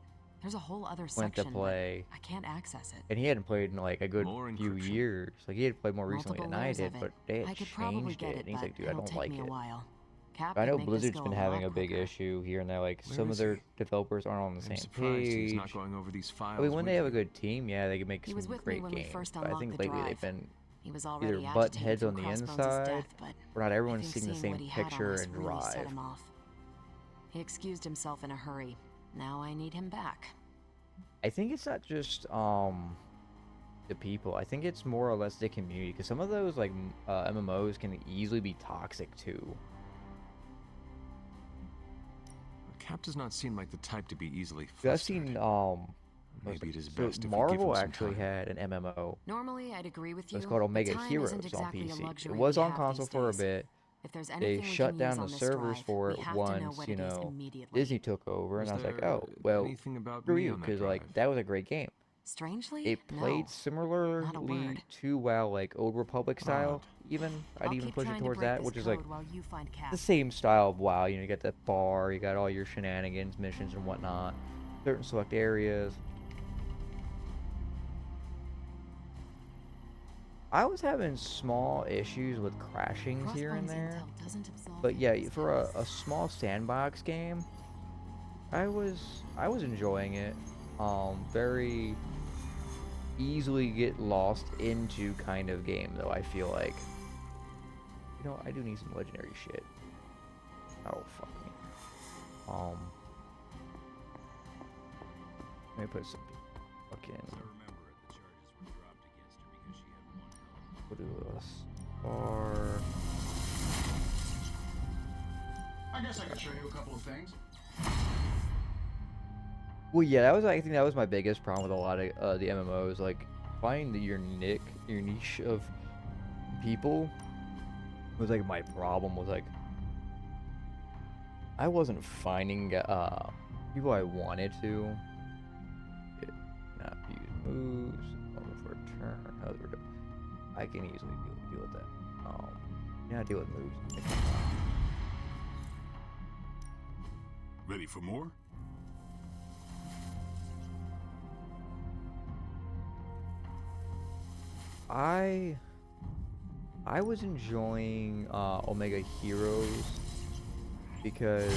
There's a whole other went section, to but play, I can't access it. and he hadn't played in like a good few years. Like he had played more recently Multiple than I layers did, of it. but they had I could probably changed get it. it, And he's but like, dude, I it'll don't take like me a it. while. Cap I could know make this Blizzard's go been a having a lot big quicker. issue here and there. Like Where some of is their he? developers aren't on the I'm same surprised page. he's not going over these files. I mean, when with they have you. a good team, yeah, they can make He some was with me great when we games. first But I unlocked think the lately drive. they've been He was either already butt agitated heads through on the Crossbones' inside, death, but or not everyone's I think seeing the seeing same what he had on picture us and really set drive. him off. He excused himself in a hurry. Now I need him back. I think it's not just the people. I think it's more or less the community, because some of those like MMOs can easily be toxic too. Cap does not seem like the type to be easily 'Cause I've flustered. seen Maybe it is so best if we give Marvel him some actually time. had an MMO. Normally, I'd agree with you. It's called but Omega time Heroes isn't on exactly a PC. It luxury was we on have console these for a days. bit. If there's They anything we shut can down use the on this servers drive, for we it have to know once, what you it is know, immediately. Disney took over, and Was I was like, there oh, well, anything about screw me you, on that because like drive? that was a great game. Strangely, It played no. similarly to WoW, like Old Republic style. Even I'd I'll even keep push it trying to towards break that, this which is like code while you find Cap. the same style of WoW. You know, you got the bar, you got all your shenanigans, missions, and whatnot. Certain select areas. I was having small issues with crashings here and Crossbones there, intel doesn't absolve but me yeah, of this for case. a small sandbox game, I was enjoying it. Very easily get lost into kind of game though. I feel like, you know, I do need some legendary shit. Oh fuck me. Let me put some fucking. What do this? Or I guess I could show you a couple of things. well, yeah, that was I think that was my biggest problem with a lot of the MMOs. Like finding your niche of people was like my problem. Was like I wasn't finding people I wanted to. Not use moves. Normal for a turn. How's it? I can easily deal with that. Yeah, deal with moves. Ready for more? I was enjoying Omega Heroes because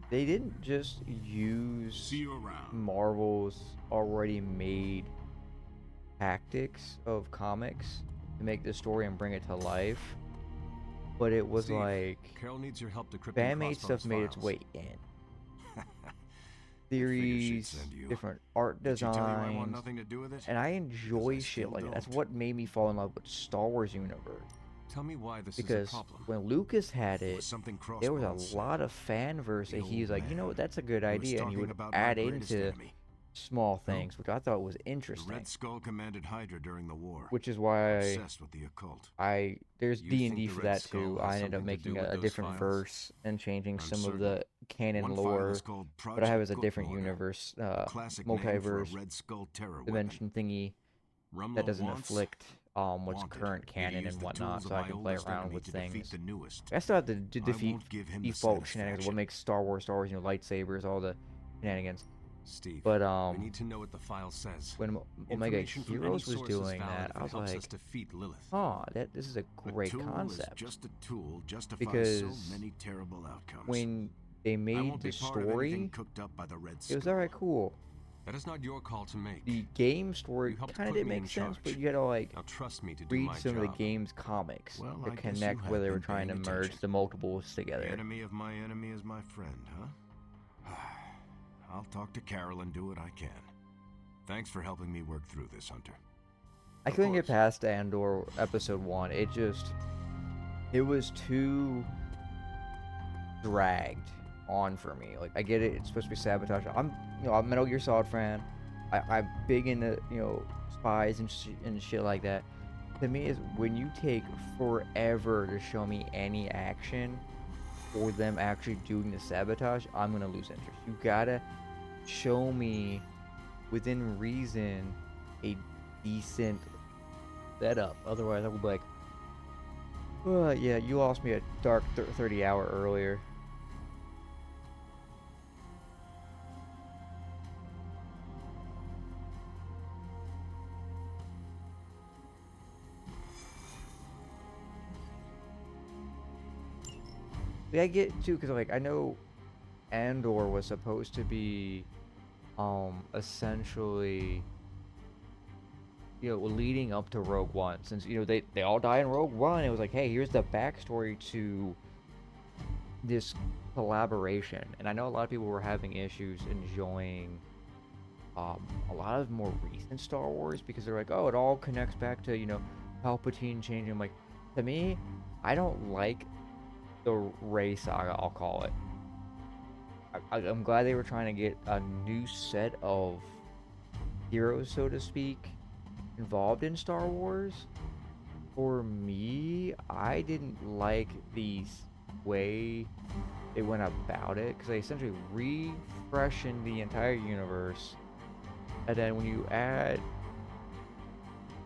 they didn't just use Marvel's already made tactics of comics to make the story and bring it to life, but it was Steve, like Carol needs your help decrypting fan-made Crossbones stuff made its files. way in. Theories, different art Did she tell you I want designs, nothing to do with it? and I enjoy shit still like that. That's don't. what made me fall in love with Star Wars universe. Tell me why this Because is a problem. when Lucas had it, something there was Crossbones a lot of fan verse that he's like, you know what, that's a good was idea, and he talking would about my add greatest into enemy. small things, which I thought was The interesting. Red Skull commanded Hydra during the war. Which is why Obsessed with the occult. there's You D&D think the for Red that too. Skull I has ended up something to do making with a those different files? verse and changing I'm some of certain. the canon One file lore. is called But I have as a Project different Gutmortar, universe, classic name for a multiverse, Red Skull terror dimension thingy Rumlow that doesn't wants, afflict what's wanted. current Me to canon use and the whatnot, tools so of I my can play oldest around enemy with to things. defeat the newest. I still have to I defeat won't give him the default shenanigans. What satisfaction. makes Star Wars, you know, lightsabers, all the shenanigans. Steve, But we need to know what the file says. when Omega Information from any Heroes was source is doing valid that, if I it was helps us like, defeat Lilith. oh, this is a great a tool concept. Is just a tool justifies Because so many terrible outcomes. when they I made won't the be part of anything story, cooked up by the Red it Skull. was alright, cool. That is not your call to make. The game story You helped kind of put didn't me in make sense, but charge. you had to like Now trust me to do read my some of the job. game's comics Well, to I guess you connect have where they were been trying to paying merge attention. the multiples The together. enemy of my enemy is my friend, huh? I'll talk to Carol and do what I can. Thanks for helping me work through this, Hunter. I couldn't get past Andor episode 1. It was too dragged on for me. Like, I get it, it's supposed to be sabotage. I'm a Metal Gear Solid fan. I'm big into, you know, spies and shit like that. To me, is when you take forever to show me any action or them actually doing the sabotage, I'm gonna lose interest. You gotta show me within reason a decent setup. Otherwise, I will be like, yeah, you lost me a dark 30 hour earlier. Yeah, I get too, because like I know Andor was supposed to be essentially, you know, leading up to Rogue One, since, you know, they all die in Rogue One. It was like, hey, here's the backstory to this collaboration. And I know a lot of people were having issues enjoying a lot of more recent Star Wars, because they're like, oh, it all connects back to, you know, Palpatine changing. I'm like, to me, I don't like the Rey saga, I'll call it. I'm glad they were trying to get a new set of heroes, so to speak, involved in Star Wars. For me, I didn't like the way they went about it, because they essentially refreshened the entire universe, and then when you add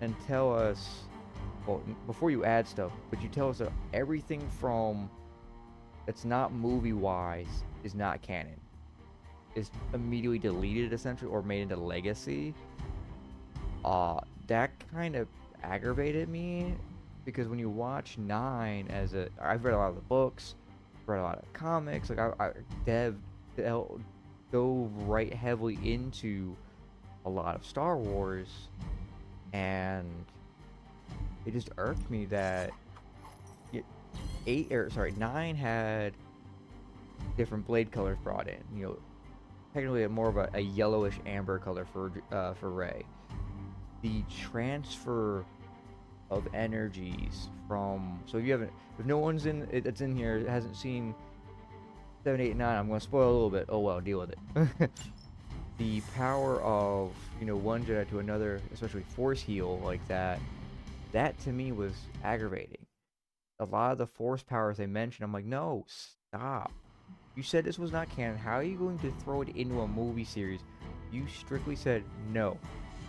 and tell us, well, before you add stuff, but you tell us that everything from that's not movie-wise is not canon, is immediately deleted essentially, or made into legacy. That kind of aggravated me, because when you watch 9 I've read a lot of the books, read a lot of comics, like I dove right heavily into a lot of Star Wars, and it just irked me that 9 had different blade colors brought in. You know, technically more of a yellowish amber color for Rey. The transfer of energies from, so if no one's in that's in here hasn't seen 7, 8, 9, I'm going to spoil a little bit. Oh well, deal with it. The power of, you know, one Jedi to another, especially Force heal like that to me was aggravating. A lot of the Force powers they mentioned, I'm like, no, stop. You said this was not canon. How are you going to throw it into a movie series? You strictly said, no,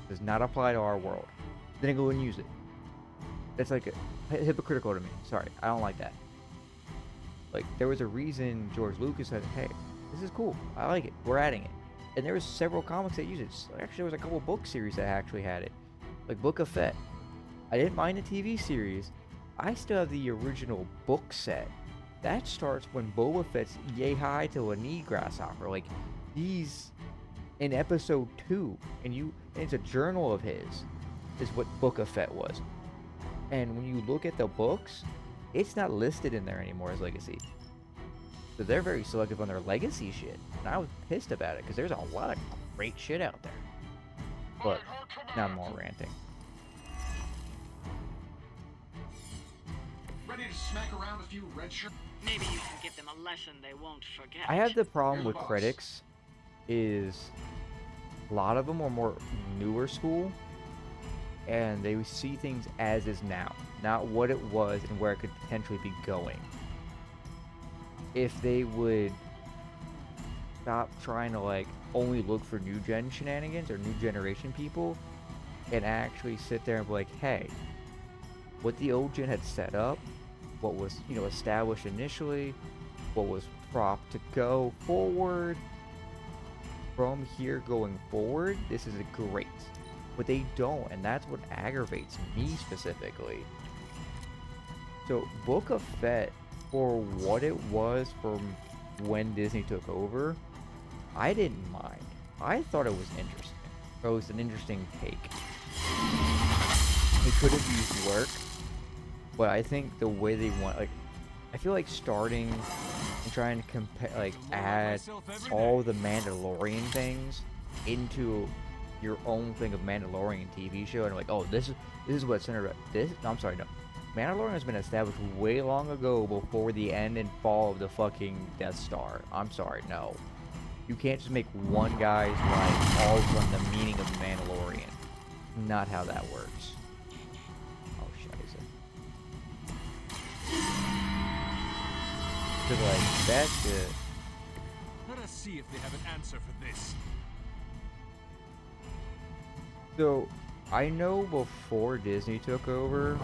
does not apply to our world. Then go and use it. That's like hypocritical to me. Sorry, I don't like that. Like, there was a reason George Lucas said, hey, this is cool. I like it. We're adding it. And there was several comics that used it. Actually, there was a couple book series that actually had it. Like Book of Fett. I didn't mind the TV series. I still have the original book set. That starts when Boba Fett's yay high to a knee grasshopper. Like, he's in episode 2. And it's a journal of his, is what Book of Fett was. And when you look at the books, it's not listed in there anymore as legacy. So they're very selective on their legacy shit. And I was pissed about it, because there's a lot of great shit out there. But now I'm all ranting. Ready to smack around a few red shirts? Maybe you can give them a lesson they won't forget. I have the problem with critics is a lot of them are more newer school, and they see things as is now, not what it was and where it could potentially be going. If they would stop trying to like only look for new gen shenanigans or new generation people, and actually sit there and be like, hey, what the old gen had set up, what was, you know, established initially, what was propped to go forward, from here going forward, this is a great. But they don't, and that's what aggravates me specifically. So Book of Fett, for what it was from when Disney took over, I didn't mind. I thought it was interesting. It was an interesting take. It could have used work, but I think the way they want, like, I feel like starting and trying to compare, like, add all the Mandalorian things into your own thing of Mandalorian TV show, and like, oh, this is what's centered about this. No, I'm sorry, no. Mandalorian has been established way long ago, before the end and fall of the fucking Death Star. I'm sorry, no. You can't just make one guy's life all from the meaning of Mandalorian. Not how that works. Oh, scheiße. Cause like, that's it. Let us see if they have an answer for this. So, I know before Disney took over,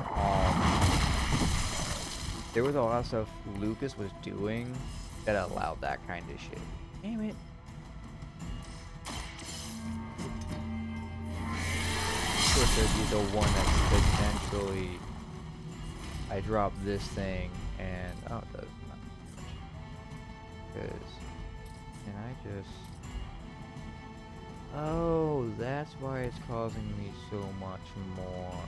there was a lot of stuff Lucas was doing that allowed that kind of shit. Damn it. Of course, there'd be the one that potentially I drop this thing and oh, it does not much. Because can I just? Oh, that's why it's causing me so much more.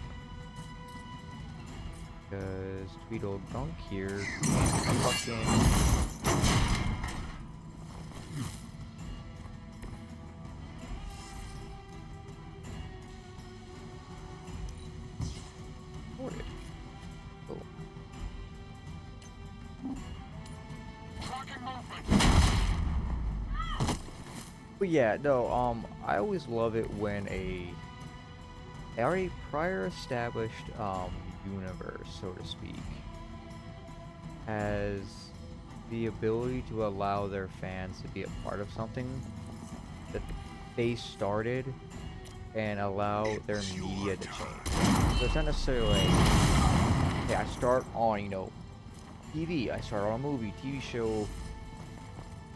Because Tweedle Gunk here can't fucking. Cool. But yeah, no, I always love it when a already prior established universe, so to speak, has the ability to allow their fans to be a part of something that they started and allow their media to change. So it's not necessarily like, hey, I start on, you know, TV, I start on a movie, TV show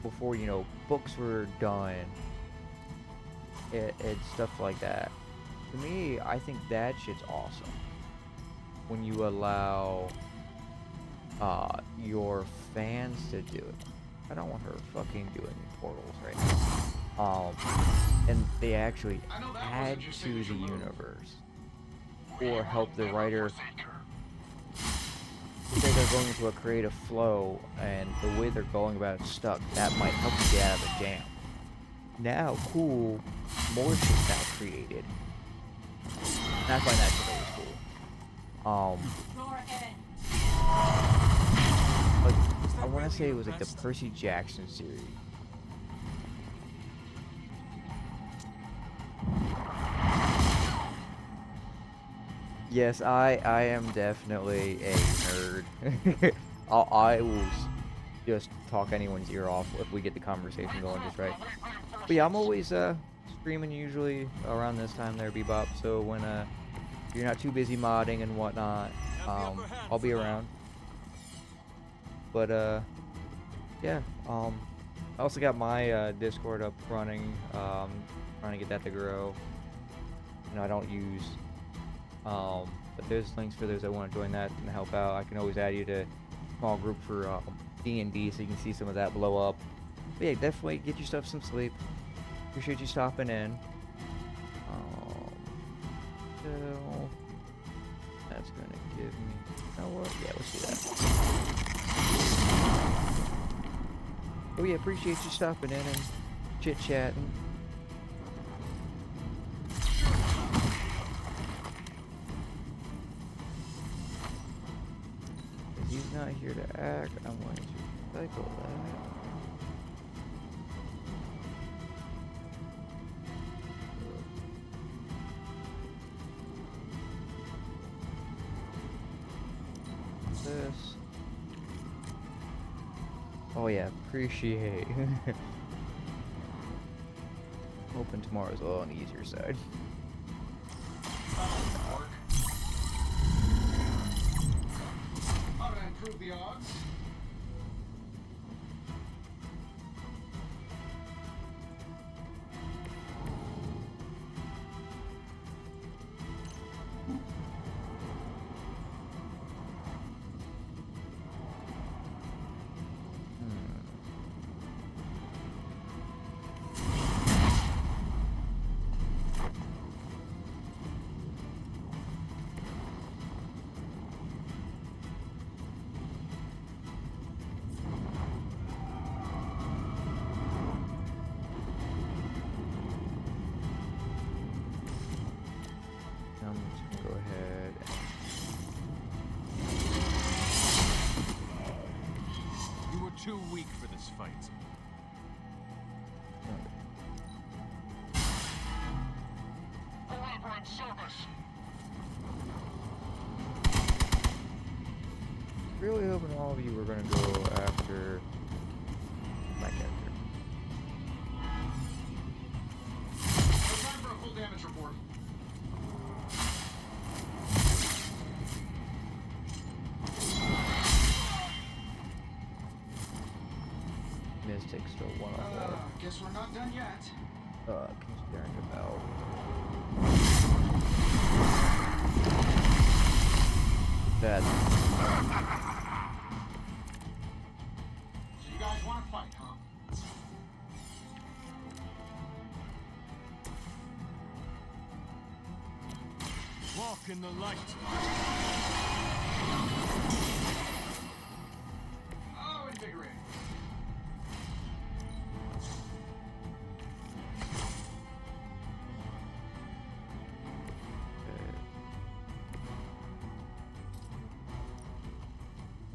before, you know, books were done and stuff like that. To me, I think that shit's awesome. When you allow your fans to do it. I don't want her fucking doing portals right now. And they actually add to the universe or help the writer. Say they're going into a creative flow and the way they're going about it stuck, that might help you get out of the jam. Now, cool, more shit's now created. And I find that shit always cool. Like, I want to say it was like the Percy Jackson series. Yes, I am definitely a nerd. I will just talk anyone's ear off if we get the conversation going just right. But yeah, I'm always streaming usually around this time there, Bebop. So when you're not too busy modding and whatnot, I'll be around. But yeah, I also got my Discord up running, trying to get that to grow. You know, I don't use. But there's links for those that want to join that and help out. I can always add you to a small group for D&D so you can see some of that blow up. But yeah, definitely get yourself some sleep. Appreciate you stopping in. So that's gonna give me. You know what? Yeah, let's do that. Oh yeah, appreciate you stopping in and chit chatting. He's not here to act. I'm going to cycle that. This. Oh yeah, appreciate. Hoping tomorrow's a little on the easier side. Improve the odds. Too weak for this fight. in service. Really hoping all of you were gonna go after my character. Time for a full damage report. Mystic still 104. Guess we're not done yet. Considering about. Bad. So you guys want to fight, huh? Walk in the light. Oh, invigorating.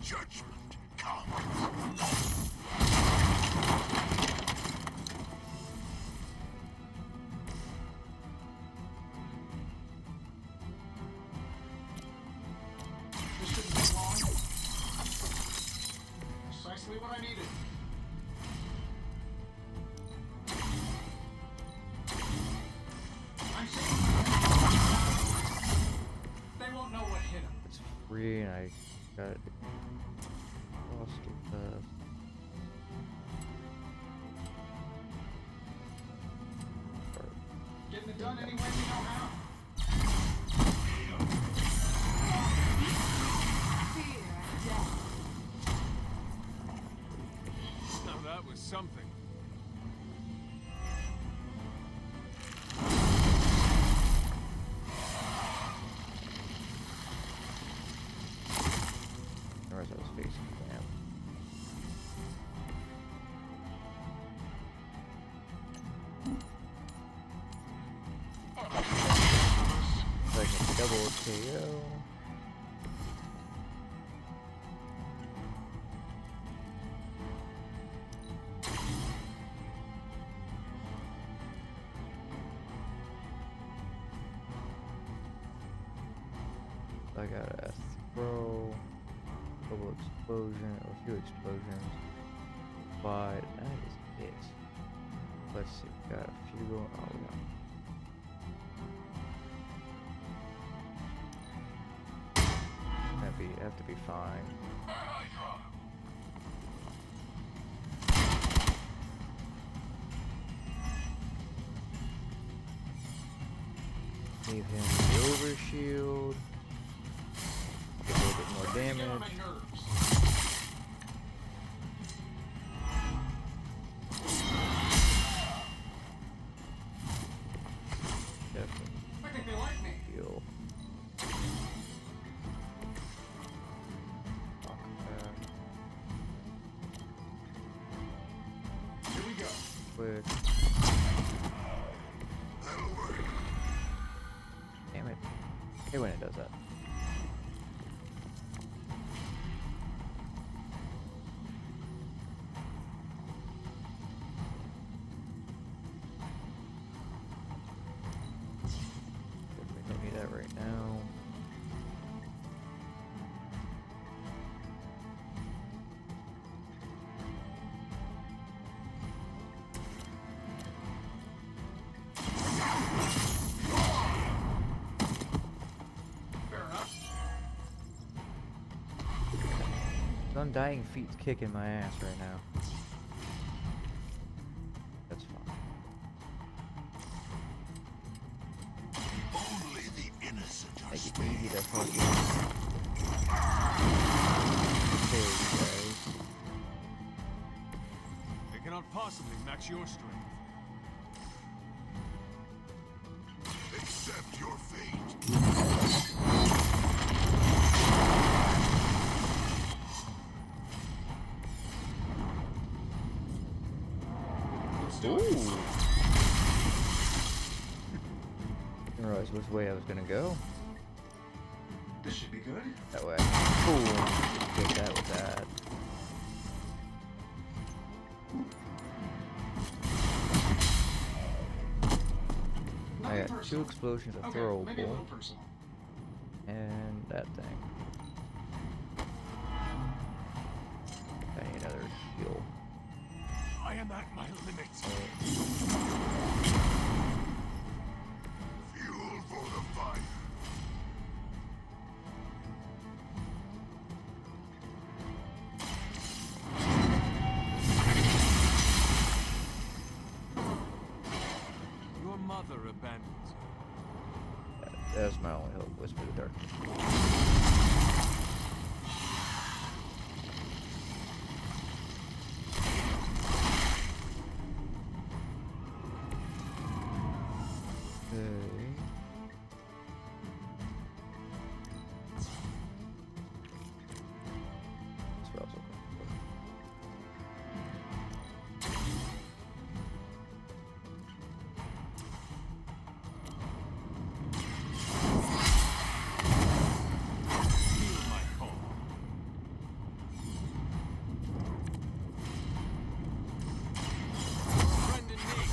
Judgment comes. This shouldn't be long. Precisely what I needed. I'm safe. They won't know what hit them. It's free and I got it. Lost it. Getting it done any way we know how. Now that was something. Or as I was facing damn. Like a double KO. I got a throw, double explosion, or a few explosions, but that is it. Let's see, got a few going. Oh, we got. Have to be fine. Leave him the overshield. Get a little bit more damage. Definitely. I think they like me. Heal. Here we go. Quick. Damn it. I hate when it does that. We don't need that right now. Undying Feet's kicking my ass right now. That's fine. Only the innocent are Make it spared. easy to fucking kill you guys. It cannot possibly match your strength. Accept your fate. Ooh. Didn't realize which way I was gonna go. This should be good. That way. Ooh. Take that with that. I got 2 explosions are Okay, maybe a throwable. little personal. And that thing. I need another heal. I am at my limits. Fuel for the fire. Your mother abandons you. That's my only hope. Whisper the darkness. Okay. That's what I was looking for. Feel my call. Friend in need.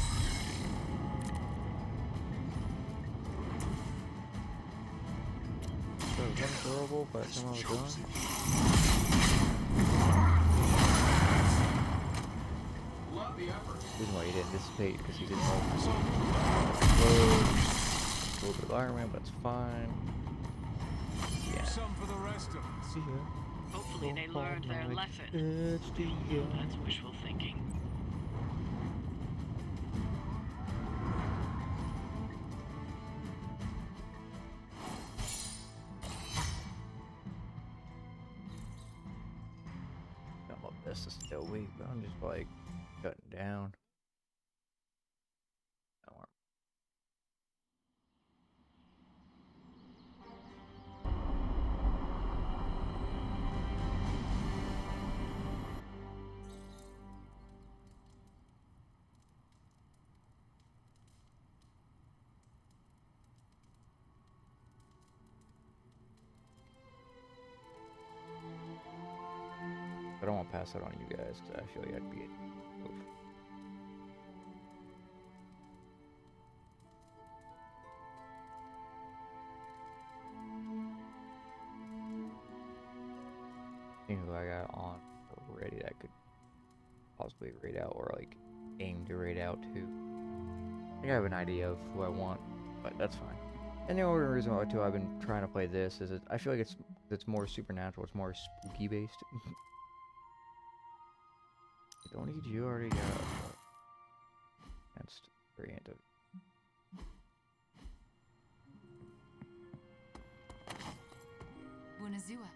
So it's unthrowable, but somehow it's done. Love the effort. Reason why he didn't dissipate because he didn't know. A little bit of Iron Man, but it's fine. Yeah. Some for the rest of us. Hopefully they learned their lesson. That's wishful thinking. My best is still weak, but I'm just like cutting down. I don't want to pass that on to you guys because I feel like I'd be oof. Think who I got on already that I could possibly raid out or like aim to raid out to. I think I have an idea of who I want, but that's fine. And the only reason why too I've been trying to play this is I feel like it's more supernatural, it's more spooky based. I don't need you, already got advanced variant of. Bunazua.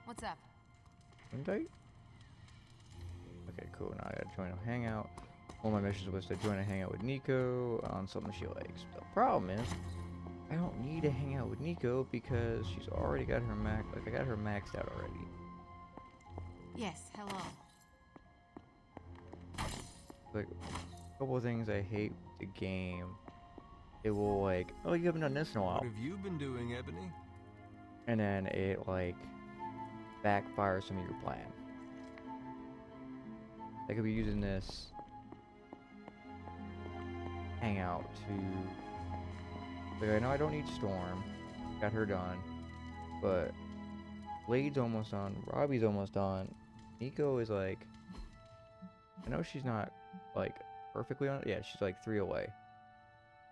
What's up? Invite? Okay, cool. Now I gotta join a hangout. One of my missions was to join a hangout with Nico on something she likes. The problem is, I don't need to hang out with Nico because she's already got her I got her maxed out already. Yes, hello. Like, a couple of things I hate with the game. It will like, oh, you haven't done this in a while. What have you been doing, Ebony? And then it like backfires some of your plan. I could be using this hangout to, like, I know I don't need Storm, got her done, but Blade's almost done, Robbie's almost done, Nico is like, I know she's not like perfectly on it, yeah, she's like 3 away,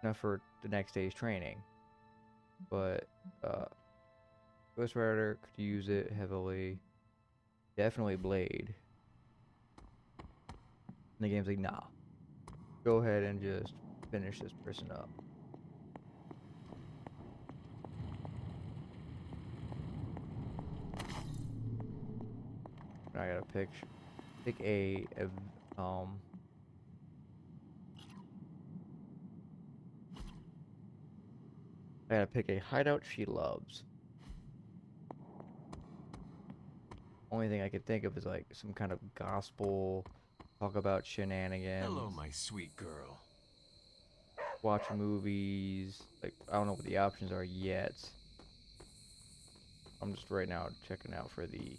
enough for the next day's training, but Ghost Rider could use it heavily, definitely Blade, and the game's like, nah, go ahead and just finish this person up. I gotta pick a I gotta pick a hideout she loves. Only thing I could think of is like some kind of gospel, talk about shenanigans. Hello, my sweet girl. Watch movies. Like, I don't know what the options are yet. I'm just right now checking out for the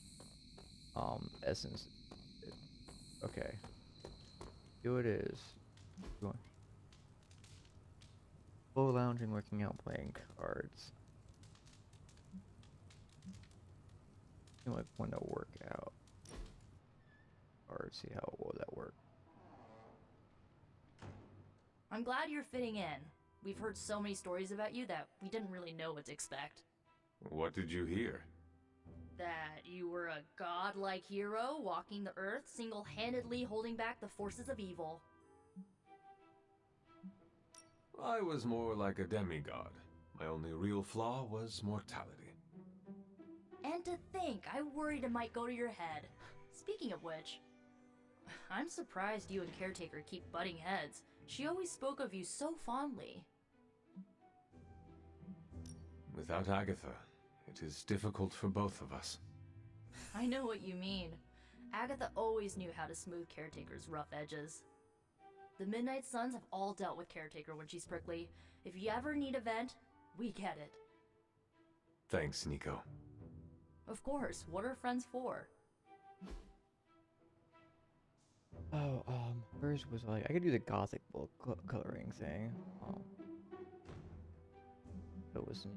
essence. Okay. Here it is. Full lounging, working out, playing cards. You like when to work out. Or see how well that work. I'm glad you're fitting in. We've heard so many stories about you that we didn't really know what to expect. What did you hear? That you were a godlike hero walking the earth, single-handedly holding back the forces of evil. I was more like a demigod. My only real flaw was mortality. And to think, I worried it might go to your head. Speaking of which, I'm surprised you and Caretaker keep butting heads. She always spoke of you so fondly. Without Agatha, it is difficult for both of us. I know what you mean. Agatha always knew how to smooth Caretaker's rough edges. The Midnight Suns have all dealt with Caretaker when she's prickly. If you ever need a vent, we get it. Thanks, Nico. Of course, what are friends for? Oh, hers was like, I could do the gothic book coloring thing. It was.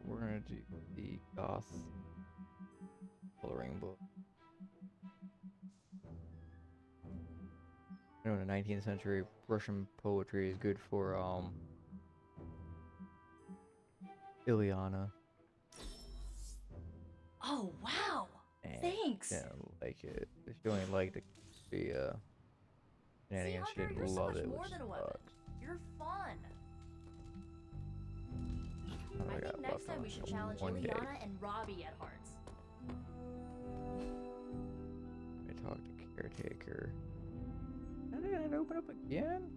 We're gonna do the goth coloring book. You know, in the 19th century, Russian poetry is good for, Ilyana. Oh, wow! And Thanks! Yeah, like it. If you only liked the, shenanigans, she didn't you're so love much it, more which than a weapon. sucks. You're fun! I I got think next left time on we should it challenge one day. Ilyana and Robbie at Hearts. I talked to Caretaker. And then it open up again?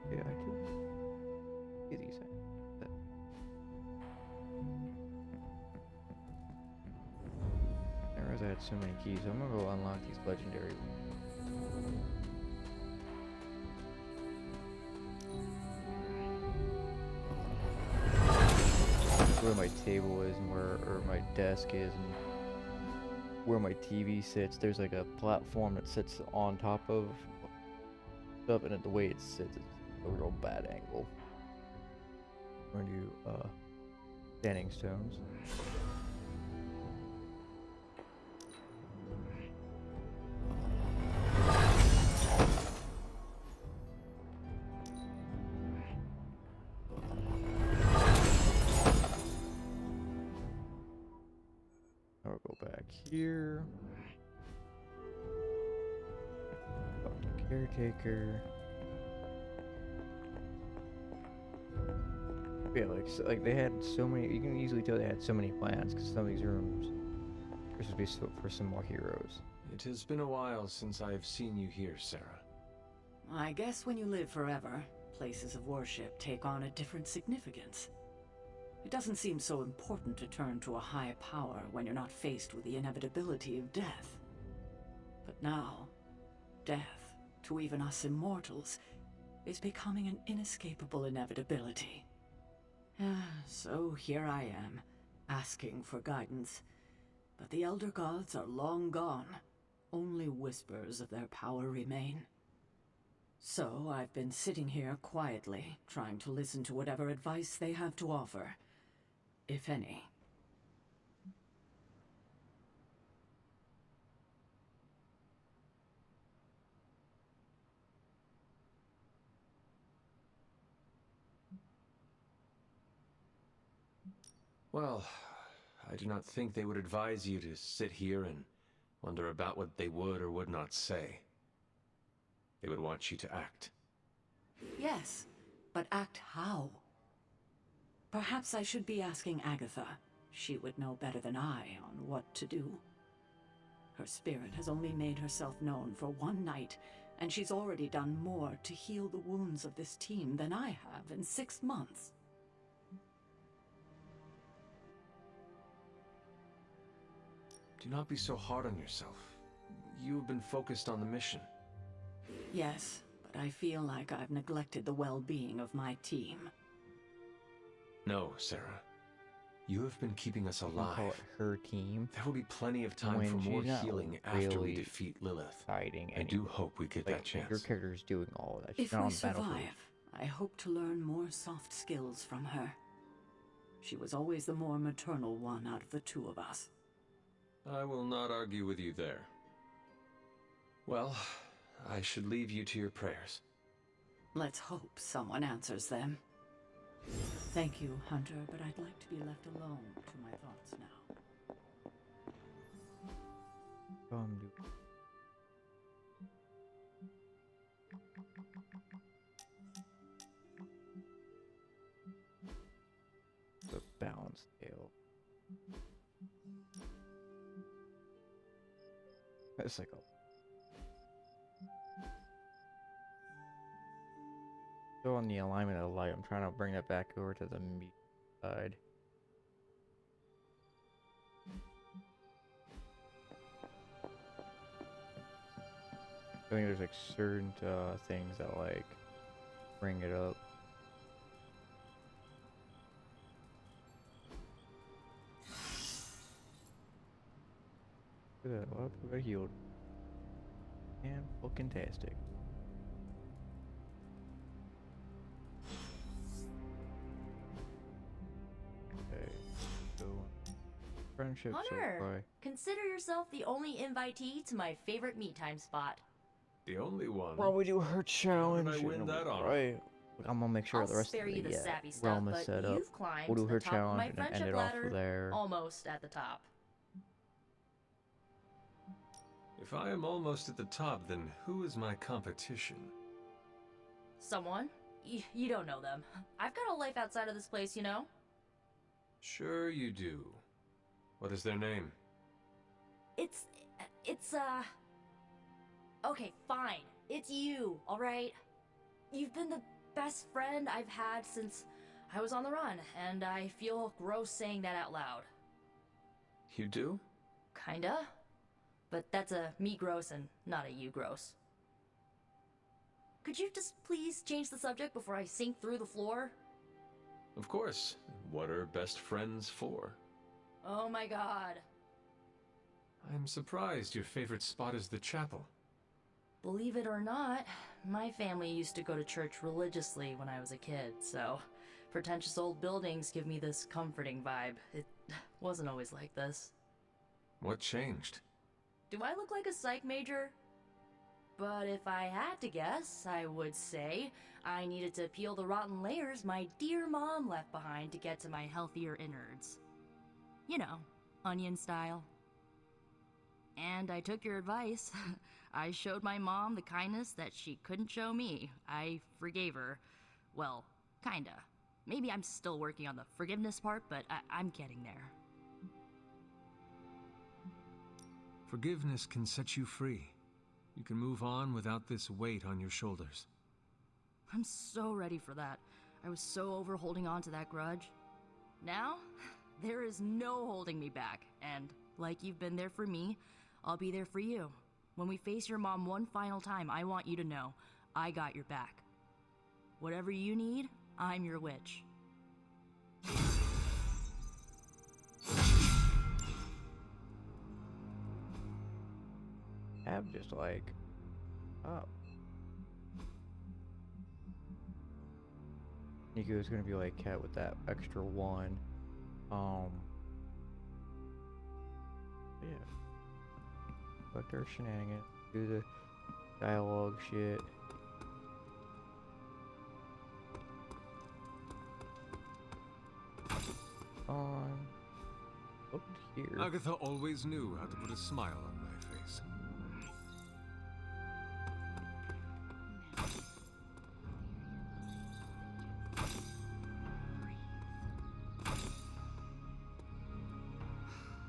Yeah, I do. Easy say. I realized I had so many keys. I'm gonna go unlock these legendary ones. Where my table is and or my desk is and where my TV sits. There's like a platform that sits on top of stuff, and the way it sits, it's a real bad angle. We're gonna do standing stones. I'll go back here. Talk to Caretaker. Yeah, like they had so many. You can easily tell they had so many plans because some of these rooms are supposed to be for some more heroes. It has been a while since I have seen you here, Sarah. I guess when you live forever, places of worship take on a different significance. It doesn't seem so important to turn to a high power when you're not faced with the inevitability of death. But now, death, to even us immortals, is becoming an inescapable inevitability. So here I am, asking for guidance. But the Elder Gods are long gone. Only whispers of their power remain. So I've been sitting here quietly, trying to listen to whatever advice they have to offer, if any. Well, I do not think they would advise you to sit here and wonder about what they would or would not say. They would want you to act. Yes, but act how? Perhaps I should be asking Agatha. She would know better than I on what to do. Her spirit has only made herself known for one night, and she's already done more to heal the wounds of this team than I have in 6 months. Do not be so hard on yourself. You have been focused on the mission. Yes, but I feel like I've neglected the well-being of my team. No, Sarah. You have been keeping us Call alive. it her team. There will be plenty of time When for more she's not healing after we really defeat Lilith. Fighting I do hope we get that chance. Your character's doing all of that. She's If not we on the battlefield. survive, I hope to learn more soft skills from her. She was always the more maternal one out of the two of us. I will not argue with you there. Well, I should leave you to your prayers. Let's hope someone answers them. Thank you, Hunter, but I'd like to be left alone to my thoughts now. The balance scale. It's like a still on the alignment of the light. I'm trying to bring that back over to the meat side. I think there's like certain things that like bring it up. Look at that, a lot of people got healed. And fucking tastic. Okay, so friendship so Hunter, far. consider yourself the only invitee to my favorite meat time spot. The only one. Well, we do her challenge. How did I win that honor? Right. I'm gonna make sure I'll the rest spare of you the the sappy realm stuff, is but set up. you've climbed We'll do to her the top of challenge my and then end friendship it off ladder, there. almost at the top. If I am almost at the top, then who is my competition? Someone? You don't know them. I've got a life outside of this place, you know? Sure you do. What is their name? It's, okay, fine. It's you, alright? You've been the best friend I've had since I was on the run, and I feel gross saying that out loud. You do? Kinda. But that's a me gross and not a you gross. Could you just please change the subject before I sink through the floor? Of course. What are best friends for? Oh my god. I'm surprised your favorite spot is the chapel. Believe it or not, my family used to go to church religiously when I was a kid, so pretentious old buildings give me this comforting vibe. It wasn't always like this. What changed? Do I look like a psych major? But if I had to guess, I would say I needed to peel the rotten layers my dear mom left behind to get to my healthier innards. You know, onion style. And I took your advice. I showed my mom the kindness that she couldn't show me. I forgave her. Well, kinda. Maybe I'm still working on the forgiveness part, but I'm getting there. Forgiveness can set you free. You can move on without this weight on your shoulders. I'm so ready for that. I was so over holding on to that grudge. Now, there is no holding me back, and like you've been there for me, I'll be there for you. When we face your mom one final time, I want you to know I got your back. Whatever you need, I'm your witch. Have just like up. Nico's gonna be like Cat with that extra one. Yeah. Collect our shenanigans. Do the dialogue shit. Look here. Agatha always knew how to put a smile on my face.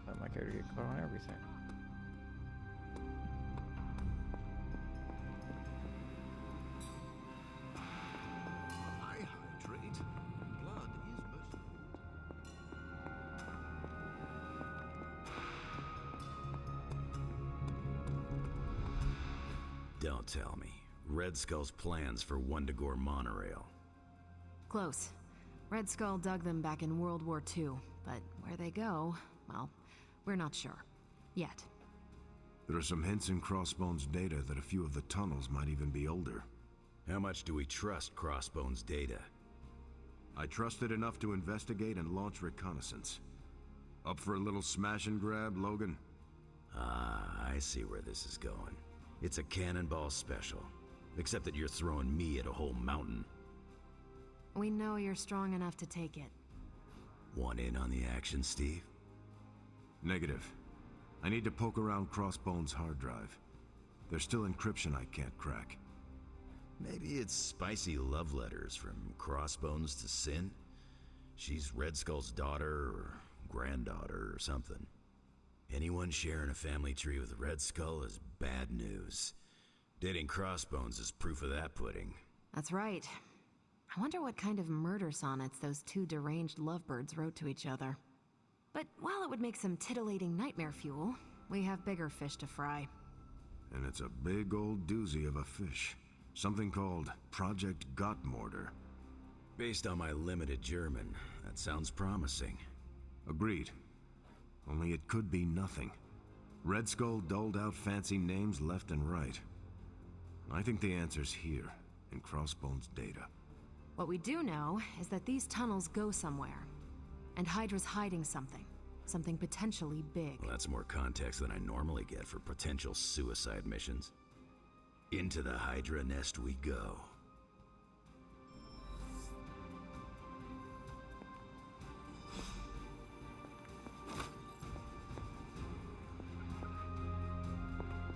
Let my character get caught on everything. Don't tell me. Red Skull's plans for Wundagore monorail. Close. Red Skull dug them back in World War II, but where they go, well, we're not sure. Yet. There are some hints in Crossbone's data that a few of the tunnels might even be older. How much do we trust Crossbone's data? I trust it enough to investigate and launch reconnaissance. Up for a little smash and grab, Logan? Ah, I see where this is going. It's a cannonball special. Except that you're throwing me at a whole mountain. We know you're strong enough to take it. Want in on the action, Steve? Negative. I need to poke around Crossbone's hard drive. There's still encryption I can't crack. Maybe it's spicy love letters from Crossbones to Sin? She's Red Skull's daughter or granddaughter or something. Anyone sharing a family tree with Red Skull is bad news. Dating Crossbones is proof of that pudding. That's right. I wonder what kind of murder sonnets those two deranged lovebirds wrote to each other. But while it would make some titillating nightmare fuel, we have bigger fish to fry. And it's a big old doozy of a fish. Something called Project Gottmorder. Based on my limited German, that sounds promising. Agreed. Only it could be nothing. Red Skull doled out fancy names left and right. I think the answer's here, in Crossbone's data. What we do know is that these tunnels go somewhere. And Hydra's hiding something. Something potentially big. Well, that's more context than I normally get for potential suicide missions. Into the Hydra nest we go.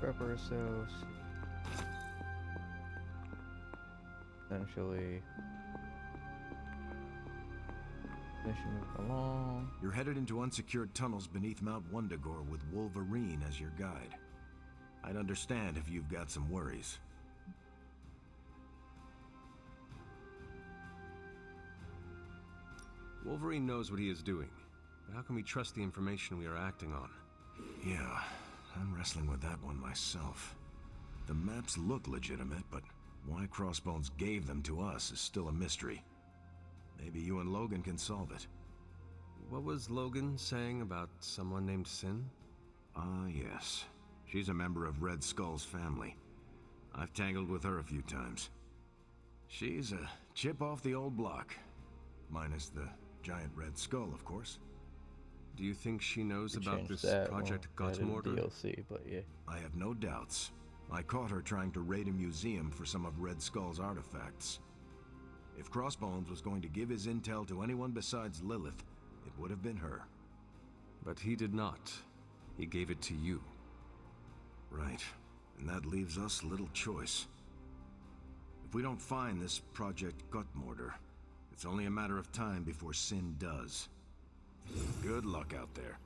Prep ourselves. Essentially, mission move along. You're headed into unsecured tunnels beneath Mount Wundagore with Wolverine as your guide. I'd understand if you've got some worries. Wolverine knows what he is doing, but how can we trust the information we are acting on? Yeah, I'm wrestling with that one myself. The maps look legitimate, but why Crossbones gave them to us is still a mystery. Maybe you and Logan can solve it. What was Logan saying about someone named Sin? Ah, yes. She's a member of Red Skull's family. I've tangled with her a few times. She's a chip off the old block. Minus the giant Red Skull, of course. Do you think she knows We about changed this that Project when we added Gottmorder? DLC, but yeah. I have no doubts. I caught her trying to raid a museum for some of Red Skull's artifacts. If Crossbones was going to give his intel to anyone besides Lilith, it would have been her. But he did not. He gave it to you. Right. And that leaves us little choice. If we don't find this Project Gottmorder, it's only a matter of time before Sin does. Good luck out there.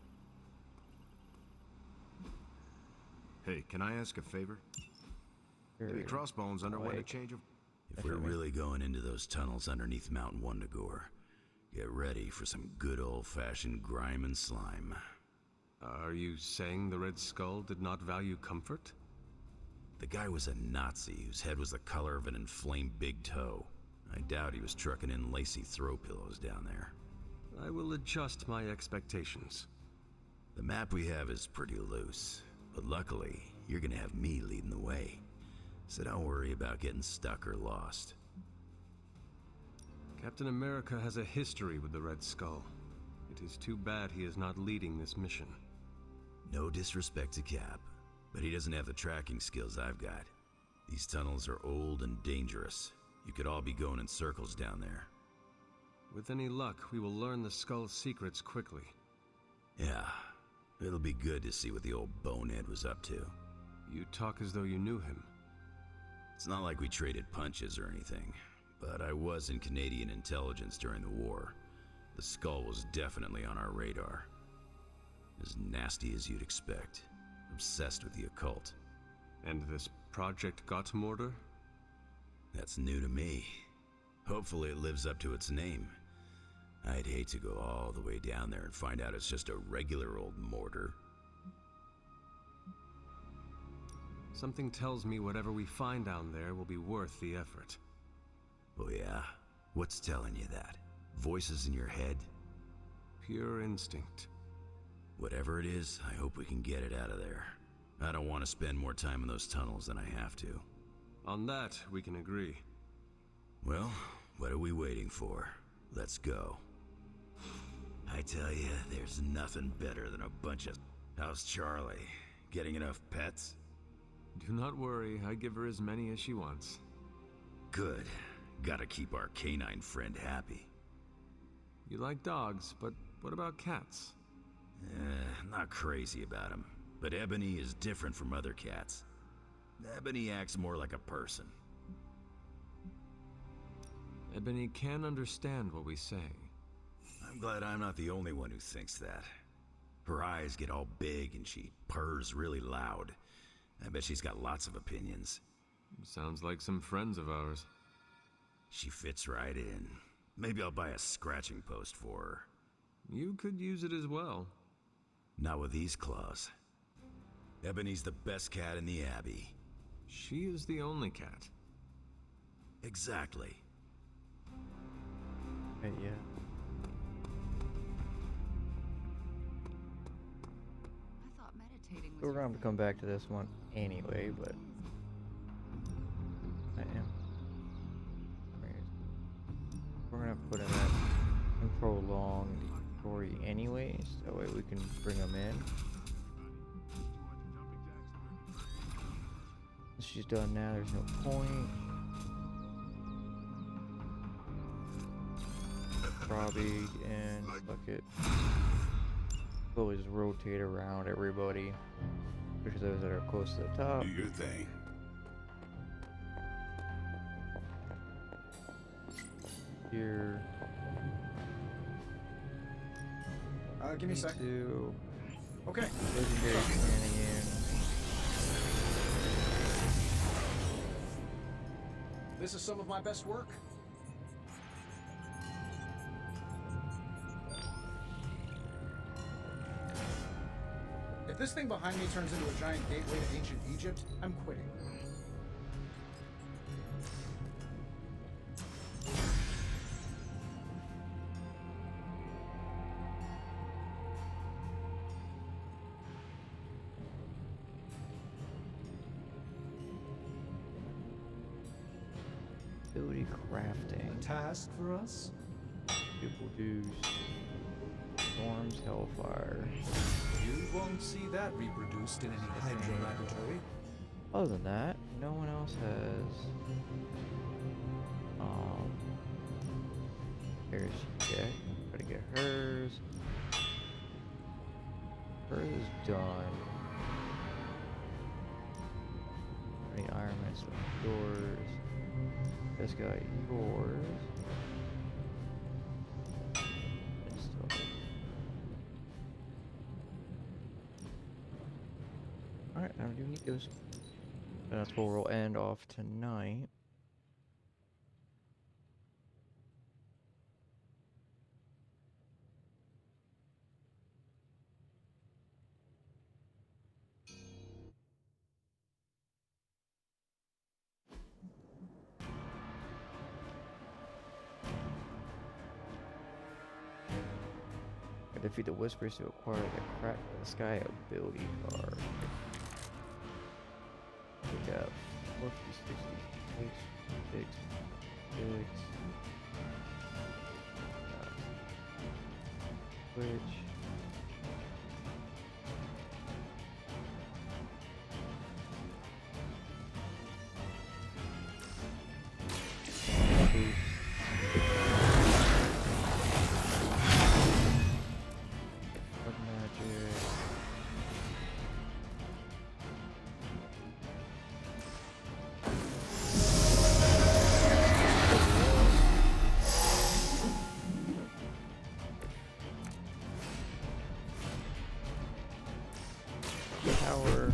Hey, can I ask a favor? Maybe Crossbones underwent a change of... If we're really going into those tunnels underneath Mount Wundagore, get ready for some good old-fashioned grime and slime. Are you saying the Red Skull did not value comfort? The guy was a Nazi whose head was the color of an inflamed big toe. I doubt he was trucking in lacy throw pillows down there. I will adjust my expectations. The map we have is pretty loose, but luckily, you're gonna have me leading the way. So don't worry about getting stuck or lost. Captain America has a history with the Red Skull. It is too bad he is not leading this mission. No disrespect to Cap, but he doesn't have the tracking skills I've got. These tunnels are old and dangerous. You could all be going in circles down there. With any luck, we will learn the Skull's secrets quickly. Yeah, it'll be good to see what the old bonehead was up to. You talk as though you knew him. It's not like we traded punches or anything, but I was in Canadian intelligence during the war. The Skull was definitely on our radar. As nasty as you'd expect. Obsessed with the occult. And this Project Gottmorder? That's new to me. Hopefully it lives up to its name. I'd hate to go all the way down there and find out it's just a regular old mortar. Something tells me whatever we find down there will be worth the effort. Oh yeah? What's telling you that? Voices in your head? Pure instinct. Whatever it is, I hope we can get it out of there. I don't want to spend more time in those tunnels than I have to. On that, we can agree. Well, what are we waiting for? Let's go. I tell you, there's nothing better than a bunch of... How's Charlie? Getting enough pets? Do not worry, I give her as many as she wants. Good. Gotta keep our canine friend happy. You like dogs, but what about cats? Not crazy about them. But Ebony is different from other cats. Ebony acts more like a person. Ebony can understand what we say. I'm glad I'm not the only one who thinks that. Her eyes get all big and she purrs really loud. I bet she's got lots of opinions. Sounds like some friends of ours. She fits right in. Maybe I'll buy a scratching post for her. You could use it as well. Not with these claws. Ebony's the best cat in the Abbey. She is the only cat. Exactly. Hey, yeah. I thought meditating was So we're going to have to come back to this one anyway, but I am. We're going to put in that and prolong the story anyways, that way we can bring them in. She's done now, there's no point. Robbie and fuck it. We'll just rotate around everybody, especially those that are close to the top. Do your thing. Here. Give me a sec. Okay. Legendary shenanigans. This is some of my best work. If this thing behind me turns into a giant gateway to ancient Egypt, I'm quitting. Ability crafting. A task for us? People do storms, hellfire. You won't see that reproduced in any Hydra laboratory. Other than that, no one else has. Here's Jack. Gotta get hers. Hers is done. Any Iron Man stuff? Yours. This guy, yours. And stuff. Alright, now we do need those. And that's where we'll end off tonight. Defeat the Whispers to acquire the Crack the Sky ability card. We have 40, 60, 6, 6, 6. Which power.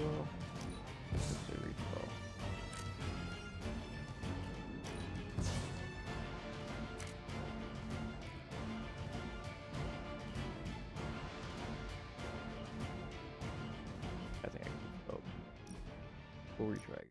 well. Let's say reach well. I think I can go. We'll retry.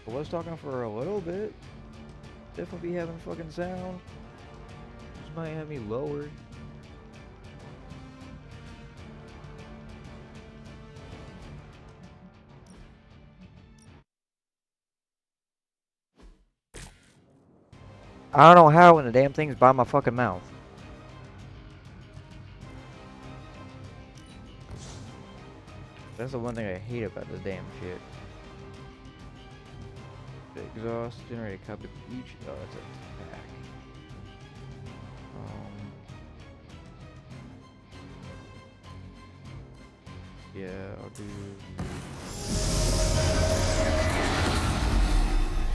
I was talking for a little bit. Definitely be having fucking sound. This might have me lowered. I don't know how when the damn thing's by my fucking mouth. That's the one thing I hate about this damn shit. The exhaust, generate a copy of each. Oh, that's a pack. Yeah, I'll do.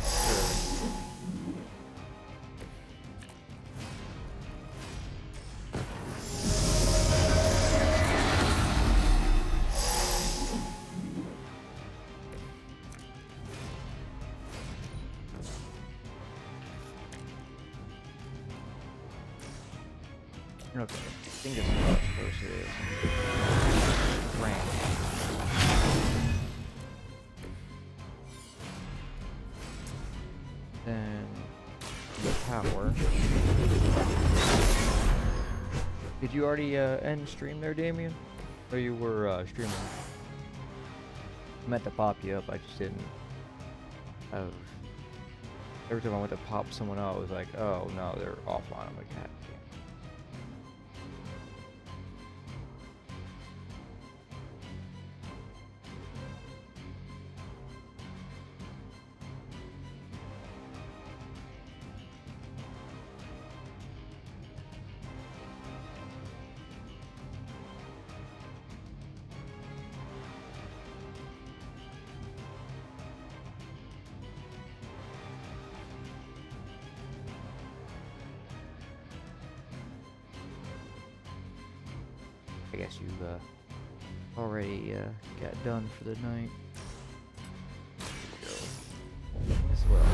Sure. Okay, I think it's not supposed to be. Range. Then the power. Did you already end stream there, Damien? Or you were streaming? I meant to pop you up, I just didn't. Every time I went to pop someone out, I was like, oh no, they're offline. I'm like, God damn. I guess you already got done for the night. As well.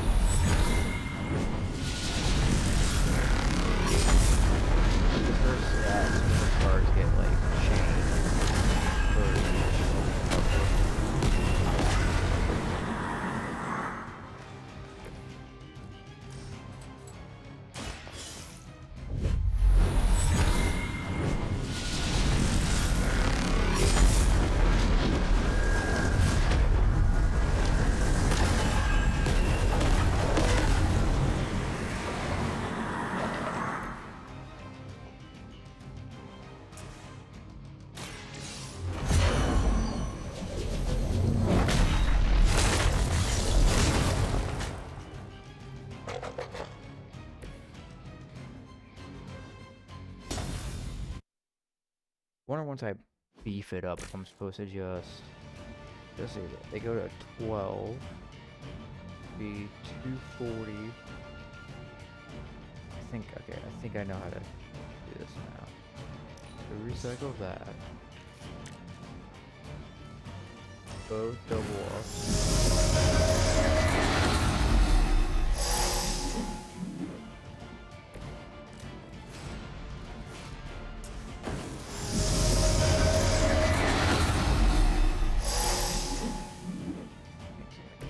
The first stats for cars get like changed for wonder once I beef it up if I'm supposed to just see that they go to 12, be 240. I think I know how to do this now. So recycle that. Both double up.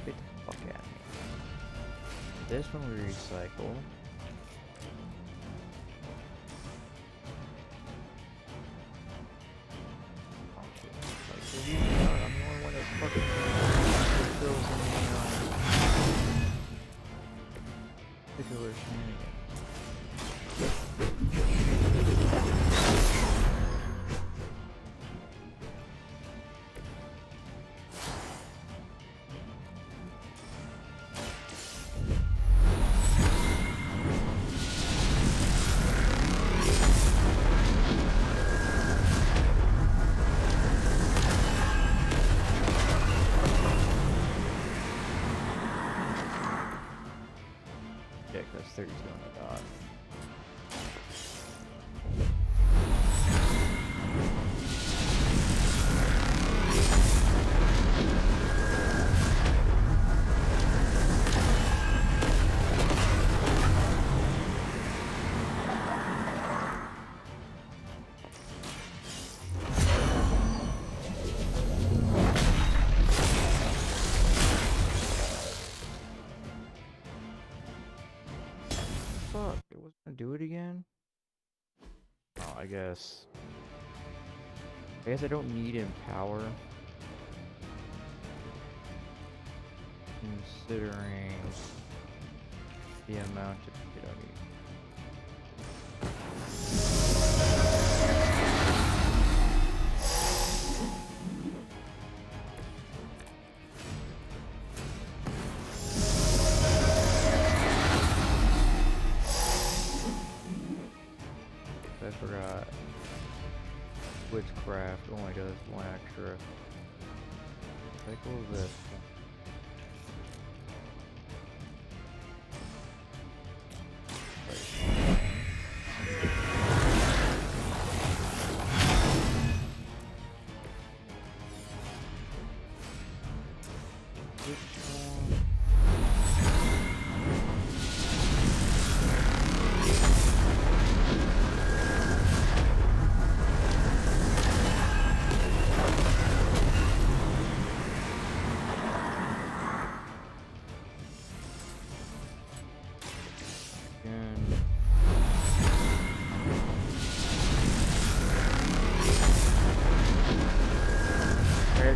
Get the fuck out of here. This one we recycle. I'm the only one that fucking fills in the particular shenanigans. Yeah, because 32 on the dot. Fuck, it wasn't gonna do it again? Oh, I guess I don't need Empower. Considering the amount of shit I need. I forgot. Witchcraft only does one extra. Cycle this.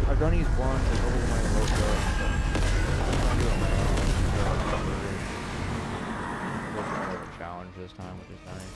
I've done these once, like over my local, I'm doing my own. Looking at a challenge this time, which is nice.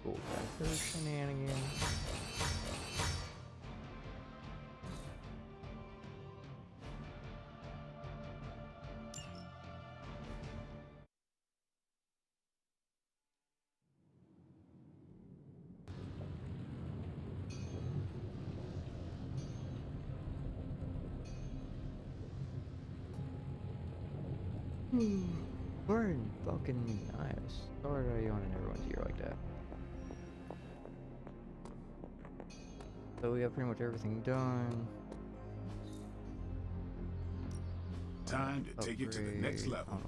Go back to the shenanigans. We're fucking nice. Sorry that you on in everyone's ear like that. So we have pretty much everything done. Time to take it to the next level.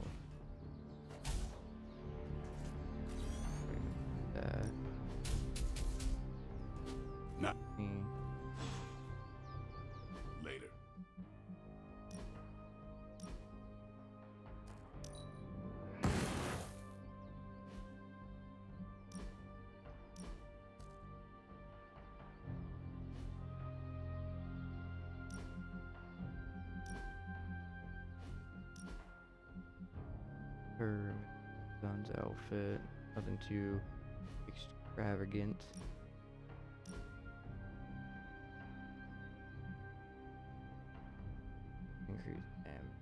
her son's outfit. Nothing too extravagant. Increase damage.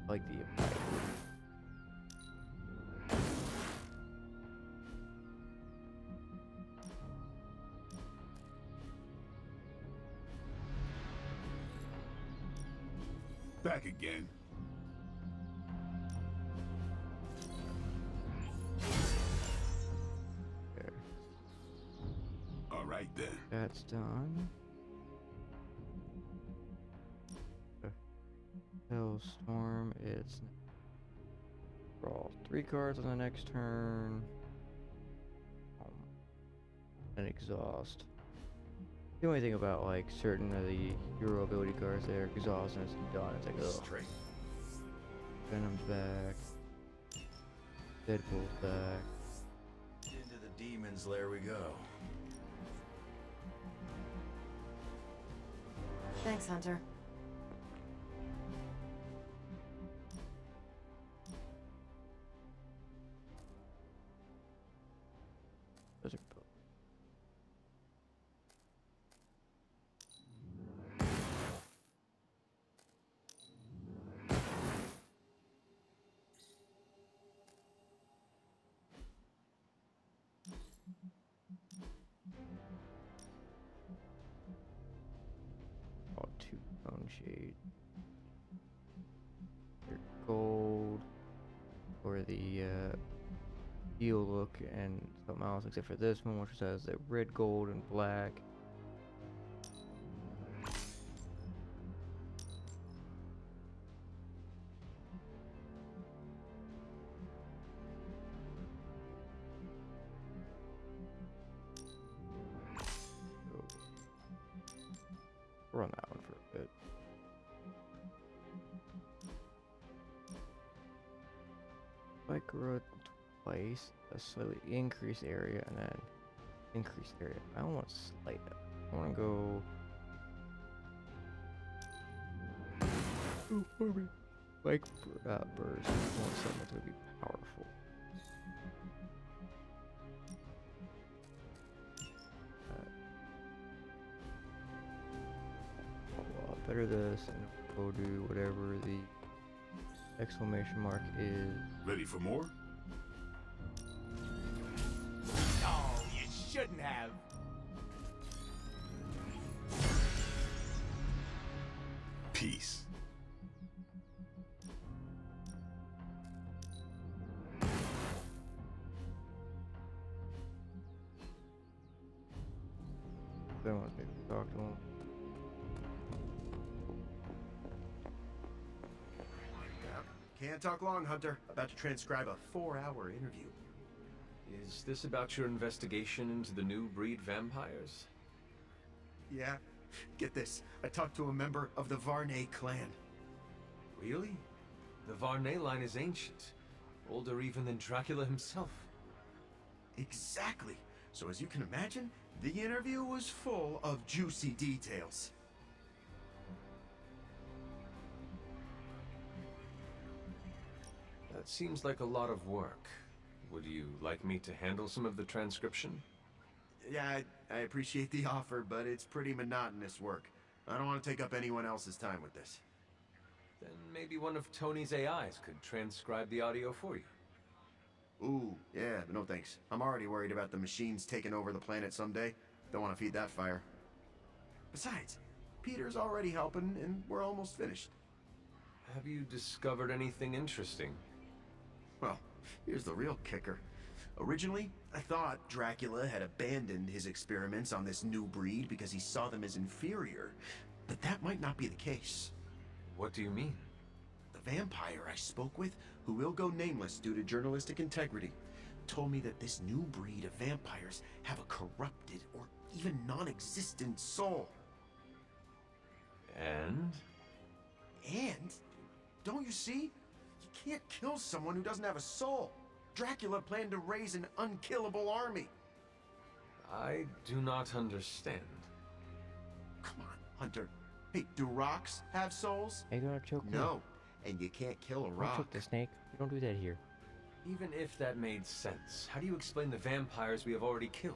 Like the Back again. there. All right then. That's done. Hellstorm, it's draw 3 cards on the next turn. And exhaust. The only thing about like certain of the hero ability cards there, exhaust and it's done. It's like ugh. Straight. Venom's back. Deadpool's back. Into the demon's lair we go. Thanks, Hunter. Those are all 2 bone shade. They're gold for the steel look and something else except for this one, which says the red, gold, and black. Run that one for a bit. Micro twice, a slightly increased area, and then increased area. I don't want to slight it. I want to go. Ooh, maybe. Like burst. I want something that's gonna be powerful. Better this, and go do whatever the exclamation mark is. Ready for more? Oh, you shouldn't have. Peace. Don't want to talk to him. Can't talk long, Hunter. About to transcribe a 4-hour interview. Is this about your investigation into the new breed vampires? Yeah. Get this. I talked to a member of the Varney clan. Really? The Varney line is ancient. Older even than Dracula himself. Exactly. So as you can imagine, the interview was full of juicy details. That seems like a lot of work. Would you like me to handle some of the transcription? Yeah, I appreciate the offer, but it's pretty monotonous work. I don't want to take up anyone else's time with this. Then maybe one of Tony's AIs could transcribe the audio for you. Ooh, yeah, but no thanks. I'm already worried about the machines taking over the planet someday. Don't want to feed that fire. Besides, Peter's already helping, and we're almost finished. Have you discovered anything interesting? Well, here's the real kicker. Originally, I thought Dracula had abandoned his experiments on this new breed because he saw them as inferior, but that might not be the case. What do you mean? The vampire I spoke with, who will go nameless due to journalistic integrity, told me that this new breed of vampires have a corrupted or even non-existent soul. And? And? Don't you see? You can't kill someone who doesn't have a soul. Dracula planned to raise an unkillable army. I do not understand. Come on, Hunter. Hey, do rocks have souls? Are you gonna choke me? No. and you can't kill a Don't rock. choke the snake. We don't do that here. Even if that made sense, how do you explain the vampires we have already killed?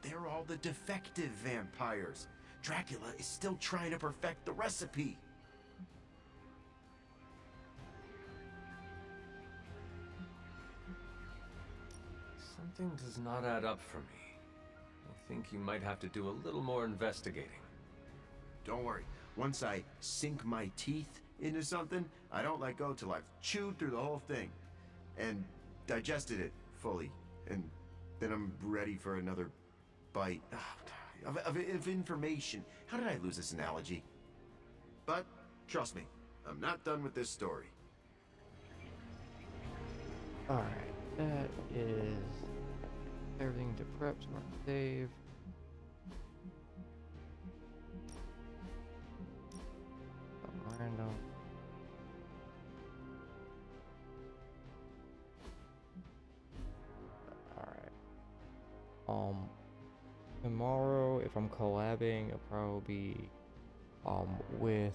They're all the defective vampires. Dracula is still trying to perfect the recipe. Something does not add up for me. I think you might have to do a little more investigating. Don't worry. Once I sink my teeth into something, I don't let go till I've chewed through the whole thing and digested it fully. And then I'm ready for another bite of information. How did I lose this analogy? But trust me, I'm not done with this story. Alright, that is everything to prep, smart save. Random. Alright. Tomorrow, if I'm collabing, it'll probably be with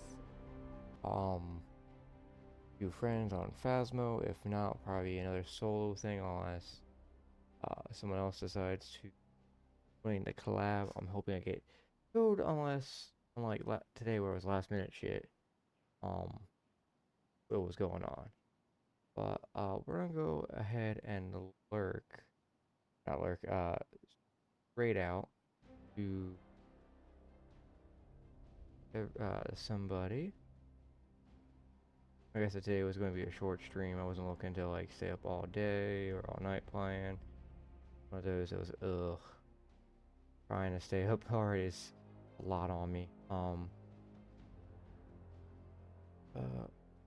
few friends on Phasmo. If not, probably another solo thing unless someone else decides to join the collab. I'm hoping I get killed unless, unlike today where it was last minute shit, what was going on. But we're gonna go ahead and straight out to somebody. Like I said, today was going to be a short stream. I wasn't looking to like stay up all day or all night playing. One of those that was trying to stay up already is a lot on me.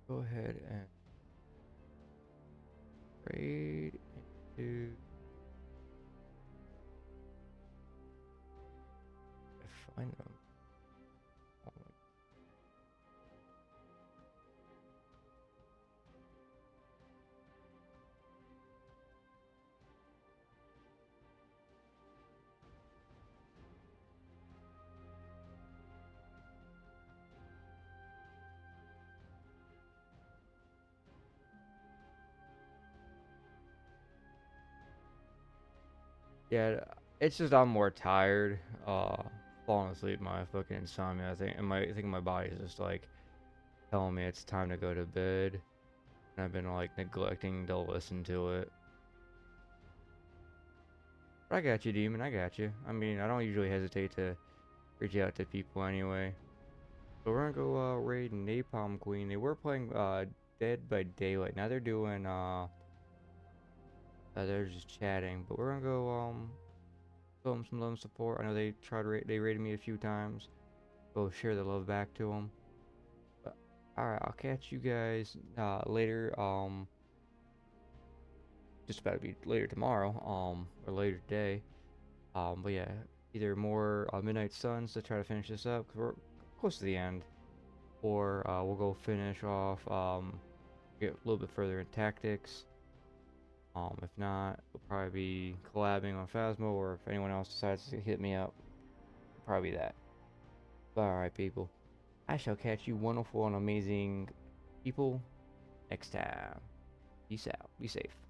Go ahead and trade into find them. Yeah, it's just I'm more tired. Falling asleep, my fucking insomnia. I think my body's just like telling me it's time to go to bed. And I've been like neglecting to listen to it. But I got you, Demon. I got you. I mean, I don't usually hesitate to reach out to people anyway. So we're gonna go raid Napalm Queen. They were playing Dead by Daylight. Now they're doing they're just chatting, but we're gonna go show them some love and support. I know they they raided me a few times. Go share the love back to them. But alright, I'll catch you guys later. Just about to be later tomorrow, or later today. But yeah, either more Midnight Suns to try to finish this up because we're close to the end, or we'll go finish off get a little bit further in tactics. If not, we'll probably be collabing on Phasmo, or if anyone else decides to hit me up, probably that. But alright, people. I shall catch you wonderful and amazing people next time. Peace out. Be safe.